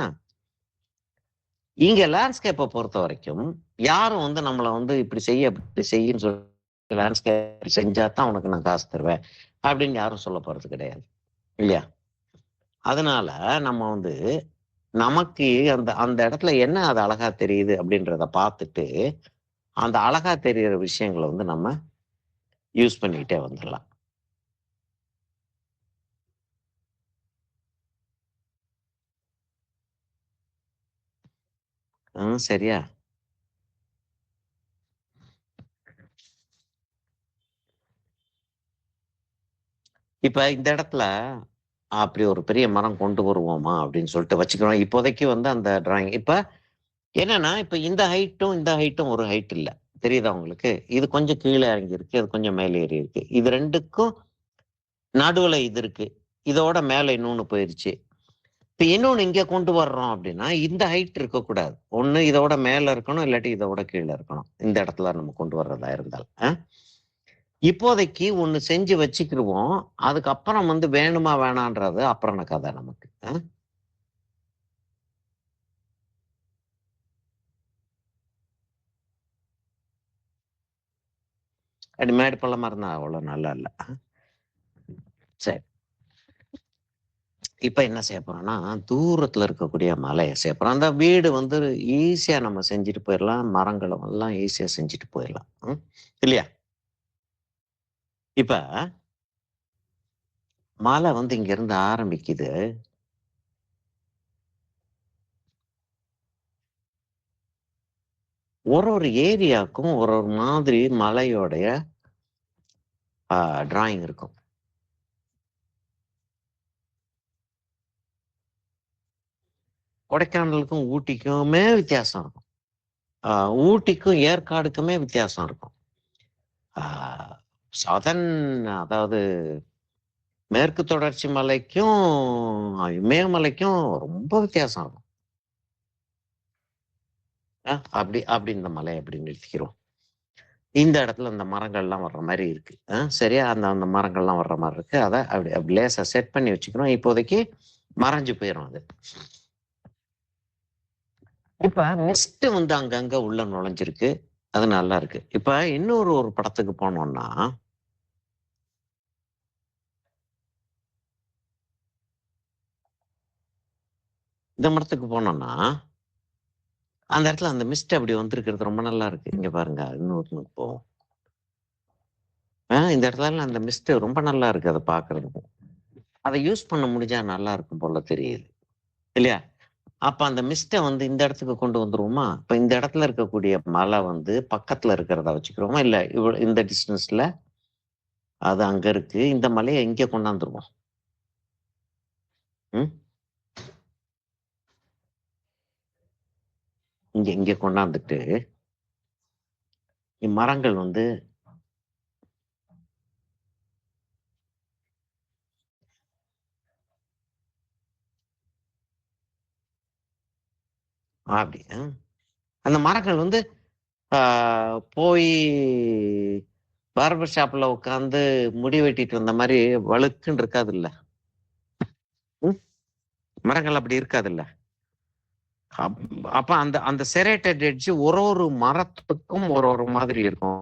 இங்க லேண்ட்ஸ்கேப்ப பொறுத்தவரைக்கும், யாரும் வந்து நம்மள வந்து இப்படி செய், அப்படி செய்யின்னு சொல்லி லேண்ட்ஸ்கேப் செஞ்சா தான் உனக்கு நான் காசு தருவேன். அப்படின்னு யாரும் சொல்ல போறது கிடையாது. இல்லையா? அதனால நம்ம வந்து நமக்கு அந்த அந்த இடத்துல என்ன அது அழகா தெரியுது அப்படின்றத பார்த்துட்டு, அந்த அழகா தெரியிற விஷயங்கள வந்து நம்ம யூஸ் பண்ணிக்கிட்டே வந்துரலாம். சரியா? இப்ப இந்த இடத்துல அப்படி ஒரு பெரிய மரம் கொண்டு வருவோமா அப்படின்னு சொல்லிட்டு வச்சுக்கிறோம். இப்போதைக்கு வந்து அந்த டிராயிங் இப்ப என்னன்னா, இப்ப இந்த ஹைட்டும் ஒரு ஹைட் இல்ல. தெரியுதா உங்களுக்கு? இது கொஞ்சம் கீழ இறங்கி இருக்கு. அது கொஞ்சம் மேல ஏறி இருக்கு. இது 2க்கும் நடுவுல இது இருக்கு. இதோட மேல இன்னொன்னு போயிருச்சு. இப்ப இன்னொன்னு இங்க கொண்டு வர்றோம் அப்படின்னா, இந்த ஹைட் இருக்கக்கூடாது. ஒண்ணு இதோட மேல இருக்கணும், இல்லாட்டி இதோட கீழ இருக்கணும். இந்த இடத்துல நம்ம கொண்டு வர்றதா இருந்தால். இப்போதைக்கு ஒண்ணு செஞ்சு வச்சுக்கிருவோம். அதுக்கப்புறம் வந்து வேணுமா வேணான்றது அப்புறம் கதை நமக்கு. அப்படி மேடு பள்ளமா இருந்தா அவ்வளவு நல்லா இல்ல. சரி. இப்ப என்ன செய்ய போறோம்னா, தூரத்துல இருக்கக்கூடிய மலைய செய்ய போறோம். அந்த வீடு வந்து ஈஸியா நம்ம செஞ்சுட்டு போயிரலாம். மரங்களும் எல்லாம் ஈஸியா செஞ்சுட்டு போயிரலாம். இல்லையா? இப்ப மலை வந்து இங்கிருந்து ஆரம்பிக்குது. ஒரு ஏரியாக்கும் ஒரு மாதிரி மலையோடைய டிராயிங் இருக்கும். கொடைக்கானலுக்கும், ஊட்டிக்குமே வித்தியாசம் இருக்கும். அ ஊட்டிக்கும், ஏற்காடுக்குமே வித்தியாசம் இருக்கும். ஆ சதர்ன் அதாவது மேற்கு தொடர்ச்சி மலைக்கும், இமயமலைக்கும் ரொம்ப வித்தியாசம் இருக்கும். அப்படி அப்படி இந்த மலைய அப்படி நிறுத்திக்கிறோம். இந்த இடத்துல இந்த மரங்கள்லாம் வர்ற மாரி இருக்கு. சரியா? அந்த அந்த மரங்கள்லாம் வர்ற மாரி இருக்கு. அத அப்படி அப்படி லேசா செட் பண்ணி வச்சுக்கிறோம். இப்போதைக்கு மறைஞ்சு போயிரும் அது. இப்ப மிஸ்ட் வந்து அங்கங்க உள்ள நுழைஞ்சிருக்கு. அது நல்லா இருக்கு. இப்ப இன்னொரு ஒரு படத்துக்கு போனோம்னா, இந்த மரத்துக்கு போனோம்னா, அந்த இடத்துல அந்த மிஸ்ட் அப்படி வந்திருக்கிறது ரொம்ப நல்லா இருக்கு. இங்க பாருங்க. இன்னொருத்துக்கு போவோம். இந்த இடத்துலலாம் அந்த மிஸ்ட் ரொம்ப நல்லா இருக்கு அத பார்க்கறதுக்கு. அத யூஸ் பண்ண முடிஞ்சா நல்லா இருக்கும் போல தெரியுது. இல்லையா? அப்ப அந்த மிஸ்ட்ட வந்து இந்த இடத்துக்கு கொண்டு வந்துருவோமா? இப்ப இந்த இடத்துல இருக்கக்கூடிய மலை வந்து பக்கத்துல இருக்கிறத வச்சுக்கிறோமா? இல்ல இந்த டிஸ்டன்ஸ்ல அது அங்க இருக்கு. இந்த மலைய இங்க கொண்டாந்துருவோம். ம். இங்க இங்க கொண்டாந்துட்டு, மரங்கள் வந்து அப்படி அந்த மரங்கள் வந்து போய் பார்பர் ஷாப்ல உட்காந்து முடி வெட்டிட்டு வந்த மாதிரி வழுக்குன்னு இருக்காது இல்ல. மரங்கள் அப்படி இருக்காது இல்ல. அப்ப அந்த அந்த செரேட்டட் எட்ஜ் ஒரு மரத்துக்கும் ஒரு மாதிரி இருக்கும்.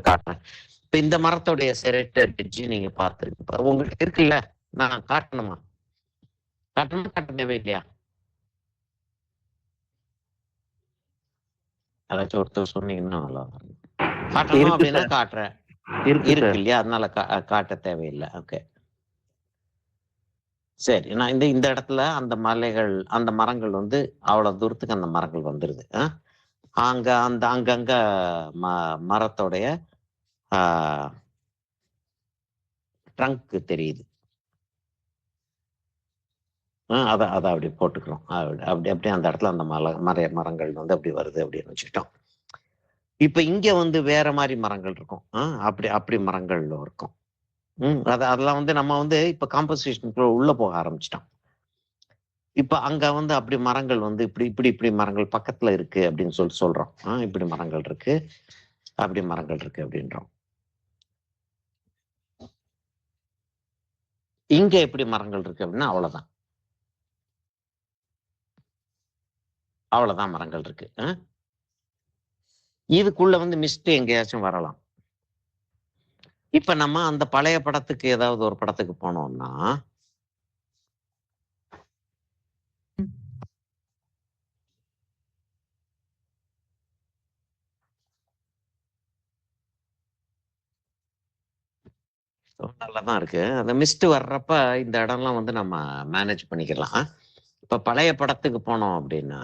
காட்டுறேன். இப்ப இந்த மரத்துடைய செரேட்டட் எட்ஜ் நீங்க பார்த்துருக்கு உங்களுக்கு இருக்குல்ல. நான் காட்டணுமா காட்ட தேவை இல்லையா? யாராச்சும் ஒருத்தர் சொன்னீங்கன்னா நல்லா காட்டணும் அப்படின்னா காட்டுறேன். இருக்கு இல்லையா, அதனால காட்ட தேவையில்லை. ஓகே சரி. நான் இந்த இடத்துல அந்த அந்த மரங்கள் வந்து அவ்வளவு தூரத்துக்கு அந்த மரங்கள் வந்துருது. அங்கங்க மரத்தோடைய ட்ரங்க் தெரியுது. அதை அப்படி போட்டுக்கிறோம். அப்படியே அந்த இடத்துல அந்த மரங்கள் வந்து அப்படி வருது அப்படின்னு வச்சுக்கிட்டோம். இப்ப இங்க வந்து வேற மாதிரி மரங்கள் இருக்கும். அப்படி மரங்கள் இருக்கும். அதெல்லாம் வந்து நம்ம வந்து இப்ப காம்போசிஷனுக்குள்ள உள்ள போக ஆரம்பிச்சிட்டோம். இப்ப அங்க வந்து அப்படி மரங்கள் வந்து இப்படி மரங்கள் பக்கத்துல இருக்கு அப்படின்னு சொல்றோம். இப்படி மரங்கள் இருக்கு, அப்படி மரங்கள் இருக்கு அப்படின்றோம். இங்க எப்படி மரங்கள் இருக்கு அப்படின்னா அவ்வளவுதான் மரங்கள் இருக்கு. இதுக்குள்ள வந்து மிஸ்ட் எங்கேயாச்சும் வரலாம். இப்ப நம்ம அந்த பழைய படத்துக்கு ஏதாவது ஒரு படத்துக்கு போனோம்னா நல்லாதான் இருக்கு. அந்த மிஸ்ட் வர்றப்ப இந்த இடம்லாம் வந்து நம்ம மேனேஜ் பண்ணிக்கலாம். இப்ப பழைய படத்துக்கு போனோம் அப்படின்னா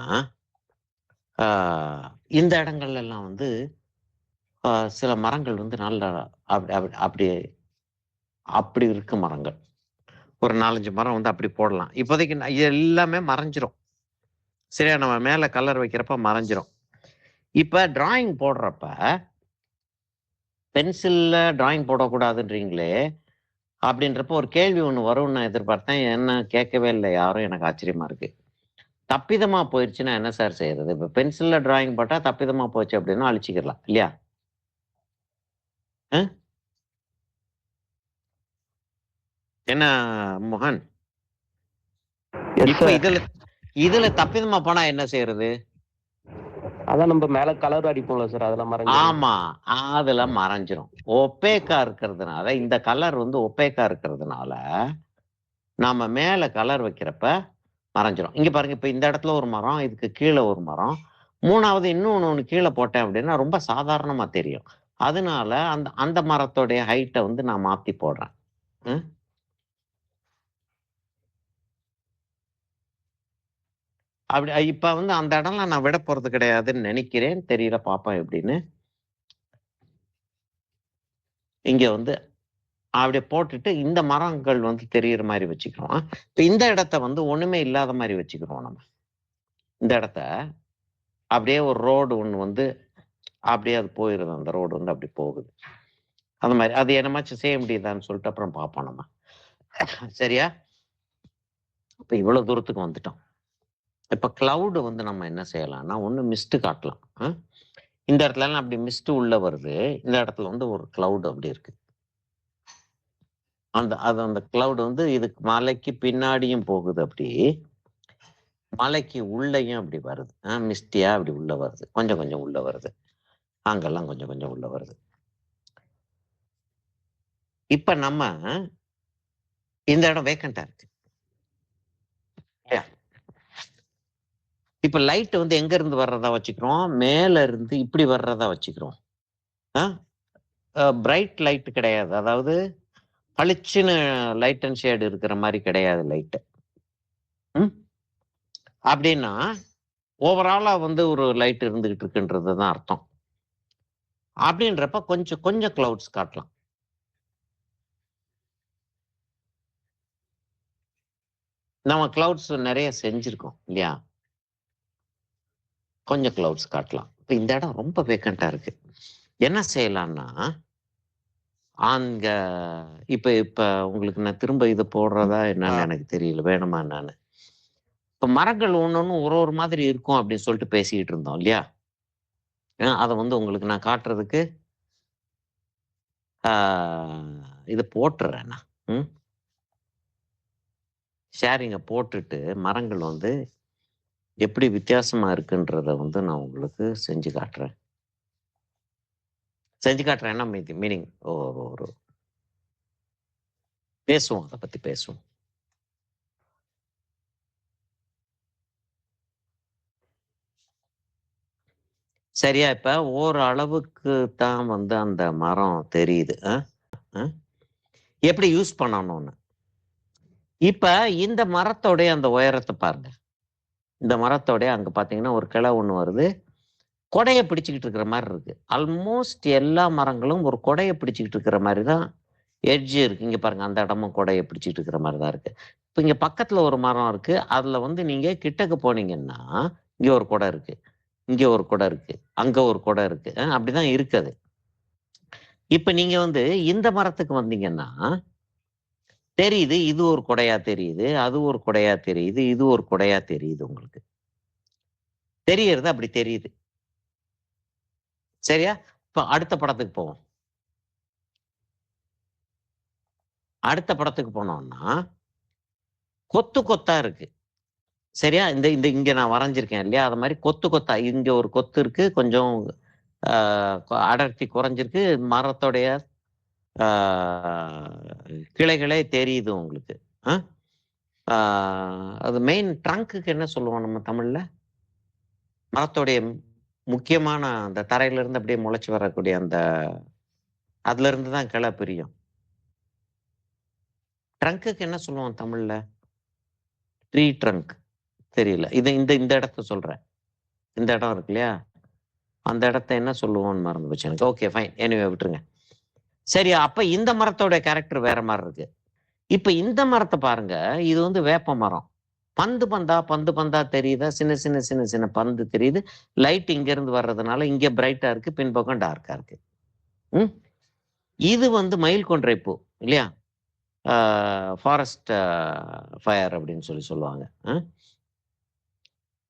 இந்த இடங்கள்ல எல்லாம் வந்து சில மரங்கள் வந்து நல்ல அப்படி அப்படி இருக்கு மரங்கள். ஒரு 4-5 மரம் வந்து அப்படி போடலாம். இப்போதைக்கு எல்லாமே மறைஞ்சிரும். சரியா, நம்ம மேல கலர் வைக்கிறப்ப மறைஞ்சிரும். இப்ப டிராயிங் போடுறப்ப பென்சில்ல டிராயிங் போடக்கூடாதுன்றீங்களே அப்படின்றப்ப ஒரு கேள்வி ஒண்ணு வரும்னு நான் எதிர்பார்த்தேன். என்ன கேட்கவே இல்லை யாரும். எனக்கு ஆச்சரியமா இருக்கு. தப்பிதமா போயிடுச்சுன்னா என்ன சார் செய்யறது? இப்ப பென்சில்ல டிராயிங் போட்டா தப்பிதமா போச்சு அப்படின்னா அழிச்சிக்கலாம் இல்லையா? என்ன மோகன்? இப்ப இதுல தப்பிதமா போனா என்ன செய்யறது? அதான் நம்ம மேல கலர் அடிப்போம்ல சார், அதெல்லாம் மறைஞ்சிரும். ஆமா, அதுல மறைஞ்சிரும். ஒப்பேக்கா இருக்கிறதுனால, இந்த கலர் வந்து ஒப்பேக்கா இருக்கிறதுனால நாம மேல கலர் வைக்கிறப்ப மறைஞ்சிரும். இங்க பாருங்க, இப்ப இந்த இடத்துல ஒரு மரம், இதுக்கு கீழே ஒரு மரம், மூணாவது இன்னொன்னு கீழே போட்டேன் அப்படின்னா ரொம்ப சாதாரணமா தெரியும். அதனால அந்த அந்த மரத்தோடைய ஹைட்டை வந்து நான் மாத்தி போடுறேன். அப்படி இப்ப வந்து அந்த இடம்லாம் நான் விட போறது கிடையாதுன்னு நினைக்கிறேன். தெரியல, பாப்போம் எப்படின்னு. இங்க வந்து அப்படியே போட்டுட்டு இந்த மரங்கள் வந்து தெரியுற மாதிரி வச்சுக்கிறோம். இப்ப இந்த இடத்த வந்து ஒண்ணுமே இல்லாத மாதிரி வச்சுக்கிறோம். நம்ம இந்த இடத்த அப்படியே ஒரு ரோடு ஒண்ணு வந்து அப்படியே அது போயிருது. அந்த ரோடு வந்து அப்படி போகுது. அந்த மாதிரி அது என்னமாச்சும் செய்ய முடியுதான்னு சொல்லிட்டு அப்புறம் பார்ப்போம் நம்ம. சரியா? இப்ப இவ்வளவு தூரத்துக்கு வந்துட்டோம். இப்ப கிளவுடு வந்து நம்ம என்ன செய்யலாம்னா, ஒண்ணு மிஸ்ட் காட்டலாம். இந்த இடத்துல எல்லாம் அப்படி மிஸ்ட் உள்ள வருது. இந்த இடத்துல வந்து ஒரு கிளவுடு அப்படி இருக்கு. அந்த கிளவுடு வந்து இதுக்கு மலைக்கு பின்னாடியும் போகுது. அப்படி மலைக்கு உள்ளேயும் அப்படி வருது. மிஸ்டியா அப்படி உள்ள வருது. கொஞ்சம் கொஞ்சம் உள்ள வருது. அங்கெல்லாம் கொஞ்சம் கொஞ்சம் உள்ள வருது. இப்ப நம்ம இந்த இடம் வேக்கண்டா இருக்கு. இப்ப லைட் வந்து எங்க இருந்து வர்றதா வச்சுக்கிறோம்? மேல இருந்து இப்படி வர்றதா வச்சுக்கிறோம். பிரைட் லைட் கிடையாது. அதாவது பளிச்சுன்னு லைட் அண்ட் ஷேடு இருக்கிற மாதிரி கிடையாது லைட்டு. அப்படின்னா ஓவராலா வந்து ஒரு லைட் இருந்துகிட்டு இருக்குன்றது தான் அர்த்தம். அப்படின்றப்ப கொஞ்சம் கொஞ்சம் கிளவுட்ஸ் காட்டலாம். நம்ம கிளவுட்ஸ் நிறைய செஞ்சிருக்கோம் இல்லையா? கொஞ்சம் கிளவுட்ஸ் காட்டலாம். இப்ப இந்த இடம் ரொம்ப வேக்கண்டா இருக்கு. என்ன செய்யலாம்னா, அங்க இப்ப உங்களுக்கு நான் திரும்ப இது போடுறதா என்னன்னு எனக்கு தெரியல, வேணுமா என்னன்னு. இப்ப மரங்கள் ஒண்ணு ஒரு மாதிரி இருக்கும் அப்படின்னு சொல்லிட்டு பேசிக்கிட்டு இருந்தோம் இல்லையா? அதை வந்து உங்களுக்கு நான் காட்டுறதுக்கு இது போட்டுறேன் நான். ஷேரிங்கை போட்டுட்டு மரங்கள் வந்து எப்படி வித்தியாசமா இருக்குன்றத வந்து நான் உங்களுக்கு செஞ்சு காட்டுறேன். என்ன மீனிங் ஒரு பேசுவோம், அதை பத்தி பேசுவோம். சரியா? இப்ப ஓரளவுக்கு தான் வந்து அந்த மரம் தெரியுது. எப்படி யூஸ் பண்ணணும்னு. இப்ப இந்த மரத்தோடைய அந்த உயரத்தை பாருங்க. இந்த மரத்தோடைய அங்க பாத்தீங்கன்னா ஒரு கிளை ஒண்ணு வருது. கொடையை பிடிச்சிக்கிட்டு இருக்கிற மாதிரி இருக்கு. ஆல்மோஸ்ட் எல்லா மரங்களும் ஒரு கொடையை பிடிச்சிக்கிட்டு இருக்கிற மாதிரி தான் எட்ஜ் இருக்கு. இங்க பாருங்க, அந்த இடமும் கொடையை பிடிச்சிட்டு இருக்கிற மாதிரி தான் இருக்கு. இப்ப இங்க பக்கத்துல ஒரு மரம் இருக்கு. அதுல வந்து நீங்க கிட்டக்கு போனீங்கன்னா இங்க ஒரு கொடை இருக்கு, இங்க ஒரு கொடை இருக்கு, அங்க ஒரு கொடை இருக்கு. அப்படிதான் இருக்குது. இப்ப நீங்க வந்து இந்த மரத்துக்கு வந்தீங்கன்னா தெரியுது, இது ஒரு கொடையா தெரியுது, அது ஒரு கொடையா தெரியுது, இது ஒரு கொடையா தெரியுது. உங்களுக்கு தெரியறது அப்படி தெரியுது. சரியா? இப்ப அடுத்த படத்துக்கு போவோம். அடுத்த படத்துக்கு போனோம்னா கொத்து கொத்தா இருக்கு. சரியா? இந்த இந்த இங்க நான் வரைஞ்சிருக்கேன் இல்லையா? அது மாதிரி கொத்து கொத்தா இங்க ஒரு கொத்து இருக்கு, கொஞ்சம் அடர்த்தி குறைஞ்சிருக்கு. மரத்தோடைய கிளைகளே தெரியுது உங்களுக்கு. அது மெயின் ட்ரங்க்குக்கு என்ன சொல்லுவோம் நம்ம தமிழ்ல? மரத்தோடைய முக்கியமான அந்த தரையில இருந்து அப்படியே முளைச்சு வரக்கூடிய அந்த அதுல இருந்து தான் கிளை பிரியும். ட்ரங்க்குக்கு என்ன சொல்லுவோம் தமிழ்ல? Tree trunk. தெரியல. இது இந்த இந்த இடத்த சொல்றேன். இந்த இடம் இருக்கு இல்லையா? அந்த இடத்த என்ன சொல்லுவோம்னு மறந்து போச்சு எனக்கு. ஓகே ஃபைன், எனிவே விட்டுருங்க. சரி, அப்ப இந்த மரத்தோட கேரக்டர் வேற மாதிரி இருக்கு. இப்ப இந்த மரத்தை பாருங்க, இது வந்து வேப்ப மரம். பந்து பந்தா தெரியுதா? சின்ன சின்ன சின்ன சின்ன பந்து தெரியுது. லைட் இங்க இருந்து வர்றதுனால இங்க பிரைட்டா இருக்கு, பின்பக்கம் டார்க்கா இருக்கு. இது வந்து மயில் கொன்றை பூ இல்லையா? ஃபாரஸ்ட் ஃபயர் அப்படின்னு சொல்லுவாங்க.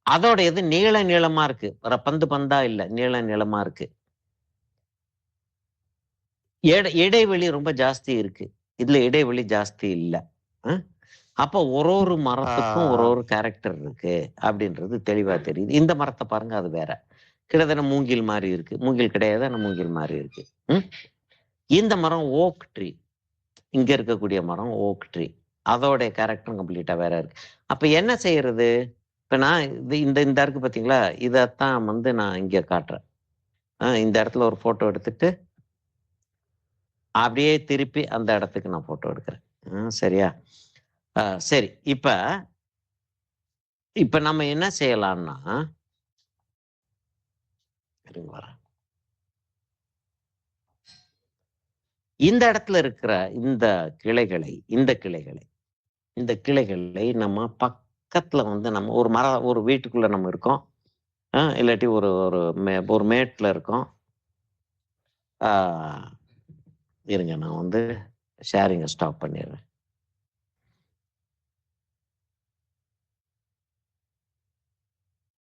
அதோட இது நீள நீளமா இருக்கு, பந்து பந்தா இல்ல, நீள நீளமா இருக்கு. இடைவெளி ரொம்ப ஜாஸ்தி இருக்கு, இதுல இடைவெளி ஜாஸ்தி இல்ல. அப்ப ஒரு மரத்துக்கும் ஒரு கேரக்டர் இருக்கு அப்படின்றது தெளிவா தெரியுது. இந்த மரத்தை பாருங்க, அது வேற. கிட்டத்தட்ட மூங்கில் மாதிரி இருக்கு. மூங்கில் கிடையாது, ஆனா மூங்கில் மாதிரி இருக்கு. இந்த மரம் ஓக் ட்ரீ. இங்க இருக்கக்கூடிய மரம் ஓக் ட்ரீ. அதோடைய கேரக்டரும் கம்ப்ளீட்டா வேற இருக்கு. அப்ப என்ன செய்யறது? இப்ப நான் இந்த இந்த இருக்கு பாத்தீங்களா? இதைத்தான் வந்து நான் இங்க காட்டுறேன். இந்த இடத்துல ஒரு போட்டோ எடுத்துட்டு அப்படியே திருப்பி அந்த இடத்துக்கு நான் போட்டோ எடுக்கிறேன். சரியா? சரி, இப்ப இப்ப நம்ம என்ன செய்யலாம்னா, இந்த இடத்துல இருக்கிற இந்த கிளைகளை நம்ம பக்கத்துல வந்து நம்ம ஒரு வீட்டுக்குள்ள நம்ம இருக்கோம், இல்லாட்டி ஒரு மேட்ல இருக்கோம். இருங்க, நான் வந்து ஷேரிங்கை ஸ்டாப் பண்ணிடுறேன்.